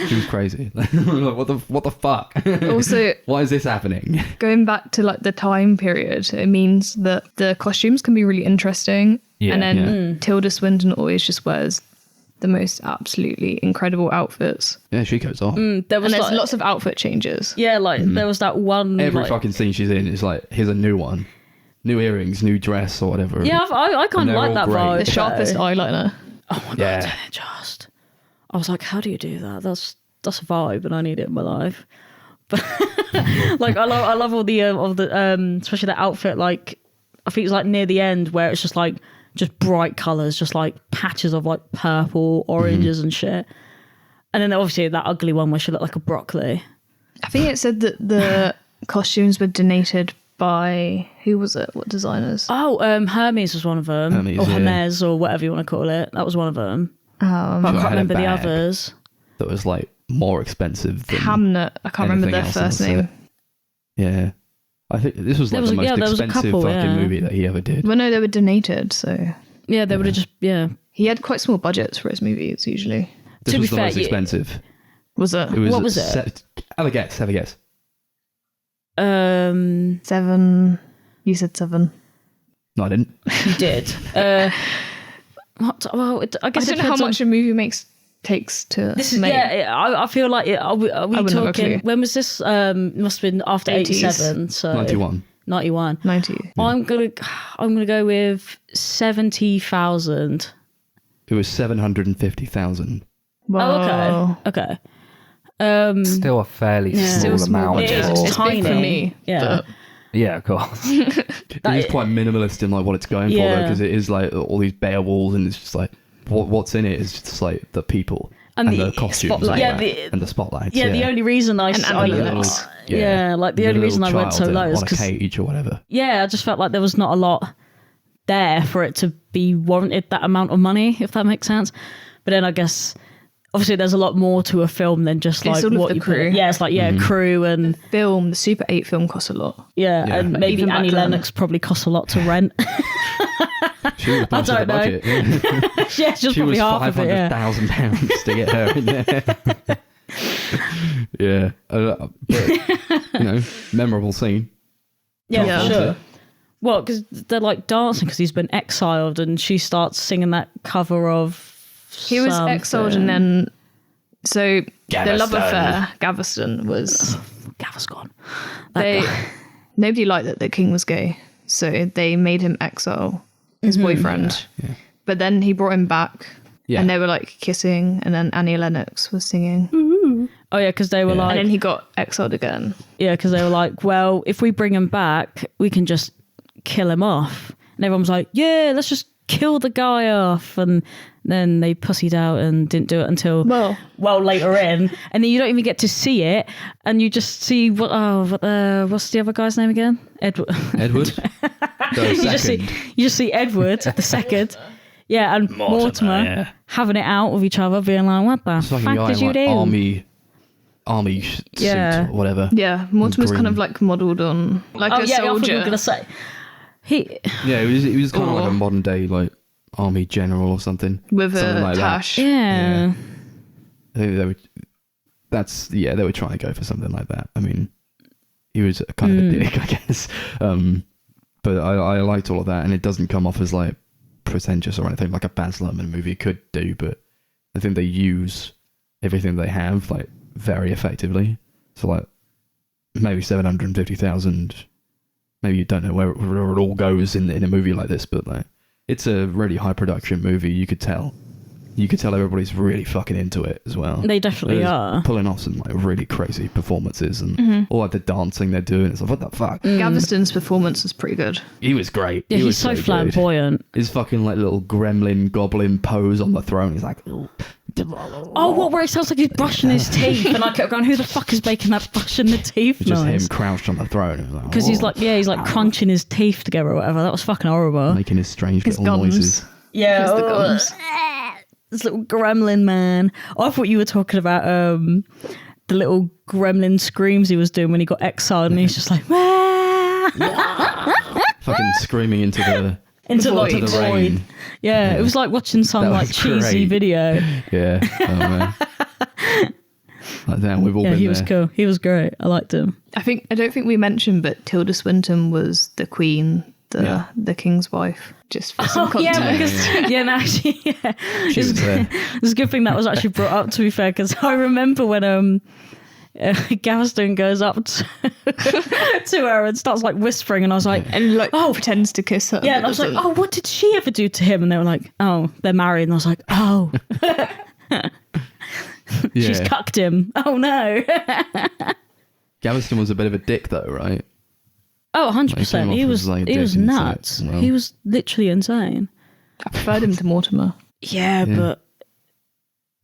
[SPEAKER 1] She was crazy. What the fuck?
[SPEAKER 4] Also,
[SPEAKER 1] Why is this happening?
[SPEAKER 4] going back to like the time period, it means that the costumes can be really interesting.
[SPEAKER 2] Yeah,
[SPEAKER 4] and then Tilda Swinton always just wears the most absolutely incredible outfits.
[SPEAKER 1] Yeah, she goes on.
[SPEAKER 3] there was
[SPEAKER 4] And there's
[SPEAKER 3] like,
[SPEAKER 4] lots of outfit changes.
[SPEAKER 3] yeah, like there was that one.
[SPEAKER 1] Every
[SPEAKER 3] like,
[SPEAKER 1] fucking scene she's in is like, here's a new one. New earrings, new dress or whatever.
[SPEAKER 3] yeah, I kind
[SPEAKER 1] And
[SPEAKER 3] of
[SPEAKER 1] they're
[SPEAKER 3] like
[SPEAKER 1] all
[SPEAKER 3] that
[SPEAKER 1] great.
[SPEAKER 3] vibe.
[SPEAKER 4] The sharpest
[SPEAKER 3] though.
[SPEAKER 4] eyeliner.
[SPEAKER 3] Oh my god,
[SPEAKER 1] Yeah.
[SPEAKER 3] just. I was like, how do you do that? That's a vibe, and I need it in my life. But like, I love all the especially the outfit. Like, I think it's like near the end where it's just like just bright colors, just like patches of like purple, oranges, and shit. And then obviously that ugly one where she looked like a broccoli.
[SPEAKER 4] I think it said that the costumes were donated by, who was it? What designers?
[SPEAKER 3] Oh, Hermes was one of them,
[SPEAKER 1] Hermes,
[SPEAKER 3] or
[SPEAKER 1] yeah.
[SPEAKER 3] Hermes, or whatever you want to call it. That was one of them. But I
[SPEAKER 1] So I
[SPEAKER 3] can't
[SPEAKER 1] had a
[SPEAKER 3] remember the
[SPEAKER 1] bag
[SPEAKER 3] others.
[SPEAKER 1] that was like more expensive than
[SPEAKER 4] Hamnet. I can't remember
[SPEAKER 1] anything
[SPEAKER 4] their
[SPEAKER 1] else
[SPEAKER 4] first
[SPEAKER 1] on the
[SPEAKER 4] name.
[SPEAKER 1] set. Yeah. I think this was
[SPEAKER 3] There
[SPEAKER 1] like
[SPEAKER 3] was
[SPEAKER 1] the
[SPEAKER 3] a- yeah,
[SPEAKER 1] most
[SPEAKER 3] there was a
[SPEAKER 1] expensive
[SPEAKER 3] couple,
[SPEAKER 1] fucking
[SPEAKER 3] yeah.
[SPEAKER 1] movie that he ever did.
[SPEAKER 4] Well, no, they were donated, so
[SPEAKER 3] Yeah, they would have just
[SPEAKER 4] he had quite small budgets for his movies usually.
[SPEAKER 1] This
[SPEAKER 3] to
[SPEAKER 1] was
[SPEAKER 3] be
[SPEAKER 1] the
[SPEAKER 3] fair,
[SPEAKER 1] most
[SPEAKER 3] you-
[SPEAKER 1] expensive.
[SPEAKER 4] Was it?
[SPEAKER 1] It was
[SPEAKER 3] What was it?
[SPEAKER 1] Have a guess. Have a guess.
[SPEAKER 4] 7? You said 7.
[SPEAKER 1] No, I didn't.
[SPEAKER 3] You did. What? Well, I
[SPEAKER 4] I
[SPEAKER 3] guess
[SPEAKER 4] don't
[SPEAKER 3] it
[SPEAKER 4] know how
[SPEAKER 3] depends on-
[SPEAKER 4] much a movie makes takes to
[SPEAKER 3] This is
[SPEAKER 4] make.
[SPEAKER 3] I feel like are we
[SPEAKER 4] wouldn't have a
[SPEAKER 3] talking?
[SPEAKER 4] clue.
[SPEAKER 3] When was this? Must have been after
[SPEAKER 4] 80s.
[SPEAKER 3] 87. So
[SPEAKER 1] 91.
[SPEAKER 3] 91.
[SPEAKER 4] 90.
[SPEAKER 3] I'm gonna go with 70,000.
[SPEAKER 1] It was 750,000.
[SPEAKER 4] Wow.
[SPEAKER 3] Oh, okay.
[SPEAKER 2] Still a fairly
[SPEAKER 3] Yeah.
[SPEAKER 2] small amount.
[SPEAKER 3] It is,
[SPEAKER 2] for-
[SPEAKER 3] it's
[SPEAKER 4] It's big for
[SPEAKER 3] tiny.
[SPEAKER 4] me.
[SPEAKER 3] Yeah.
[SPEAKER 2] Yeah, of course.
[SPEAKER 1] It is quite minimalist in like what it's going for though,
[SPEAKER 3] Yeah.
[SPEAKER 1] because it is like all these bare walls, and it's just like what's in it is just like the people
[SPEAKER 3] And
[SPEAKER 1] and
[SPEAKER 3] the
[SPEAKER 1] the costumes
[SPEAKER 4] spotlight.
[SPEAKER 1] and,
[SPEAKER 3] Yeah,
[SPEAKER 1] and the spotlights.
[SPEAKER 3] Yeah, the only reason I
[SPEAKER 4] And
[SPEAKER 3] saw
[SPEAKER 4] Annie
[SPEAKER 3] it-
[SPEAKER 4] Lennox.
[SPEAKER 3] yeah, like the only reason I went so low is
[SPEAKER 1] on a
[SPEAKER 3] because
[SPEAKER 1] cage or whatever.
[SPEAKER 3] I just felt like there was not a lot there for it to be warranted that amount of money, if that makes sense. But then I guess obviously there's a lot more to a film than just
[SPEAKER 4] It's
[SPEAKER 3] like
[SPEAKER 4] all of
[SPEAKER 3] what
[SPEAKER 4] the
[SPEAKER 3] you put.
[SPEAKER 4] crew.
[SPEAKER 3] Yeah, it's like crew and
[SPEAKER 4] Film, the Super 8 film costs a lot.
[SPEAKER 3] yeah,
[SPEAKER 1] Yeah.
[SPEAKER 3] and
[SPEAKER 1] But
[SPEAKER 3] maybe
[SPEAKER 4] even back
[SPEAKER 3] Annie
[SPEAKER 4] then-
[SPEAKER 3] Lennox probably costs a lot to rent.
[SPEAKER 1] She was
[SPEAKER 3] I
[SPEAKER 1] most of the
[SPEAKER 3] don't know.
[SPEAKER 1] budget. Yeah.
[SPEAKER 3] yeah, it's just
[SPEAKER 1] She
[SPEAKER 3] probably
[SPEAKER 1] was
[SPEAKER 3] half of it. Yeah.
[SPEAKER 1] £500,000 to get her in there. Yeah, but memorable scene.
[SPEAKER 3] Yeah,
[SPEAKER 4] Yeah.
[SPEAKER 3] for sure. Well, because they're like dancing because he's been exiled, and she starts singing that cover of.
[SPEAKER 4] He was exiled, and then so the love
[SPEAKER 1] Gaveston.
[SPEAKER 4] affair, Gaveston, was
[SPEAKER 3] Gaviscon.
[SPEAKER 4] they. Nobody liked that the king was gay, so they made him exile his boyfriend.
[SPEAKER 1] Yeah.
[SPEAKER 4] But then he brought him back,
[SPEAKER 1] Yeah.
[SPEAKER 4] and they were like kissing, and then Annie Lennox was singing,
[SPEAKER 3] Oh yeah, because they were
[SPEAKER 1] Yeah.
[SPEAKER 3] like,
[SPEAKER 4] and then he got exiled again.
[SPEAKER 3] yeah, because they were like, well, if we bring him back, we can just kill him off. And everyone was like, yeah, let's just kill the guy off. And then they pussied out and didn't do it until well later in, and then you don't even get to see it, and you just see what's the other guy's name again? Edward.
[SPEAKER 1] Edward.
[SPEAKER 3] You just see Edward the second. Yeah, and Mortimer
[SPEAKER 1] yeah.
[SPEAKER 3] having it out with each other, being like, "What the
[SPEAKER 1] It's like a
[SPEAKER 3] fuck
[SPEAKER 1] guy
[SPEAKER 3] did
[SPEAKER 1] in
[SPEAKER 3] you
[SPEAKER 1] like
[SPEAKER 3] do?"
[SPEAKER 1] army
[SPEAKER 3] Yeah.
[SPEAKER 1] suit or whatever.
[SPEAKER 4] Yeah, Mortimer's kind
[SPEAKER 1] Green.
[SPEAKER 4] of like modelled on like
[SPEAKER 3] Oh
[SPEAKER 4] a
[SPEAKER 3] yeah, I thought you were
[SPEAKER 4] soldier.
[SPEAKER 3] gonna say he.
[SPEAKER 1] Yeah, it was kind of like
[SPEAKER 4] Or-
[SPEAKER 1] a modern day like army general or something.
[SPEAKER 4] With
[SPEAKER 1] Something
[SPEAKER 4] a
[SPEAKER 1] like that.
[SPEAKER 4] tash.
[SPEAKER 3] Yeah.
[SPEAKER 1] I think they were. They were trying to go for something like that. I mean, he was kind of a dick, I guess. But I liked all of that, and it doesn't come off as like pretentious or anything like a Baz Luhrmann movie could do. But I think they use everything they have like very effectively. So like maybe 750,000. Maybe you don't know where it all goes in a movie like this, but like it's a really high production movie. You could tell everybody's really fucking into it as well.
[SPEAKER 3] They definitely
[SPEAKER 1] They're
[SPEAKER 3] are.
[SPEAKER 1] pulling off some like really crazy performances and all like the dancing they're doing. It's like, what the fuck?
[SPEAKER 4] Gaveston's performance was pretty good.
[SPEAKER 1] He was great.
[SPEAKER 3] Yeah,
[SPEAKER 1] He
[SPEAKER 3] he's
[SPEAKER 1] was
[SPEAKER 3] so
[SPEAKER 1] good.
[SPEAKER 3] flamboyant.
[SPEAKER 1] His fucking like little gremlin goblin pose on the throne. He's like,
[SPEAKER 3] Oh, what? Where it sounds like he's brushing his teeth, and I kept going, "Who the fuck is making that brushing the teeth
[SPEAKER 1] just
[SPEAKER 3] noise?"
[SPEAKER 1] him crouched on the throne.
[SPEAKER 3] Because he's like, crunching his teeth together or whatever. That was fucking horrible.
[SPEAKER 1] making his strange
[SPEAKER 4] His
[SPEAKER 1] little
[SPEAKER 4] gums.
[SPEAKER 1] noises.
[SPEAKER 3] Yeah,
[SPEAKER 4] Just the gums.
[SPEAKER 3] this little gremlin man. I thought you were talking about the little gremlin screams he was doing when he got exiled, and he's just like, "Wah!"
[SPEAKER 1] Fucking screaming into the
[SPEAKER 3] into
[SPEAKER 4] void.
[SPEAKER 3] like
[SPEAKER 1] into
[SPEAKER 3] the
[SPEAKER 1] the rain.
[SPEAKER 3] void. Yeah, it was like watching some
[SPEAKER 1] That
[SPEAKER 3] like
[SPEAKER 1] was
[SPEAKER 3] cheesy
[SPEAKER 1] great.
[SPEAKER 3] video.
[SPEAKER 1] Yeah. Oh, man. Like that, we've all
[SPEAKER 3] Yeah,
[SPEAKER 1] been
[SPEAKER 3] he
[SPEAKER 1] there.
[SPEAKER 3] was cool. He was great. I liked him.
[SPEAKER 4] I don't think we mentioned, but Tilda Swinton was the queen, the king's wife. Just for some context.
[SPEAKER 3] Yeah, because now
[SPEAKER 1] She was there.
[SPEAKER 3] it's a good thing that was actually brought up. To be fair, because I remember when Gaveston goes up to her and starts like whispering, and I was like,
[SPEAKER 4] and like pretends to kiss her.
[SPEAKER 3] yeah,
[SPEAKER 4] but
[SPEAKER 3] and I was like,
[SPEAKER 4] doesn't.
[SPEAKER 3] oh, what did she ever do to him? And they were like, oh, they're married, and I was like, oh, she's
[SPEAKER 1] Yeah.
[SPEAKER 3] cucked him. Oh no.
[SPEAKER 1] Gaveston was a bit of a dick though, right?
[SPEAKER 3] Oh, 100%.
[SPEAKER 1] came
[SPEAKER 3] He
[SPEAKER 1] off
[SPEAKER 3] was
[SPEAKER 1] as, like,
[SPEAKER 3] he was
[SPEAKER 1] dick into it
[SPEAKER 3] nuts.
[SPEAKER 1] as well.
[SPEAKER 3] He was literally insane.
[SPEAKER 4] I preferred him to Mortimer.
[SPEAKER 3] Yeah,
[SPEAKER 1] Yeah.
[SPEAKER 3] but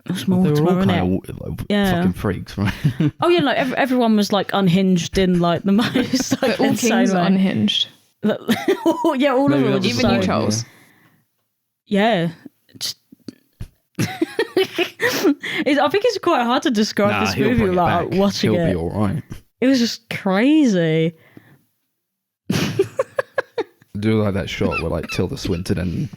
[SPEAKER 3] it was more
[SPEAKER 1] They were all
[SPEAKER 3] tomorrow,
[SPEAKER 1] kind
[SPEAKER 3] innit?
[SPEAKER 1] of like,
[SPEAKER 3] Yeah.
[SPEAKER 1] fucking freaks, right?
[SPEAKER 3] Oh yeah, like everyone was like unhinged in like the most like,
[SPEAKER 4] But all
[SPEAKER 3] insane
[SPEAKER 4] kings are
[SPEAKER 3] way.
[SPEAKER 4] unhinged.
[SPEAKER 3] Yeah, all
[SPEAKER 1] Maybe
[SPEAKER 3] of them
[SPEAKER 1] that
[SPEAKER 3] were
[SPEAKER 1] was
[SPEAKER 3] just
[SPEAKER 4] Even you,
[SPEAKER 3] so,
[SPEAKER 4] Charles.
[SPEAKER 3] yeah. Just I think it's quite hard to describe this
[SPEAKER 1] he'll
[SPEAKER 3] movie
[SPEAKER 1] bring it
[SPEAKER 3] without
[SPEAKER 1] back.
[SPEAKER 3] watching
[SPEAKER 1] He'll
[SPEAKER 3] it.
[SPEAKER 1] be all right.
[SPEAKER 3] It was just crazy.
[SPEAKER 1] Do like that shot where like Tilda Swinton and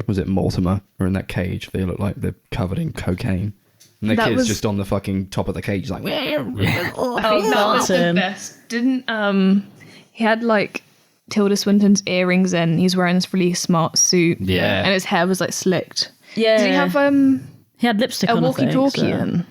[SPEAKER 1] was it Mortimer are in that cage? They look like they're covered in cocaine, and the
[SPEAKER 4] That
[SPEAKER 1] kid's
[SPEAKER 4] was-
[SPEAKER 1] just on the fucking top of the cage, like
[SPEAKER 4] I think that was the
[SPEAKER 3] Martin.
[SPEAKER 4] best. Didn't he had like Tilda Swinton's earrings in. He was wearing this really smart suit.
[SPEAKER 1] Yeah.
[SPEAKER 4] And his hair was like slicked.
[SPEAKER 3] Yeah.
[SPEAKER 4] Did he have
[SPEAKER 3] He had lipstick
[SPEAKER 4] A
[SPEAKER 3] on.
[SPEAKER 4] walkie-talkie
[SPEAKER 3] I think,
[SPEAKER 4] in.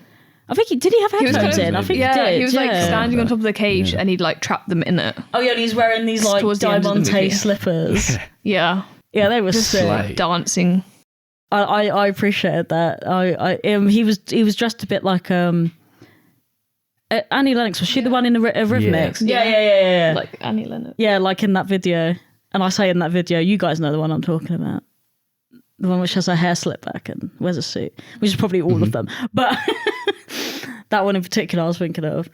[SPEAKER 3] I think did he have
[SPEAKER 4] He was
[SPEAKER 3] headphones
[SPEAKER 4] kind of-
[SPEAKER 3] in? I think
[SPEAKER 4] Yeah,
[SPEAKER 3] he did.
[SPEAKER 4] he was like
[SPEAKER 3] yeah.
[SPEAKER 4] standing on top of the cage and he'd like trap them in it.
[SPEAKER 3] Oh yeah, and he's wearing these like
[SPEAKER 4] Towards the end of the
[SPEAKER 3] diamante
[SPEAKER 4] movie.
[SPEAKER 3] slippers.
[SPEAKER 4] Yeah,
[SPEAKER 3] Yeah, they were sick.
[SPEAKER 1] slay.
[SPEAKER 4] dancing.
[SPEAKER 3] I appreciated that. He was dressed a bit like Annie Lennox. Was she the one in the Rhythmics? Yeah.
[SPEAKER 4] Like Annie Lennox.
[SPEAKER 3] Yeah, like in that video. And I say in that video, you guys know the one I'm talking about. The one which has her hair slipped back and wears a suit, which is probably all of them. But that one in particular I was thinking of.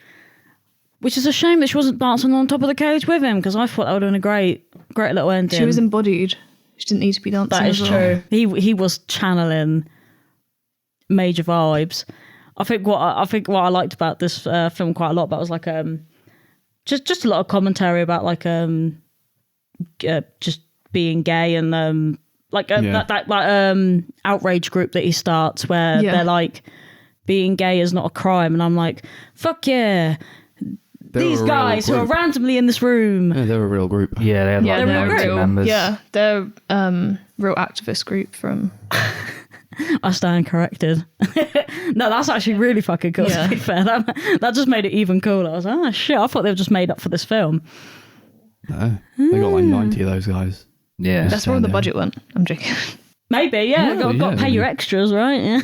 [SPEAKER 3] Which is a shame that she wasn't dancing on top of the cage with him, because I thought that would have been a great little ending.
[SPEAKER 4] She was embodied. She didn't need to be dancing.
[SPEAKER 3] That is
[SPEAKER 4] as well.
[SPEAKER 3] true. He was channeling major vibes. I think what I liked about this film quite a lot about was like just a lot of commentary about like just being gay and that outrage group that he starts where they're like, being gay is not a crime, and I'm like, fuck yeah. These guys who are randomly in this room.
[SPEAKER 1] Yeah, they're a real group.
[SPEAKER 2] Yeah, they had
[SPEAKER 4] Yeah,
[SPEAKER 2] like
[SPEAKER 3] they're
[SPEAKER 2] no team
[SPEAKER 3] real.
[SPEAKER 2] members.
[SPEAKER 4] Yeah, they're real activist group from.
[SPEAKER 3] I stand corrected. No, that's actually really fucking cool,
[SPEAKER 4] Yeah.
[SPEAKER 3] to be fair. That just made it even cooler. I was like, oh shit, I thought they were just made up for this film.
[SPEAKER 1] No, they got like 90 of those guys.
[SPEAKER 2] Yeah.
[SPEAKER 4] That's where the
[SPEAKER 1] down.
[SPEAKER 4] budget went. I'm joking.
[SPEAKER 3] Maybe, yeah.
[SPEAKER 1] Yeah,
[SPEAKER 3] got to
[SPEAKER 1] yeah.
[SPEAKER 3] pay your extras, right? Yeah.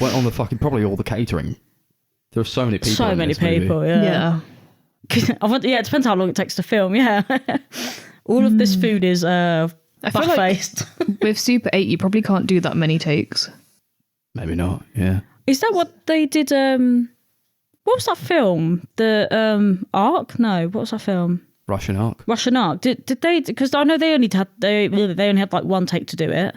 [SPEAKER 1] Went on the fucking, probably all the catering. There are so many people.
[SPEAKER 3] So
[SPEAKER 1] in
[SPEAKER 3] many
[SPEAKER 1] this movie.
[SPEAKER 3] people, yeah. Yeah, it depends how long it takes to film, yeah. All of this food is
[SPEAKER 4] I feel like
[SPEAKER 3] butt-faced.
[SPEAKER 4] with Super 8, you probably can't do that many takes.
[SPEAKER 1] Maybe not. Yeah.
[SPEAKER 3] Is that what they did? What was that film? The Ark? No, what was that film?
[SPEAKER 1] Russian Ark.
[SPEAKER 3] Russian Ark. Did they? Because I know they only had like one take to do it.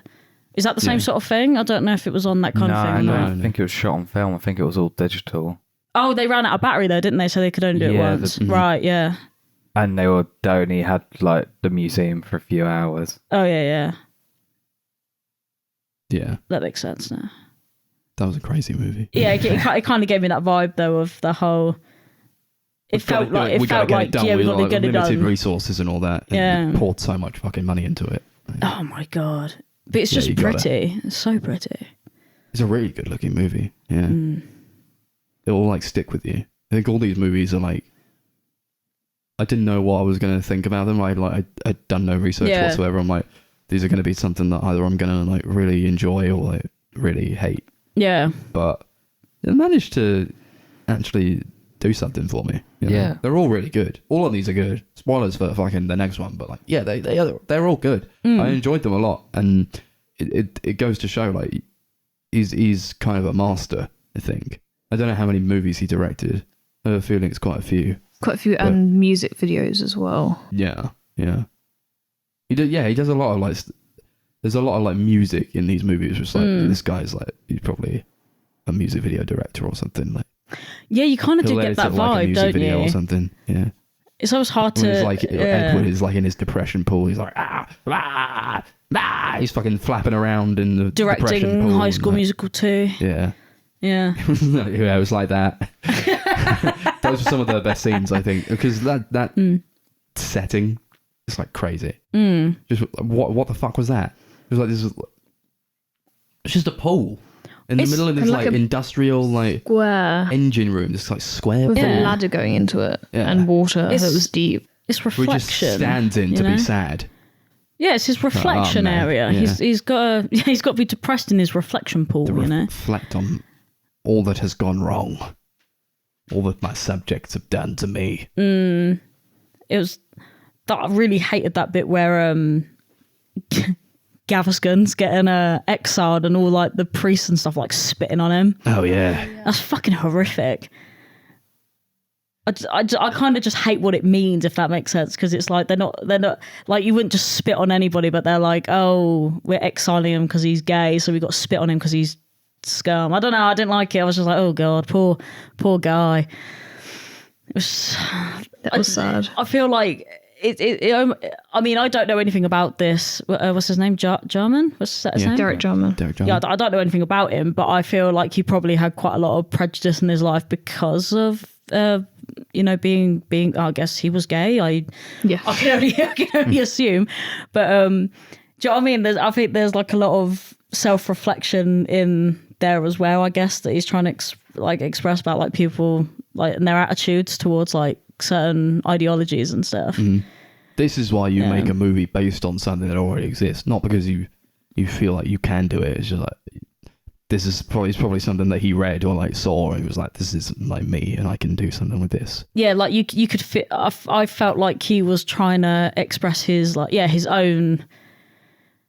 [SPEAKER 3] Is that the same
[SPEAKER 1] Yeah.
[SPEAKER 3] sort of thing? I don't know if it was on that kind of thing.
[SPEAKER 2] No,
[SPEAKER 3] or
[SPEAKER 2] I
[SPEAKER 3] not.
[SPEAKER 2] don't think it was shot on film. I think it was all digital.
[SPEAKER 3] Oh, they ran out of battery though, didn't they? So they could only do it
[SPEAKER 2] Yeah,
[SPEAKER 3] once. Right? Yeah.
[SPEAKER 2] And they only had like the museum for a few hours.
[SPEAKER 3] Oh yeah.
[SPEAKER 1] Yeah.
[SPEAKER 3] That makes sense now.
[SPEAKER 1] That was a crazy movie.
[SPEAKER 3] Yeah, it kind of gave me that vibe though of the whole. It felt like
[SPEAKER 1] we gotta get it done.
[SPEAKER 3] yeah, we
[SPEAKER 1] We
[SPEAKER 3] got to
[SPEAKER 1] got
[SPEAKER 3] get it
[SPEAKER 1] limited
[SPEAKER 3] done.
[SPEAKER 1] resources and all that. And
[SPEAKER 3] Yeah.
[SPEAKER 1] we poured so much fucking money into it.
[SPEAKER 3] Oh my god! But it's
[SPEAKER 1] Yeah,
[SPEAKER 3] just
[SPEAKER 1] you gotta.
[SPEAKER 3] pretty. It's so pretty.
[SPEAKER 1] It's a really good looking movie. Yeah.
[SPEAKER 3] Mm.
[SPEAKER 1] It'll like stick with you. I think all these movies are like, I didn't know what I was going to think about them. I'd done no research
[SPEAKER 3] Yeah.
[SPEAKER 1] whatsoever. I'm like, these are going to be something that either I'm going to like really enjoy or like really hate.
[SPEAKER 3] Yeah.
[SPEAKER 1] But they managed to actually do something for me. you know?
[SPEAKER 2] Yeah.
[SPEAKER 1] They're all really good. All of these are good. Spoilers for fucking the next one, but like, yeah, they're all good. I enjoyed them a lot, and it goes to show like he's kind of a master. I think. I don't know how many movies he directed. I have a feeling it's quite a few.
[SPEAKER 4] Quite a few, and music videos as well.
[SPEAKER 1] Yeah. He does a lot of like. There's a lot of like music in these movies. Just like this guy's like, he's probably a music video director or something. Like,
[SPEAKER 3] Yeah, you kind of do
[SPEAKER 1] he'll
[SPEAKER 3] get
[SPEAKER 1] edit
[SPEAKER 3] that
[SPEAKER 1] it like a
[SPEAKER 3] vibe,
[SPEAKER 1] music
[SPEAKER 3] don't
[SPEAKER 1] video
[SPEAKER 3] you?
[SPEAKER 1] or something. Yeah.
[SPEAKER 3] It's always hard
[SPEAKER 1] When
[SPEAKER 3] to.
[SPEAKER 1] he's like
[SPEAKER 3] yeah.
[SPEAKER 1] Edward is like in his depression pool. He's like he's fucking flapping around in the depression
[SPEAKER 3] Directing
[SPEAKER 1] pool.
[SPEAKER 3] High School
[SPEAKER 1] like,
[SPEAKER 3] Musical 2.
[SPEAKER 1] Yeah.
[SPEAKER 3] Yeah.
[SPEAKER 1] Yeah, it was like that. Those were some of the best scenes, I think, because that setting is like crazy. Just what the fuck was that? It was like this. It's just a pool in the
[SPEAKER 3] It's
[SPEAKER 1] middle of this
[SPEAKER 4] like
[SPEAKER 1] like
[SPEAKER 4] a
[SPEAKER 1] industrial like
[SPEAKER 4] Square
[SPEAKER 1] engine room. This like square
[SPEAKER 4] with
[SPEAKER 1] pool.
[SPEAKER 4] a ladder going into it
[SPEAKER 1] Yeah.
[SPEAKER 4] and water that
[SPEAKER 3] It's-
[SPEAKER 4] was deep.
[SPEAKER 3] It's
[SPEAKER 1] Where he just
[SPEAKER 3] reflection.
[SPEAKER 1] stands in
[SPEAKER 3] you
[SPEAKER 1] to
[SPEAKER 3] know?
[SPEAKER 1] be sad.
[SPEAKER 3] Yeah, it's his reflection
[SPEAKER 1] man.
[SPEAKER 3] area.
[SPEAKER 1] Yeah.
[SPEAKER 3] He's got to be depressed in his reflection pool,
[SPEAKER 1] To
[SPEAKER 3] you know?
[SPEAKER 1] reflect on all that has gone wrong, all that my subjects have done to me.
[SPEAKER 3] It was that I really hated that bit where Gaviscon's getting exiled and all like the priests and stuff like spitting on him.
[SPEAKER 1] Oh yeah.
[SPEAKER 3] That's fucking horrific. I kind of just hate what it means, if that makes sense, because it's like they're not like, you wouldn't just spit on anybody, but they're like, oh, we're exiling him because he's gay, so we got to spit on him because he's scum. I don't know, I didn't like it. I was just like, oh god, poor guy. It was
[SPEAKER 4] That was sad.
[SPEAKER 3] I feel like I mean, I don't know anything about this. What's his name? Jarman? What's that his name?
[SPEAKER 4] Derek Jarman.
[SPEAKER 1] Derek Jarman.
[SPEAKER 3] Yeah, I don't know anything about him, but I feel like he probably had quite a lot of prejudice in his life because of, being. I guess he was gay. I can only assume, but do you know what I mean? I think there's like a lot of self-reflection in there as well, I guess, that he's trying to express about like people like and their attitudes towards like certain ideologies and stuff.
[SPEAKER 1] This is why you make a movie based on something that already exists, not because you feel like you can do it. It's just like this is probably something that he read or like saw, and he was like, this is like me, and I can do something with this. Yeah,
[SPEAKER 3] like you could fit. I felt like he was trying to express his his own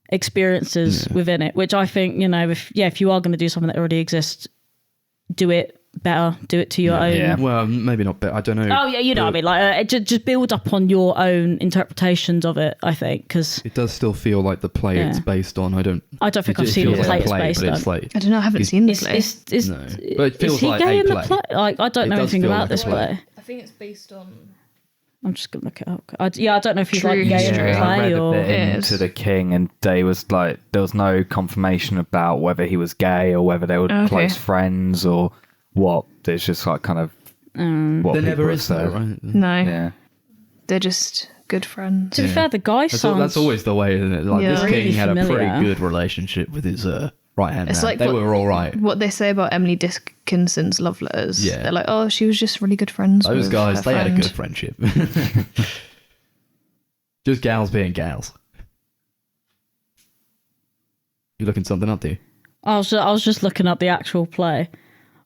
[SPEAKER 3] experiences within it, which I think, you know, if you are going to do something that already exists, do it better, do it to your own.
[SPEAKER 1] Yeah. Well, maybe not better, I don't know.
[SPEAKER 3] Oh yeah, you know what I mean, like just build up on your own interpretations of it, I think, because
[SPEAKER 1] it does still feel like the play it's based on. I don't think
[SPEAKER 3] I've seen the play it's based on.
[SPEAKER 1] Like,
[SPEAKER 4] I don't know, I haven't seen the play.
[SPEAKER 1] No. But it feels
[SPEAKER 3] is he
[SPEAKER 1] like
[SPEAKER 3] gay in the
[SPEAKER 1] play.
[SPEAKER 3] play? Like, I don't know anything about this play.
[SPEAKER 4] I think it's based on...
[SPEAKER 3] I'm just gonna look it up. I don't know if he's
[SPEAKER 4] True
[SPEAKER 3] like gay in the
[SPEAKER 4] history.
[SPEAKER 2] I read
[SPEAKER 3] play
[SPEAKER 2] a
[SPEAKER 3] or
[SPEAKER 2] bit into the King, and they was like, there was no confirmation about whether he was gay or whether they were close friends or what. It's just like kind of what
[SPEAKER 1] there never
[SPEAKER 2] people
[SPEAKER 1] is
[SPEAKER 2] say.
[SPEAKER 1] though, right?
[SPEAKER 4] No.
[SPEAKER 2] Yeah.
[SPEAKER 4] They're just good friends.
[SPEAKER 3] to be fair, the guy sounds.
[SPEAKER 1] That's always the way, isn't it? Like this
[SPEAKER 3] Really
[SPEAKER 1] king had a
[SPEAKER 3] familiar.
[SPEAKER 1] pretty good relationship with his right hand
[SPEAKER 4] It's
[SPEAKER 1] man.
[SPEAKER 4] like
[SPEAKER 1] They
[SPEAKER 4] what-
[SPEAKER 1] were all right.
[SPEAKER 4] What they say about Emily Dickinson's love letters.
[SPEAKER 1] Yeah.
[SPEAKER 4] They're like, oh, she was just really good friends
[SPEAKER 1] Those
[SPEAKER 4] with
[SPEAKER 1] guys,
[SPEAKER 4] her
[SPEAKER 1] they had a
[SPEAKER 4] friend.
[SPEAKER 1] good friendship. Just gals being gals. You looking something up, do you?
[SPEAKER 3] I was just looking up the actual play,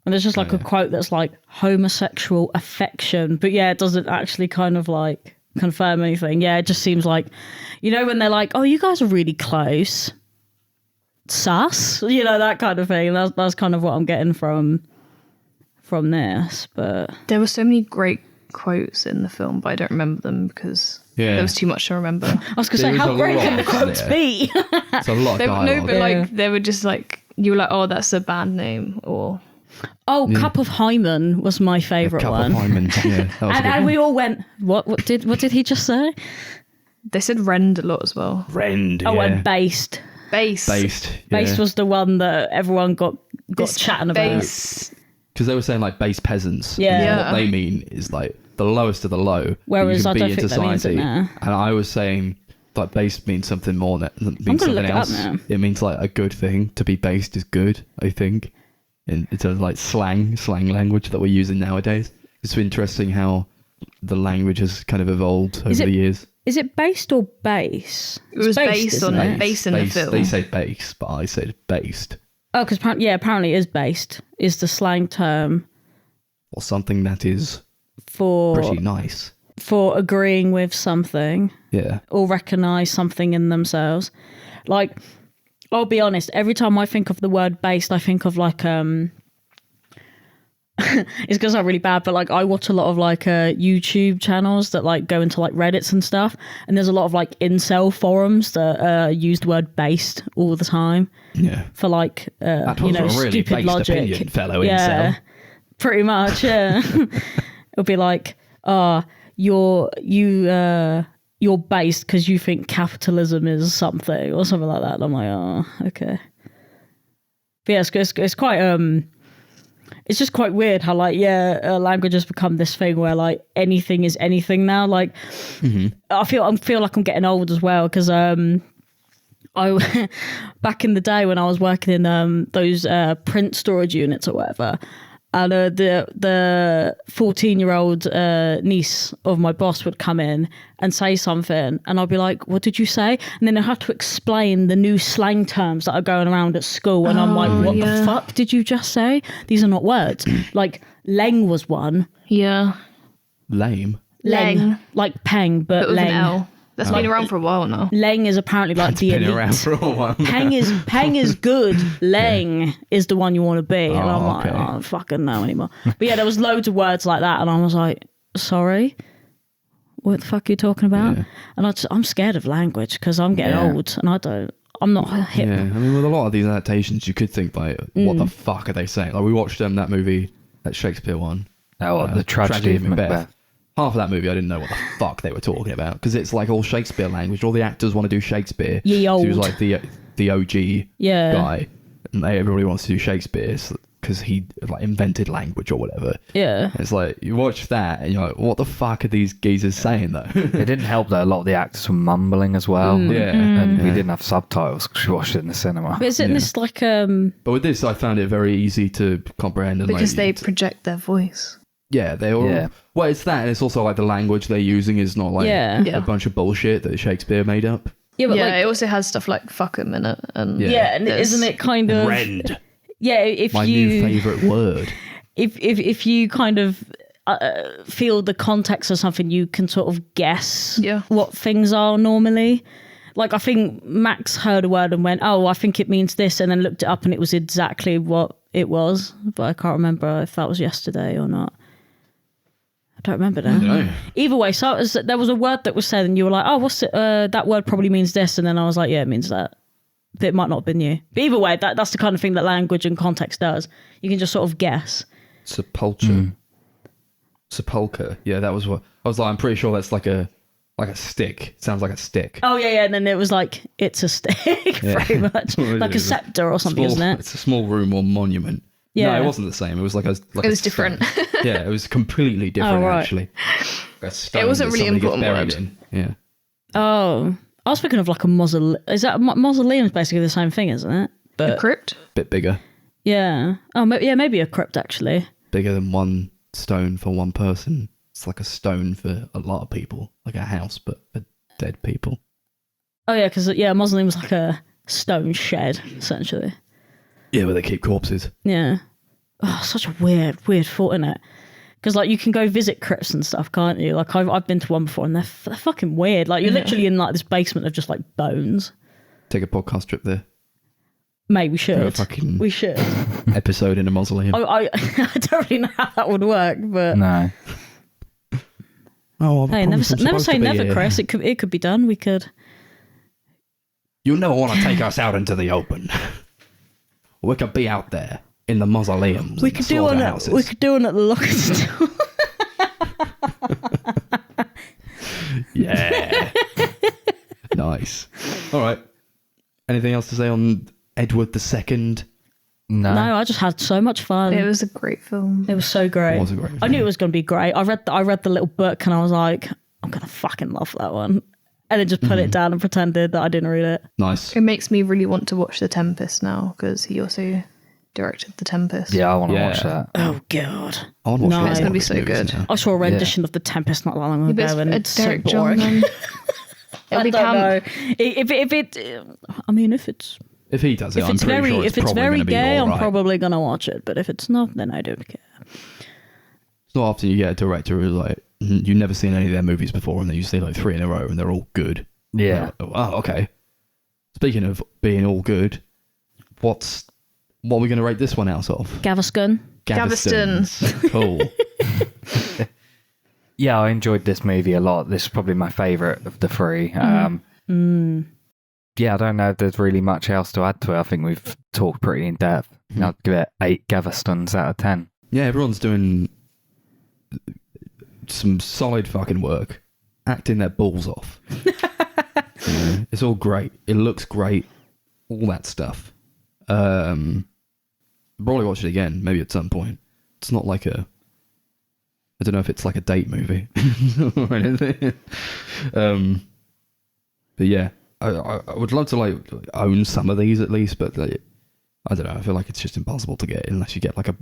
[SPEAKER 3] and there's just like a quote that's like homosexual affection, but yeah, it doesn't actually kind of like confirm anything. Yeah, it just seems like, you know, when they're like, oh, you guys are really close, sus, you know, that kind of thing. That's kind of what I'm getting from this. But
[SPEAKER 4] There were so many great quotes in the film, but I don't remember them because there was too much to remember.
[SPEAKER 3] I was gonna
[SPEAKER 1] There
[SPEAKER 3] say,
[SPEAKER 1] was
[SPEAKER 3] how
[SPEAKER 1] a
[SPEAKER 3] great
[SPEAKER 1] lot,
[SPEAKER 3] can the quotes
[SPEAKER 1] yeah.
[SPEAKER 3] be?
[SPEAKER 1] It's a lot of
[SPEAKER 4] No,
[SPEAKER 1] dialogue.
[SPEAKER 4] but
[SPEAKER 3] Yeah.
[SPEAKER 4] like they were just like, you were like, oh, that's a band name, or
[SPEAKER 3] Oh, Cup of Hymen was my favourite
[SPEAKER 1] Cup
[SPEAKER 3] one.
[SPEAKER 1] of Hyman. Yeah, that was a good
[SPEAKER 3] And
[SPEAKER 1] one.
[SPEAKER 3] we all went, what did he just say?
[SPEAKER 4] they said rend a lot as well.
[SPEAKER 1] Rend.
[SPEAKER 3] Oh,
[SPEAKER 1] yeah.
[SPEAKER 3] and based.
[SPEAKER 4] Bass.
[SPEAKER 1] Based.
[SPEAKER 3] Based was the one that everyone got
[SPEAKER 4] This
[SPEAKER 3] chatting about.
[SPEAKER 4] bass.
[SPEAKER 1] Because they were saying like base peasants.
[SPEAKER 3] Yeah.
[SPEAKER 1] And
[SPEAKER 4] Yeah.
[SPEAKER 1] what they mean is like the lowest of the low. that
[SPEAKER 3] Whereas
[SPEAKER 1] you
[SPEAKER 3] I
[SPEAKER 1] can
[SPEAKER 3] don't
[SPEAKER 1] be in
[SPEAKER 3] think that means it
[SPEAKER 1] society.
[SPEAKER 3] now.
[SPEAKER 1] And I was saying like base means something more than means
[SPEAKER 3] gonna
[SPEAKER 1] something
[SPEAKER 3] look it up
[SPEAKER 1] else.
[SPEAKER 3] now.
[SPEAKER 1] It means like a good thing. To be based is good, I think. In terms of like slang language that we're using nowadays. It's interesting how the language has kind of evolved over the years.
[SPEAKER 3] Is it based or base?
[SPEAKER 4] It was based
[SPEAKER 3] isn't
[SPEAKER 4] on
[SPEAKER 3] it?
[SPEAKER 4] like bass in the
[SPEAKER 1] Base-
[SPEAKER 4] film.
[SPEAKER 1] They say base, but I said based.
[SPEAKER 3] Oh, because apparently it is based. Is the slang term
[SPEAKER 1] Or something that is
[SPEAKER 3] for
[SPEAKER 1] pretty nice.
[SPEAKER 3] for agreeing with something
[SPEAKER 1] Yeah.
[SPEAKER 3] or recognise something in themselves. Like, I'll be honest, every time I think of the word based, I think of like it's gonna sound really bad, but like I watch a lot of like YouTube channels that like go into like Reddits and stuff, and there's a lot of like incel forums that use the word based all the time
[SPEAKER 1] Yeah.
[SPEAKER 3] for like
[SPEAKER 1] That
[SPEAKER 3] you
[SPEAKER 1] was
[SPEAKER 3] know,
[SPEAKER 1] a really
[SPEAKER 3] stupid
[SPEAKER 1] based
[SPEAKER 3] logic.
[SPEAKER 1] opinion, fellow
[SPEAKER 3] Yeah,
[SPEAKER 1] incel.
[SPEAKER 3] pretty much. Yeah, it'll be like, you're based because you think capitalism is something or something like that. And I'm like, oh, okay. But yeah, it's quite it's just quite weird how like language has become this thing where like anything is anything now. Like I feel like I'm getting old as well because I back in the day when I was working in those print storage units or whatever, and the 14-year-old niece of my boss would come in and say something, and I'd be like, what did you say? And then I had to explain the new slang terms that are going around at school, and I'm like, what the fuck did you just say? These are not words. Like leng was one.
[SPEAKER 4] Yeah.
[SPEAKER 1] Lame.
[SPEAKER 4] Leng.
[SPEAKER 3] Like peng, but
[SPEAKER 4] But with an
[SPEAKER 3] leng.
[SPEAKER 4] L. That's been around for a while now.
[SPEAKER 3] Leng is apparently like the
[SPEAKER 1] Been
[SPEAKER 3] elite.
[SPEAKER 1] around for a while.
[SPEAKER 3] Peng is good. Leng is the one you want to be. And I'm like,
[SPEAKER 1] okay.
[SPEAKER 3] I don't fucking know anymore. But yeah, there was loads of words like that, and I was like, sorry, what the fuck are you talking about?
[SPEAKER 1] Yeah.
[SPEAKER 3] And I'm scared of language because I'm getting old, and I'm not hip.
[SPEAKER 1] Yeah, I mean, with a lot of these adaptations, you could think like, what the fuck are they saying? Like we watched that movie, that Shakespeare one.
[SPEAKER 2] The tragedy of Macbeth.
[SPEAKER 1] Half of that movie, I didn't know what the fuck they were talking about because it's like all Shakespeare language. All the actors want to do Shakespeare.
[SPEAKER 3] Ye
[SPEAKER 1] So he was
[SPEAKER 3] old.
[SPEAKER 1] like the OG
[SPEAKER 3] Yeah.
[SPEAKER 1] guy, and everybody wants to do Shakespeare because he like invented language or whatever.
[SPEAKER 3] Yeah.
[SPEAKER 1] It's like you watch that and you're like, what the fuck are these geezers saying though?
[SPEAKER 2] It didn't help that a lot of the actors were mumbling as well.
[SPEAKER 1] Yeah.
[SPEAKER 2] And we
[SPEAKER 1] Yeah.
[SPEAKER 2] didn't have subtitles because we watched it in the cinema.
[SPEAKER 3] But isn't this like
[SPEAKER 1] But with this, I found it very easy to comprehend. And
[SPEAKER 4] Because they
[SPEAKER 1] like,
[SPEAKER 4] project their voice.
[SPEAKER 1] yeah, they all.
[SPEAKER 2] Yeah.
[SPEAKER 1] Well, it's that, and it's also like the language they're using is not like
[SPEAKER 3] Yeah.
[SPEAKER 4] Yeah.
[SPEAKER 1] a bunch of bullshit that Shakespeare made up.
[SPEAKER 3] Yeah, but
[SPEAKER 4] Yeah,
[SPEAKER 3] like,
[SPEAKER 4] it also has stuff like fuck 'em in it. And
[SPEAKER 1] Yeah.
[SPEAKER 3] and
[SPEAKER 4] there's-
[SPEAKER 3] isn't it kind of
[SPEAKER 1] Rend,
[SPEAKER 3] yeah? If
[SPEAKER 1] my
[SPEAKER 3] you
[SPEAKER 1] new favourite word.
[SPEAKER 3] if you kind of feel the context of something, you can sort of guess
[SPEAKER 4] Yeah.
[SPEAKER 3] what things are normally. Like I think Max heard a word and went, "Oh, I think it means this," and then looked it up and it was exactly what it was. But I can't remember if that was yesterday or not. I don't remember now.
[SPEAKER 1] No.
[SPEAKER 3] Either way, so there was a word that was said, and you were like, "Oh, what's it? That word probably means this," and then I was like, "Yeah, it means that." But it might not have been you. But either way, that's the kind of thing that language and context does. You can just sort of guess.
[SPEAKER 1] Sepulture. Sepulcher. Yeah, that was what I was like. I'm pretty sure that's like a stick. It sounds like a stick.
[SPEAKER 3] Oh yeah, and then it was like it's a stick,
[SPEAKER 1] Yeah.
[SPEAKER 3] pretty much, like a scepter or something, isn't it?
[SPEAKER 1] It's a small room or monument.
[SPEAKER 3] Yeah.
[SPEAKER 1] No, it wasn't the same. It was like a. Like
[SPEAKER 4] It
[SPEAKER 1] a
[SPEAKER 4] was different.
[SPEAKER 1] stone. Yeah, it was completely different
[SPEAKER 3] right.
[SPEAKER 1] actually. A stone
[SPEAKER 4] It wasn't
[SPEAKER 1] that
[SPEAKER 4] really
[SPEAKER 1] somebody gets
[SPEAKER 4] important
[SPEAKER 1] buried
[SPEAKER 4] word.
[SPEAKER 1] in. Yeah.
[SPEAKER 3] Oh, I was thinking of like a mausoleum. Is that mausoleum's basically the same thing, isn't it?
[SPEAKER 4] A
[SPEAKER 3] But
[SPEAKER 4] crypt?
[SPEAKER 1] Bit bigger.
[SPEAKER 3] yeah. Oh, maybe a crypt actually.
[SPEAKER 1] Bigger than one stone for one person. It's like a stone for a lot of people, like a house, but for dead people.
[SPEAKER 3] Oh yeah, because a mausoleum was like a stone shed essentially.
[SPEAKER 1] Yeah, where they keep corpses.
[SPEAKER 3] Yeah. Oh, such a weird thought, isn't it? Because like you can go visit crypts and stuff, can't you? Like I've been to one before, and they're fucking weird. Like you're literally in like this basement of just like bones.
[SPEAKER 1] Take a podcast trip there.
[SPEAKER 3] Mate, we
[SPEAKER 1] Do a
[SPEAKER 3] should.
[SPEAKER 1] fucking
[SPEAKER 3] We should.
[SPEAKER 1] episode in a mausoleum.
[SPEAKER 3] I don't really know how that would work, but
[SPEAKER 2] No.
[SPEAKER 1] Oh,
[SPEAKER 3] hey, never say never, Chris. It could be done. We could.
[SPEAKER 1] You never want to take us out into the open. We could be out there in the mausoleums.
[SPEAKER 3] We
[SPEAKER 1] and
[SPEAKER 3] could
[SPEAKER 1] the
[SPEAKER 3] do one.
[SPEAKER 1] slaughterhouses.
[SPEAKER 3] We could do one at the Lock and Store.
[SPEAKER 1] Yeah. Nice. All right. Anything else to say on Edward II?
[SPEAKER 2] No.
[SPEAKER 3] No, I just had so much fun.
[SPEAKER 4] It was a great film.
[SPEAKER 3] It was so great.
[SPEAKER 1] It was a great
[SPEAKER 3] I knew
[SPEAKER 1] film.
[SPEAKER 3] it was going to be great. I read the little book and I was like, I'm going to fucking love that one. And then just put it down and pretended that I didn't read it.
[SPEAKER 1] Nice.
[SPEAKER 4] It makes me really want to watch The Tempest now because he also directed The Tempest.
[SPEAKER 2] Yeah, I want to
[SPEAKER 1] Yeah.
[SPEAKER 2] watch that.
[SPEAKER 3] Oh, God.
[SPEAKER 1] I want to watch
[SPEAKER 3] No.
[SPEAKER 1] more
[SPEAKER 3] It's
[SPEAKER 4] gonna
[SPEAKER 1] of
[SPEAKER 4] be
[SPEAKER 1] his
[SPEAKER 4] so
[SPEAKER 1] movies
[SPEAKER 4] good.
[SPEAKER 1] now.
[SPEAKER 3] I saw a rendition of The Tempest not that long
[SPEAKER 4] Yeah, but
[SPEAKER 3] ago and
[SPEAKER 4] it's
[SPEAKER 3] it's so
[SPEAKER 4] Derek
[SPEAKER 3] boring.
[SPEAKER 4] Jarman. It'll
[SPEAKER 3] I
[SPEAKER 4] be
[SPEAKER 3] don't know.
[SPEAKER 4] camp.
[SPEAKER 3] If it's
[SPEAKER 1] If he does it, I'm pretty
[SPEAKER 3] very
[SPEAKER 1] sure it's
[SPEAKER 3] if it's
[SPEAKER 1] probably
[SPEAKER 3] very
[SPEAKER 1] going to be
[SPEAKER 3] gay,
[SPEAKER 1] all
[SPEAKER 3] I'm
[SPEAKER 1] right.
[SPEAKER 3] probably gonna watch it. But if it's not, then I don't care.
[SPEAKER 1] It's not often you get a director who's like, you've never seen any of their movies before, and then you see like 3 in a row, and they're all good.
[SPEAKER 2] Yeah.
[SPEAKER 1] Oh, okay. Speaking of being all good, what are we going to rate this one out of?
[SPEAKER 3] Gaveston.
[SPEAKER 1] Gaveston's. Cool.
[SPEAKER 2] Yeah, I enjoyed this movie a lot. This is probably my favourite of the three. Yeah, I don't know if there's really much else to add to it. I think we've talked pretty in depth. I'd give it 8 Gavestons out of 10.
[SPEAKER 1] Yeah, everyone's doing some solid fucking work, acting their balls off. It's all great. It looks great. All that stuff. Probably watch it again, maybe at some point. It's not like I don't know if it's like a date movie or anything. But yeah, I would love to like own some of these at least, but like, I don't know. I feel like it's just impossible to get unless you get like a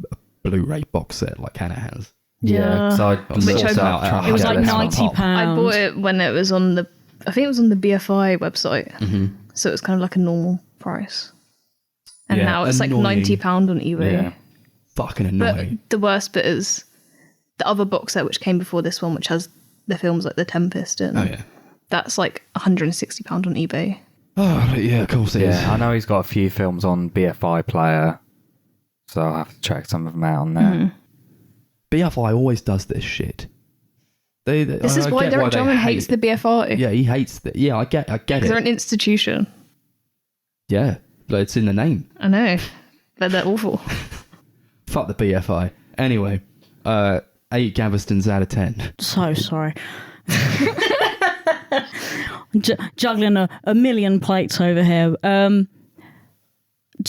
[SPEAKER 1] Blu-ray box set like Hannah has.
[SPEAKER 3] Yeah.
[SPEAKER 2] So I
[SPEAKER 1] Which
[SPEAKER 2] sort
[SPEAKER 1] I-
[SPEAKER 2] out trying to
[SPEAKER 3] It was
[SPEAKER 2] get
[SPEAKER 3] like
[SPEAKER 2] this one.
[SPEAKER 3] £90.
[SPEAKER 4] I bought it when it was on the, I think it was on the BFI website.
[SPEAKER 1] Mm-hmm.
[SPEAKER 4] So it was kind of like a normal price. And
[SPEAKER 1] Yeah,
[SPEAKER 4] now it's
[SPEAKER 1] annoying.
[SPEAKER 4] like £90 on eBay.
[SPEAKER 2] Yeah.
[SPEAKER 1] Fucking
[SPEAKER 4] But
[SPEAKER 1] annoying.
[SPEAKER 4] the worst bit is the other box set which came before this one, which has the films like The Tempest in.
[SPEAKER 1] Oh yeah.
[SPEAKER 4] That's like £160 on eBay.
[SPEAKER 1] Oh but yeah, of course it is.
[SPEAKER 2] Yeah, I know he's got a few films on BFI Player, so I'll have to check some of them out on there.
[SPEAKER 1] BFI always does this shit.
[SPEAKER 4] This is why Derek Jarman hates the BFI.
[SPEAKER 1] Yeah, he hates it. Yeah, I get
[SPEAKER 4] Because they're
[SPEAKER 1] it.
[SPEAKER 4] an institution.
[SPEAKER 1] Yeah, but it's in the name.
[SPEAKER 4] I know. But they're awful.
[SPEAKER 1] Fuck the BFI. Anyway, 8 Gavestons out of 10.
[SPEAKER 3] So sorry. Juggling a million plates over here.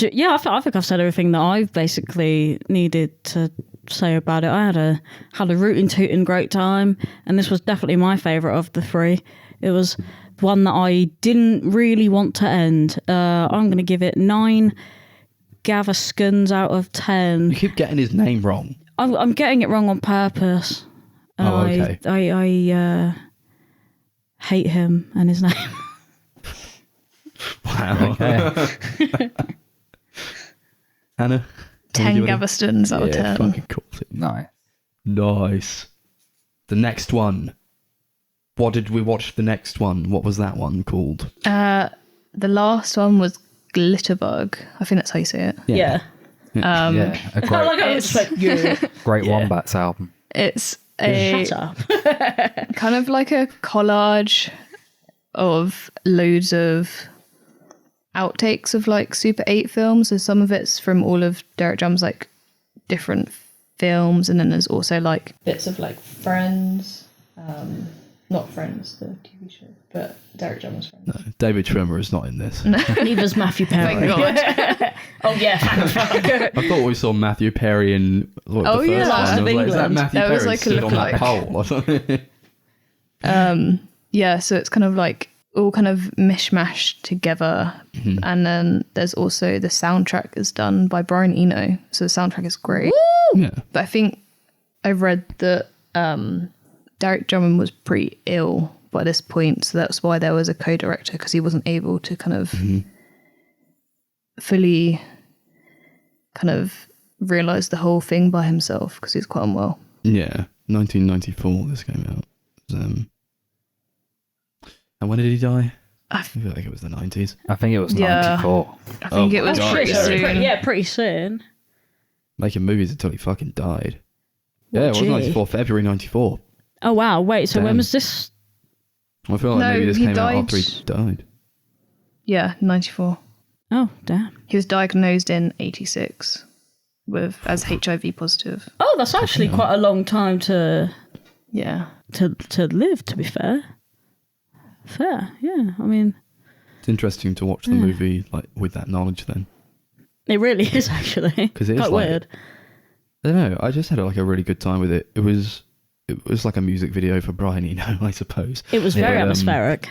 [SPEAKER 3] Yeah, I think I've said everything that I basically needed to say about it. I had a rootin' tootin' great time, and this was definitely my favourite of the three. It was one that I didn't really want to end. I'm going to give it 9 Gavaskins out of 10.
[SPEAKER 1] You keep getting his name wrong.
[SPEAKER 3] I'm getting it wrong on purpose. And
[SPEAKER 1] okay.
[SPEAKER 3] I hate him and his name.
[SPEAKER 1] Wow.
[SPEAKER 2] Okay.
[SPEAKER 1] Hannah?
[SPEAKER 4] 10 Gavestons out of 10.
[SPEAKER 1] Fucking cool. Nice. The next one. What did we watch the next one? What was that one called?
[SPEAKER 4] The last one was Glitterbug. I think that's how you say it.
[SPEAKER 3] Yeah.
[SPEAKER 2] Yeah, a great
[SPEAKER 3] Yeah.
[SPEAKER 2] Wombats album.
[SPEAKER 4] It's a
[SPEAKER 3] Shut up.
[SPEAKER 4] kind of like a collage of loads of outtakes of like Super 8 films. So some of it's from all of Derek Jarman's like different films, and then there's also like bits of like Friends. Not Friends, the TV show, but Derek Jarman's Friends.
[SPEAKER 1] No, David Schwimmer is not in this.
[SPEAKER 3] Neither's Matthew Perry.
[SPEAKER 4] Thank God.
[SPEAKER 3] Oh yeah, thank fuck.
[SPEAKER 1] I thought we saw Matthew Perry in the first
[SPEAKER 4] yeah.
[SPEAKER 1] one.
[SPEAKER 3] Last
[SPEAKER 1] I
[SPEAKER 3] of
[SPEAKER 1] was like, is that
[SPEAKER 3] England.
[SPEAKER 1] Matthew
[SPEAKER 4] There was
[SPEAKER 1] Perry
[SPEAKER 4] like a
[SPEAKER 1] stood on that
[SPEAKER 4] lookalike.
[SPEAKER 1] pole or something?
[SPEAKER 4] Yeah, so it's kind of like all kind of mishmashed together. And then there's also the soundtrack is done by Brian Eno. So the soundtrack is great.
[SPEAKER 1] Yeah.
[SPEAKER 4] But I think I read that Derek Jarman was pretty ill by this point. So that's why there was a co-director, because he wasn't able to kind of fully kind of realize the whole thing by himself because he's quite unwell.
[SPEAKER 1] Yeah. 1994 this came out. And when did he die? I feel like it was the 90s.
[SPEAKER 2] I think it was
[SPEAKER 4] Yeah.
[SPEAKER 2] 94.
[SPEAKER 4] I think it was
[SPEAKER 1] God.
[SPEAKER 4] pretty soon.
[SPEAKER 3] Yeah, pretty soon.
[SPEAKER 1] Making movies until he fucking died. Yeah, it was
[SPEAKER 3] gee.
[SPEAKER 1] 94, February 94.
[SPEAKER 3] Oh wow, wait, so when
[SPEAKER 1] Damn.
[SPEAKER 3] was this?
[SPEAKER 1] I feel like
[SPEAKER 4] No,
[SPEAKER 1] maybe this
[SPEAKER 4] he
[SPEAKER 1] came out
[SPEAKER 4] died-
[SPEAKER 1] after he died.
[SPEAKER 4] Yeah, 94.
[SPEAKER 3] Oh damn.
[SPEAKER 4] He was diagnosed in 86 with as HIV positive.
[SPEAKER 3] Oh, that's actually quite a long time to
[SPEAKER 4] Yeah.
[SPEAKER 3] live, to be fair. Fair, yeah. I mean,
[SPEAKER 1] It's interesting to watch the movie like with that knowledge then.
[SPEAKER 3] it really is actually.
[SPEAKER 1] 'Cause it is
[SPEAKER 3] quite
[SPEAKER 1] like-
[SPEAKER 3] weird.
[SPEAKER 1] I don't know, I just had like a really good time with it. It was like a music video for Brian Eno, I suppose.
[SPEAKER 3] It was very
[SPEAKER 1] Yeah,
[SPEAKER 3] atmospheric.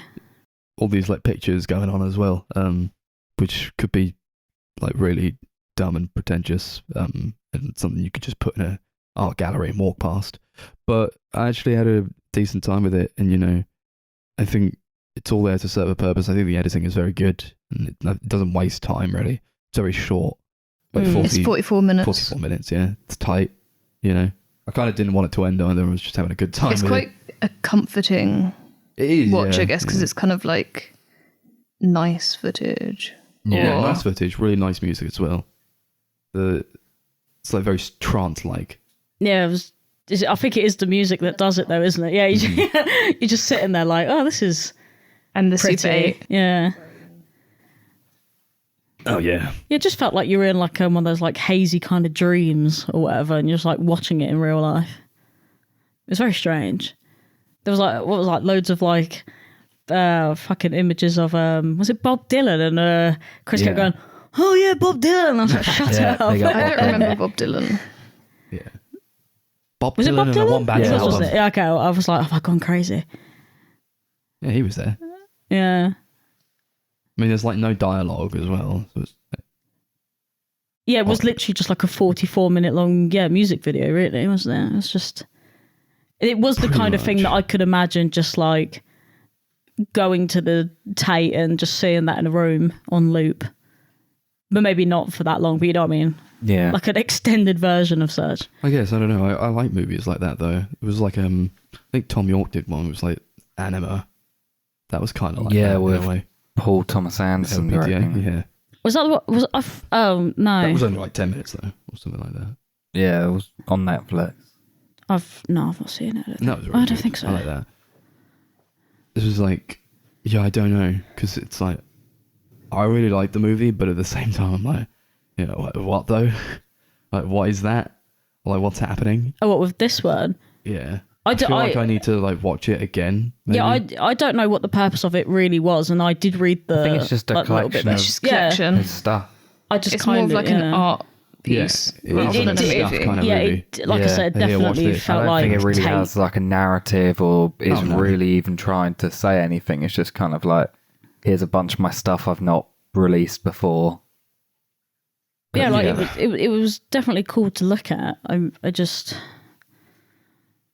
[SPEAKER 1] All these like pictures going on as well, which could be like really dumb and pretentious, and something you could just put in a art gallery and walk past. But I actually had a decent time with it, and I think it's all there to serve a purpose. I think the editing is very good, and it doesn't waste time really. It's very short, like 40,
[SPEAKER 4] It's 44 minutes.
[SPEAKER 1] 44 minutes. Yeah, it's tight. I kind of didn't want it to end either. I was just having a good time.
[SPEAKER 4] It's
[SPEAKER 1] with
[SPEAKER 4] quite a comforting
[SPEAKER 1] it is
[SPEAKER 4] watch,
[SPEAKER 1] yeah,
[SPEAKER 4] I guess, because it's kind of like nice footage.
[SPEAKER 1] yeah,
[SPEAKER 4] Or-
[SPEAKER 1] nice footage, really nice music as well. It's like very trance-like.
[SPEAKER 3] Yeah, I think it is the music that does it though, isn't it? Yeah, you're just sitting there like, oh, this is
[SPEAKER 4] And the
[SPEAKER 3] pretty.
[SPEAKER 4] Super 8.
[SPEAKER 3] Yeah.
[SPEAKER 1] Oh yeah,
[SPEAKER 3] It just felt like you were in like one of those like hazy kind of dreams or whatever, and you're just like watching it in real life. It was very strange. There was like loads of like fucking images of was it Bob Dylan, and Chris kept
[SPEAKER 1] Yeah.
[SPEAKER 3] going, oh yeah, Bob Dylan. And I was like, shut
[SPEAKER 2] Yeah,
[SPEAKER 3] up.
[SPEAKER 2] they got
[SPEAKER 4] I
[SPEAKER 2] Bob
[SPEAKER 4] don't
[SPEAKER 2] Dylan.
[SPEAKER 4] remember Bob Dylan.
[SPEAKER 1] yeah. Bob
[SPEAKER 3] Was it
[SPEAKER 1] Dylan
[SPEAKER 3] Bob
[SPEAKER 1] and the
[SPEAKER 3] Dylan?
[SPEAKER 1] Wombats
[SPEAKER 2] Yeah,
[SPEAKER 3] Of course,
[SPEAKER 1] album.
[SPEAKER 3] wasn't it? Yeah, okay. I was like, have I gone crazy?
[SPEAKER 1] Yeah, he was there.
[SPEAKER 3] Yeah.
[SPEAKER 1] I mean, there's like no dialogue as well. So it's,
[SPEAKER 3] Yeah, it was literally just like a 44-minute long music video, really, wasn't it? It was just, it was the
[SPEAKER 1] Pretty
[SPEAKER 3] kind of thing
[SPEAKER 1] much.
[SPEAKER 3] that I could imagine just like going to the Tate and just seeing that in a room on loop. But maybe not for that long, but you know what I mean?
[SPEAKER 2] Yeah.
[SPEAKER 3] Like an extended version of such.
[SPEAKER 1] I guess, I don't know. I like movies like that though. It was like I think Tom York did one. It was like Anima. That was kind of like
[SPEAKER 2] Yeah,
[SPEAKER 1] that, in
[SPEAKER 2] with
[SPEAKER 1] a way.
[SPEAKER 2] Paul Thomas Anderson
[SPEAKER 1] LPDA,
[SPEAKER 2] directing.
[SPEAKER 1] yeah.
[SPEAKER 3] Was that what was oh no.
[SPEAKER 1] That was only like 10 minutes though, or something like that.
[SPEAKER 2] Yeah, it was on Netflix.
[SPEAKER 3] I've not seen it.
[SPEAKER 1] And that was really
[SPEAKER 3] I don't
[SPEAKER 1] good.
[SPEAKER 3] think so.
[SPEAKER 1] I like that. This was like, yeah, I don't know, because it's like, I really like the movie, but at the same time, I'm like, what though? Like, what is that? Like, what's happening?
[SPEAKER 3] Oh, what with this one?
[SPEAKER 1] Yeah.
[SPEAKER 3] I
[SPEAKER 1] I feel like I need to like watch it again. Maybe.
[SPEAKER 3] Yeah, I don't know what the purpose of it really was, and I did read the.
[SPEAKER 2] I think it's just a
[SPEAKER 3] like, little bit
[SPEAKER 2] collection
[SPEAKER 3] there.
[SPEAKER 2] of
[SPEAKER 4] Just
[SPEAKER 3] Yeah.
[SPEAKER 4] collection.
[SPEAKER 2] his stuff.
[SPEAKER 3] I just
[SPEAKER 4] It's
[SPEAKER 3] kind
[SPEAKER 4] more of like an art
[SPEAKER 1] Yeah,
[SPEAKER 4] piece
[SPEAKER 1] it
[SPEAKER 4] rather
[SPEAKER 1] is
[SPEAKER 4] than a
[SPEAKER 1] stuff
[SPEAKER 4] movie.
[SPEAKER 1] kind of
[SPEAKER 3] yeah,
[SPEAKER 1] movie.
[SPEAKER 3] like I
[SPEAKER 2] Yeah.
[SPEAKER 3] said,
[SPEAKER 1] Yeah, watch
[SPEAKER 3] definitely
[SPEAKER 1] this.
[SPEAKER 3] felt
[SPEAKER 2] I don't
[SPEAKER 3] like
[SPEAKER 2] think it really
[SPEAKER 3] tape.
[SPEAKER 2] has like a narrative or is
[SPEAKER 1] no.
[SPEAKER 2] really even trying to say anything. It's just kind of like, here's a bunch of my stuff I've not released before.
[SPEAKER 3] Yeah, like
[SPEAKER 1] Yeah.
[SPEAKER 3] it was definitely cool to look at. I just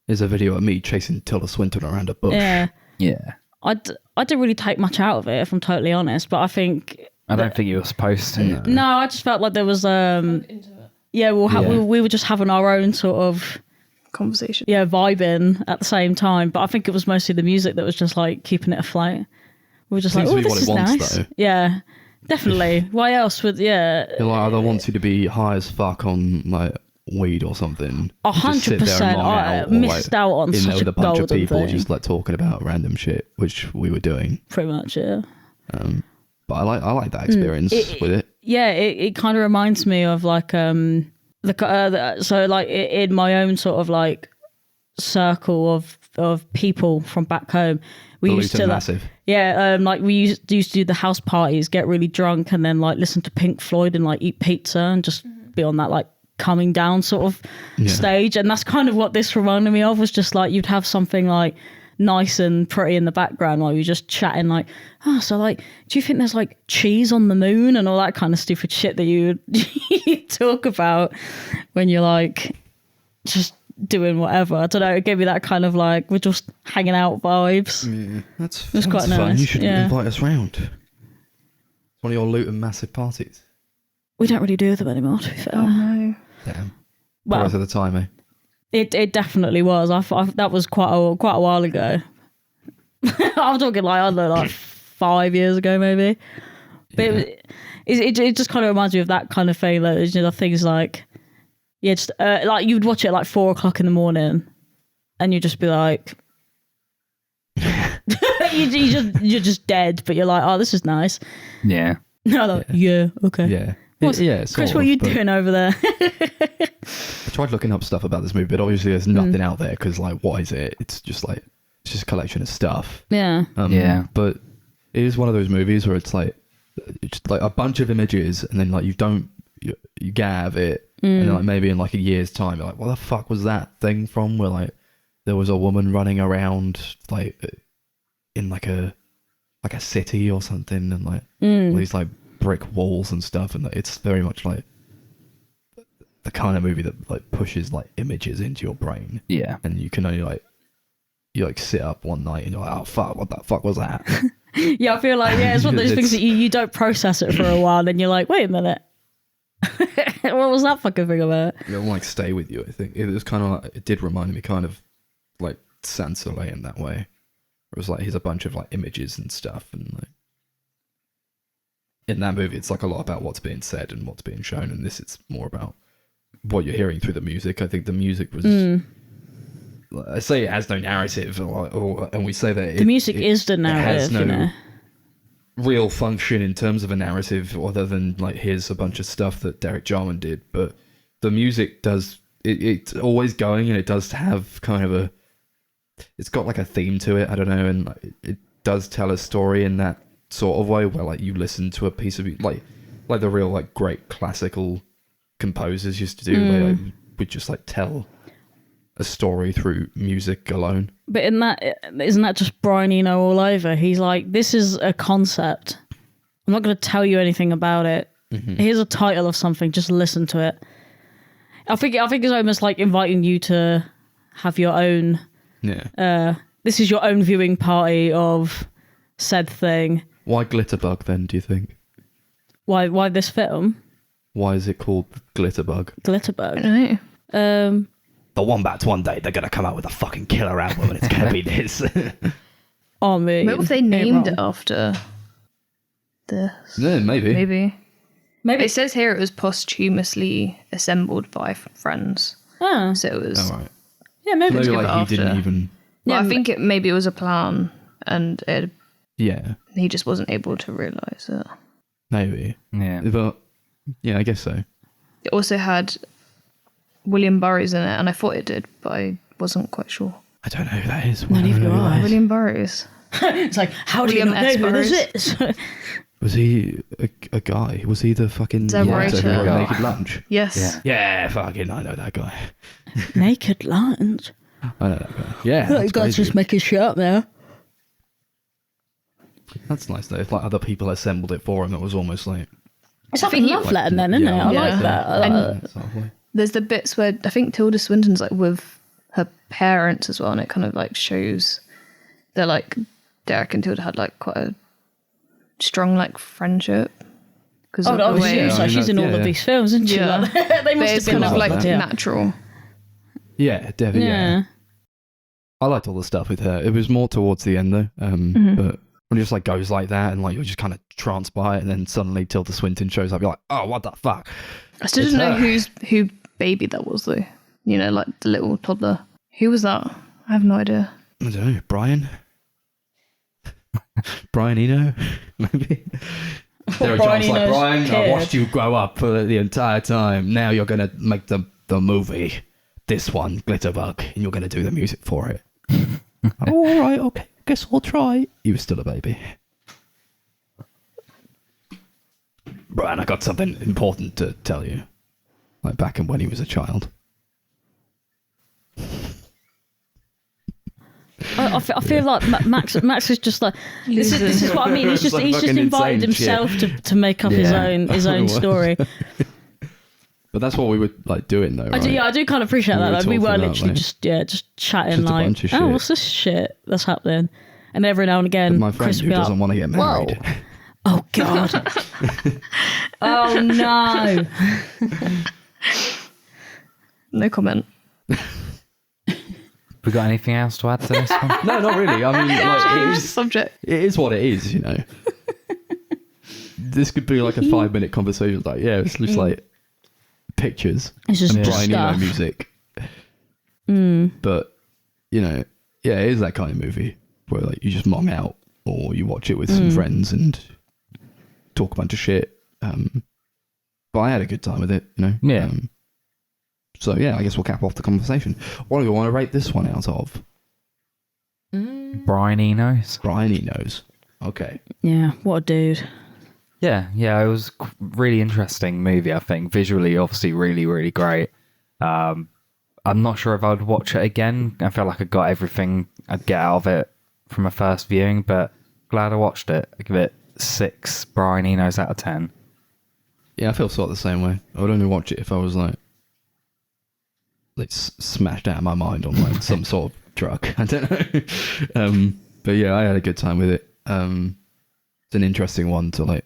[SPEAKER 1] There's a video of me chasing Tilda Swinton around a bush.
[SPEAKER 3] yeah.
[SPEAKER 2] Yeah.
[SPEAKER 3] I didn't really take much out of it, if I'm totally honest. But I think
[SPEAKER 2] I don't think you were supposed to.
[SPEAKER 3] no, I just felt like there was yeah, we were just having our own sort of
[SPEAKER 4] Conversation.
[SPEAKER 3] vibing at the same time. But I think it was mostly the music that was just like keeping it afloat. We were just
[SPEAKER 1] Seems
[SPEAKER 3] like,
[SPEAKER 1] to
[SPEAKER 3] oh,
[SPEAKER 1] be
[SPEAKER 3] this
[SPEAKER 1] what
[SPEAKER 3] is
[SPEAKER 1] it wants,
[SPEAKER 3] nice.
[SPEAKER 1] though.
[SPEAKER 3] Yeah, definitely. Why else would
[SPEAKER 1] It either wants you to be high as fuck on like weed or something. Just sit there and
[SPEAKER 3] 100%.
[SPEAKER 1] long
[SPEAKER 3] I
[SPEAKER 1] out, or,
[SPEAKER 3] missed out on
[SPEAKER 1] in there
[SPEAKER 3] such
[SPEAKER 1] with
[SPEAKER 3] a
[SPEAKER 1] a bunch of
[SPEAKER 3] golden
[SPEAKER 1] people
[SPEAKER 3] thing.
[SPEAKER 1] just like talking about random shit, which we were doing.
[SPEAKER 3] Pretty much, yeah.
[SPEAKER 1] But I like that experience with it.
[SPEAKER 3] Yeah, it kind of reminds me of like so like in my own sort of like circle of people from back home, we
[SPEAKER 1] The
[SPEAKER 3] used to
[SPEAKER 1] Luton
[SPEAKER 3] like,
[SPEAKER 1] Massive.
[SPEAKER 3] like we used to do the house parties, get really drunk, and then like listen to Pink Floyd and like eat pizza and just be on that like coming down sort of stage. And that's kind of what this reminded me of, was just like you'd have something like nice and pretty in the background while you're just chatting like, oh, so like, do you think there's like cheese on the moon and all that kind of stupid shit that you talk about when you're like just doing whatever. I don't know, it gave me that kind of like we're just hanging out vibes.
[SPEAKER 1] Yeah, that's
[SPEAKER 3] quite
[SPEAKER 1] fun.
[SPEAKER 3] nice,
[SPEAKER 1] You should
[SPEAKER 3] yeah.
[SPEAKER 1] invite us round. It's one of your Luton Massive parties.
[SPEAKER 3] We don't really do them anymore, to be fair.
[SPEAKER 4] Oh no.
[SPEAKER 1] Damn.
[SPEAKER 3] Well,
[SPEAKER 1] Price of the time, eh?
[SPEAKER 3] It definitely was. That was quite a while ago. I'm talking like, I don't know, like 5 years ago maybe. But it just kind of reminds me of that kind of thing. Like, you know, things like, yeah, just like you'd watch it at like 4 o'clock in the morning, and you'd just be like, you're just dead. But you're like, oh, this is nice.
[SPEAKER 2] Yeah.
[SPEAKER 3] No, like, yeah, okay.
[SPEAKER 1] Yeah.
[SPEAKER 3] What's,
[SPEAKER 1] yeah,
[SPEAKER 3] Chris,
[SPEAKER 1] sort
[SPEAKER 3] what are
[SPEAKER 1] of,
[SPEAKER 3] you
[SPEAKER 1] but
[SPEAKER 3] doing over there?
[SPEAKER 1] I tried looking up stuff about this movie, but obviously there's nothing out there because, like, what is it? It's just a collection of stuff.
[SPEAKER 3] Yeah.
[SPEAKER 2] Yeah.
[SPEAKER 1] But it is one of those movies where it's like a bunch of images, and then like you get out of it, and then like maybe in like a year's time, you're like, what the fuck was that thing from? Where like there was a woman running around like in like a city or something, and like all these like brick walls and stuff, and like, it's very much like the kind of movie that like pushes like images into your brain,
[SPEAKER 2] Yeah.
[SPEAKER 1] and you can only like you like sit up one night and you're like, oh fuck, what the fuck was that?
[SPEAKER 3] Yeah, I feel like, yeah, it's one of those things that you don't process it for a while, then you're like, wait a minute. What was that fucking thing about?
[SPEAKER 1] It'll like stay with you. I think it was kind of like, it did remind me kind of like Sansoleil in that way. It was like here's a bunch of like images and stuff, and like in that movie it's like a lot about what's being said and what's being shown, and this it's more about what you're hearing through the music. I think the music was I say it has no narrative, and we say that
[SPEAKER 3] The music is the
[SPEAKER 1] it has
[SPEAKER 3] narrative,
[SPEAKER 1] no
[SPEAKER 3] you know.
[SPEAKER 1] real function in terms of a narrative other than like here's a bunch of stuff that Derek Jarman did, but the music does it's always going, and it does have kind of it's got like a theme to it, I don't know, and like, it does tell a story in that sort of way where like you listen to a piece of like the real like great classical composers used to do. They would just like tell a story through music alone.
[SPEAKER 3] But isn't that just Brian Eno all over? He's like, this is a concept. I'm not going to tell you anything about it. Here's a title of something. Just listen to it. I think it's almost like inviting you to have your own.
[SPEAKER 1] Yeah.
[SPEAKER 3] This is your own viewing party of said thing.
[SPEAKER 1] Why Glitterbug then, do you think?
[SPEAKER 3] Why this film?
[SPEAKER 1] Why is it called Glitterbug?
[SPEAKER 3] Glitterbug.
[SPEAKER 4] I don't know.
[SPEAKER 1] The Wombats one day they're gonna come out with a fucking killer album, and it's gonna be this.
[SPEAKER 3] Oh, me.
[SPEAKER 4] What if they named it after this?
[SPEAKER 1] Yeah, maybe.
[SPEAKER 4] Maybe.
[SPEAKER 3] Maybe.
[SPEAKER 4] It says here it was posthumously assembled by friends.
[SPEAKER 3] Oh.
[SPEAKER 4] So it was.
[SPEAKER 1] Oh, right.
[SPEAKER 3] Yeah, maybe.
[SPEAKER 1] Maybe
[SPEAKER 4] give
[SPEAKER 1] like
[SPEAKER 4] it
[SPEAKER 1] he
[SPEAKER 4] after.
[SPEAKER 1] didn't even.
[SPEAKER 4] Well,
[SPEAKER 3] Yeah,
[SPEAKER 4] I think maybe it was a plan, and
[SPEAKER 1] Yeah,
[SPEAKER 4] he just wasn't able to realise it.
[SPEAKER 1] maybe.
[SPEAKER 2] Yeah.
[SPEAKER 1] But yeah, I guess so.
[SPEAKER 4] It also had William Burroughs in it, and I thought it did, but I wasn't quite sure.
[SPEAKER 1] I don't know who that is.
[SPEAKER 3] Neither do I.
[SPEAKER 4] William Burroughs.
[SPEAKER 3] It's like, how do you
[SPEAKER 4] William
[SPEAKER 3] not know
[SPEAKER 4] S.
[SPEAKER 3] who this is?
[SPEAKER 1] Was he a guy? Was he the fucking
[SPEAKER 4] The
[SPEAKER 1] writer who
[SPEAKER 4] writer.
[SPEAKER 1] wrote Naked Lunch?
[SPEAKER 4] Yes.
[SPEAKER 2] Yeah.
[SPEAKER 1] Yeah, fucking, I know that guy.
[SPEAKER 3] Naked Lunch.
[SPEAKER 1] I know that guy. Yeah,
[SPEAKER 3] You
[SPEAKER 1] that's
[SPEAKER 3] guys
[SPEAKER 1] crazy.
[SPEAKER 3] just making shit up now.
[SPEAKER 1] That's nice though. If like other people assembled it for him, it was almost like
[SPEAKER 3] It's like a love letter then, isn't it? I
[SPEAKER 4] Yeah.
[SPEAKER 3] like that. I like that.
[SPEAKER 1] that's halfway.
[SPEAKER 4] There's the bits where I think Tilda Swinton's like with her parents as well, and it kind of like shows that like Derek and Tilda had like quite a strong like friendship. Because
[SPEAKER 3] Oh, no,
[SPEAKER 1] way-
[SPEAKER 3] she's,
[SPEAKER 1] I mean,
[SPEAKER 3] she's in all
[SPEAKER 1] yeah.
[SPEAKER 3] of these films, isn't she?
[SPEAKER 4] Yeah.
[SPEAKER 3] Like, they
[SPEAKER 4] But
[SPEAKER 3] must
[SPEAKER 4] it's
[SPEAKER 3] have been
[SPEAKER 4] kind of like
[SPEAKER 1] that.
[SPEAKER 3] yeah.
[SPEAKER 4] natural.
[SPEAKER 1] Yeah, definitely. Yeah. I liked all the stuff with her. It was more towards the end though. But when it just like goes like that and like you're just kind of tranced by it, and then suddenly Tilda Swinton shows up, you're like, oh, what the fuck?
[SPEAKER 4] I still
[SPEAKER 1] It's
[SPEAKER 4] didn't know
[SPEAKER 1] her.
[SPEAKER 4] who baby that was though. You know, like the little toddler. Who was that? I have no idea.
[SPEAKER 1] I don't know, Brian? Brian Eno? Maybe? Derek
[SPEAKER 3] Brian
[SPEAKER 1] Jarman's like,
[SPEAKER 3] Eno's
[SPEAKER 1] Brian, I
[SPEAKER 3] kid.
[SPEAKER 1] watched you grow up for the entire time. Now you're going to make the movie, this one, Glitterbug, and you're going to do the music for it. Oh, all right, okay, guess I'll try. He was still a baby. Brian, I got something important to tell you. Like back in when he was a child.
[SPEAKER 3] I feel like Max is just like this is what I mean. He's
[SPEAKER 1] It's
[SPEAKER 3] just
[SPEAKER 1] like
[SPEAKER 3] he's just
[SPEAKER 1] fucking
[SPEAKER 3] invited
[SPEAKER 1] insane
[SPEAKER 3] himself to make up his
[SPEAKER 1] Yeah.
[SPEAKER 3] own story.
[SPEAKER 1] But that's what we were like doing though, right?
[SPEAKER 3] I do kind of appreciate
[SPEAKER 1] We
[SPEAKER 3] that.
[SPEAKER 1] were
[SPEAKER 3] Like, we were
[SPEAKER 1] talking about,
[SPEAKER 3] literally
[SPEAKER 1] like,
[SPEAKER 3] just chatting
[SPEAKER 1] just a
[SPEAKER 3] like,
[SPEAKER 1] bunch of
[SPEAKER 3] oh,
[SPEAKER 1] shit.
[SPEAKER 3] what's this shit that's happening? And every now and again,
[SPEAKER 1] My friend
[SPEAKER 3] Chris
[SPEAKER 1] who
[SPEAKER 3] will be like,
[SPEAKER 1] doesn't want to get married.
[SPEAKER 3] Whoa. Oh God. Oh no.
[SPEAKER 4] No comment.
[SPEAKER 2] We got anything else to add to this one?
[SPEAKER 1] No, not really. I mean, like,
[SPEAKER 4] Change the subject.
[SPEAKER 1] it is what it is, you know. This could be like a 5-minute conversation. Like, yeah, it's just like pictures
[SPEAKER 3] It's just
[SPEAKER 1] and Brian Eno
[SPEAKER 3] stuff.
[SPEAKER 1] music. But, you know, yeah, it is that kind of movie where like you just mong out or you watch it with some friends and talk a bunch of shit. But I had a good time with it, you know.
[SPEAKER 2] Yeah.
[SPEAKER 1] So yeah, I guess we'll cap off the conversation. What do we want to rate this one out of?
[SPEAKER 2] Brian Eno's.
[SPEAKER 1] Brian Eno's. Okay.
[SPEAKER 3] Yeah, what a dude.
[SPEAKER 2] Yeah, it was a really interesting movie, I think. Visually, obviously, really, really great. I'm not sure if I'd watch it again. I felt like I got everything I'd get out of it from a first viewing, but glad I watched it. I give it 6 Brian Eno's out of 10.
[SPEAKER 1] Yeah, I feel sort of the same way. I would only watch it if I was like smashed out of my mind on like some sort of drug. I don't know. But yeah, I had a good time with it. It's an interesting one to like.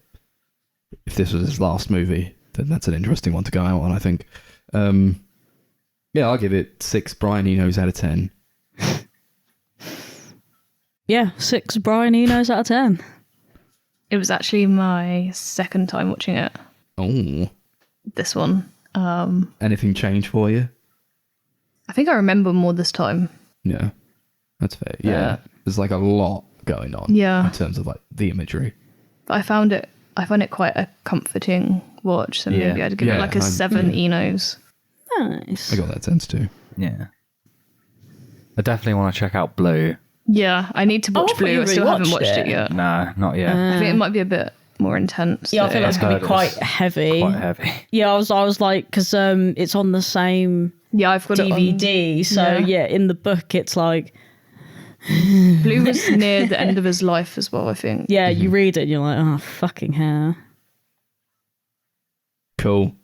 [SPEAKER 1] If this was his last movie, then that's an interesting one to go out on, I think. Yeah, I'll give it 6 Brian Eno's out of 10.
[SPEAKER 3] Yeah, 6 Brian Eno's out of 10.
[SPEAKER 4] It was actually my second time watching it.
[SPEAKER 1] Oh,
[SPEAKER 4] This one.
[SPEAKER 1] anything change for you?
[SPEAKER 4] I think I remember more this time.
[SPEAKER 1] Yeah, that's fair. Yeah, there's like a lot going on.
[SPEAKER 4] Yeah.
[SPEAKER 1] in terms of like the imagery.
[SPEAKER 4] But I found it quite a comforting watch. So maybe I'd give
[SPEAKER 1] Yeah,
[SPEAKER 4] it like a 7 Enos.
[SPEAKER 3] Nice.
[SPEAKER 1] I got that sense too.
[SPEAKER 2] Yeah. I definitely want to check out Blue.
[SPEAKER 4] Yeah, I need to
[SPEAKER 3] I
[SPEAKER 4] watch
[SPEAKER 3] thought
[SPEAKER 4] Blue.
[SPEAKER 3] you
[SPEAKER 4] I still haven't
[SPEAKER 3] rewatched
[SPEAKER 4] watched it
[SPEAKER 3] it.
[SPEAKER 4] yet.
[SPEAKER 2] No, not yet.
[SPEAKER 4] I think it might be a bit more intense.
[SPEAKER 3] Yeah, I feel like it's gonna
[SPEAKER 2] heard
[SPEAKER 3] be
[SPEAKER 2] it
[SPEAKER 3] quite
[SPEAKER 2] was
[SPEAKER 3] heavy.
[SPEAKER 2] Quite heavy.
[SPEAKER 3] Yeah, I was like, because it's on the same
[SPEAKER 4] Yeah, I've got
[SPEAKER 3] DVD.
[SPEAKER 4] it
[SPEAKER 3] So
[SPEAKER 4] yeah.
[SPEAKER 3] yeah, in the book, it's like,
[SPEAKER 4] on. Blue was near the end of his life as well, I think.
[SPEAKER 3] yeah, you read it and you're like, oh fucking hell.
[SPEAKER 1] Cool.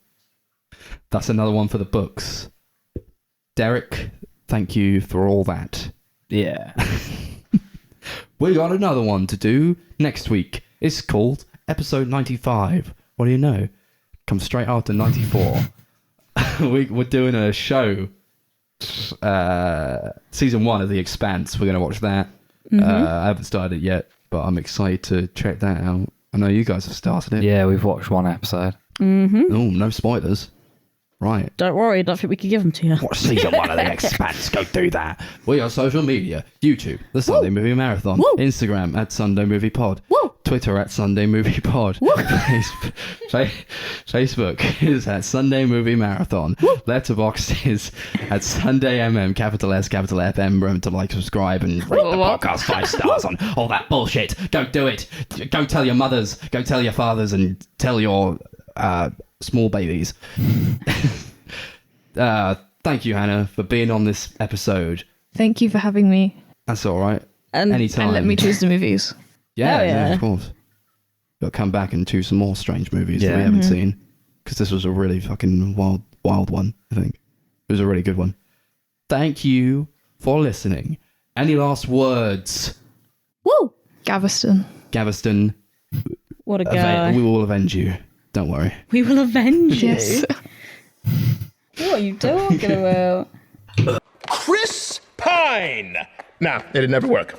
[SPEAKER 1] That's another one for the books. Derek, thank you for all that.
[SPEAKER 2] Yeah.
[SPEAKER 1] We got another one to do next week. It's called episode 95. What do you know? Comes straight after 94. We're doing a show. Season 1 of The Expanse. We're going to watch that. I haven't started it yet, but I'm excited to check that out. I know you guys have started it.
[SPEAKER 2] Yeah, we've watched one episode.
[SPEAKER 1] Oh, no spoilers. Right.
[SPEAKER 3] Don't worry, I don't think we could give them to you.
[SPEAKER 1] Watch season 1 of The Expanse. Go do that. We are social media. YouTube, The Sunday Movie Marathon.
[SPEAKER 3] Woo.
[SPEAKER 1] Instagram at Sunday Movie Pod.
[SPEAKER 3] Woo.
[SPEAKER 1] Twitter at Sunday Movie Pod. Facebook is at Sunday Movie Marathon. Letterboxd is at Sunday MM, capital S, capital F, M. Remember to like, subscribe, and rate the podcast 5 stars on all that bullshit. Go do it. Go tell your mothers. Go tell your fathers, and tell your small babies. Thank you, Hannah, for being on this episode.
[SPEAKER 4] Thank you for having me.
[SPEAKER 1] That's all right.
[SPEAKER 3] And
[SPEAKER 1] Anytime.
[SPEAKER 4] And let me choose the movies.
[SPEAKER 1] Yeah,
[SPEAKER 3] Hell yeah.
[SPEAKER 1] of course. You'll come back and choose some more strange movies that
[SPEAKER 2] Yeah.
[SPEAKER 1] we haven't seen. Because this was a really fucking wild one, I think. It was a really good one. Thank you for listening. Any last words?
[SPEAKER 3] Woo!
[SPEAKER 4] Gaveston.
[SPEAKER 1] Gaveston,
[SPEAKER 3] What a guy.
[SPEAKER 1] we will avenge you. Don't worry.
[SPEAKER 3] We will avenge you.
[SPEAKER 4] Yes.
[SPEAKER 3] What are you talking about?
[SPEAKER 5] Chris Pine. Nah, it'd never work.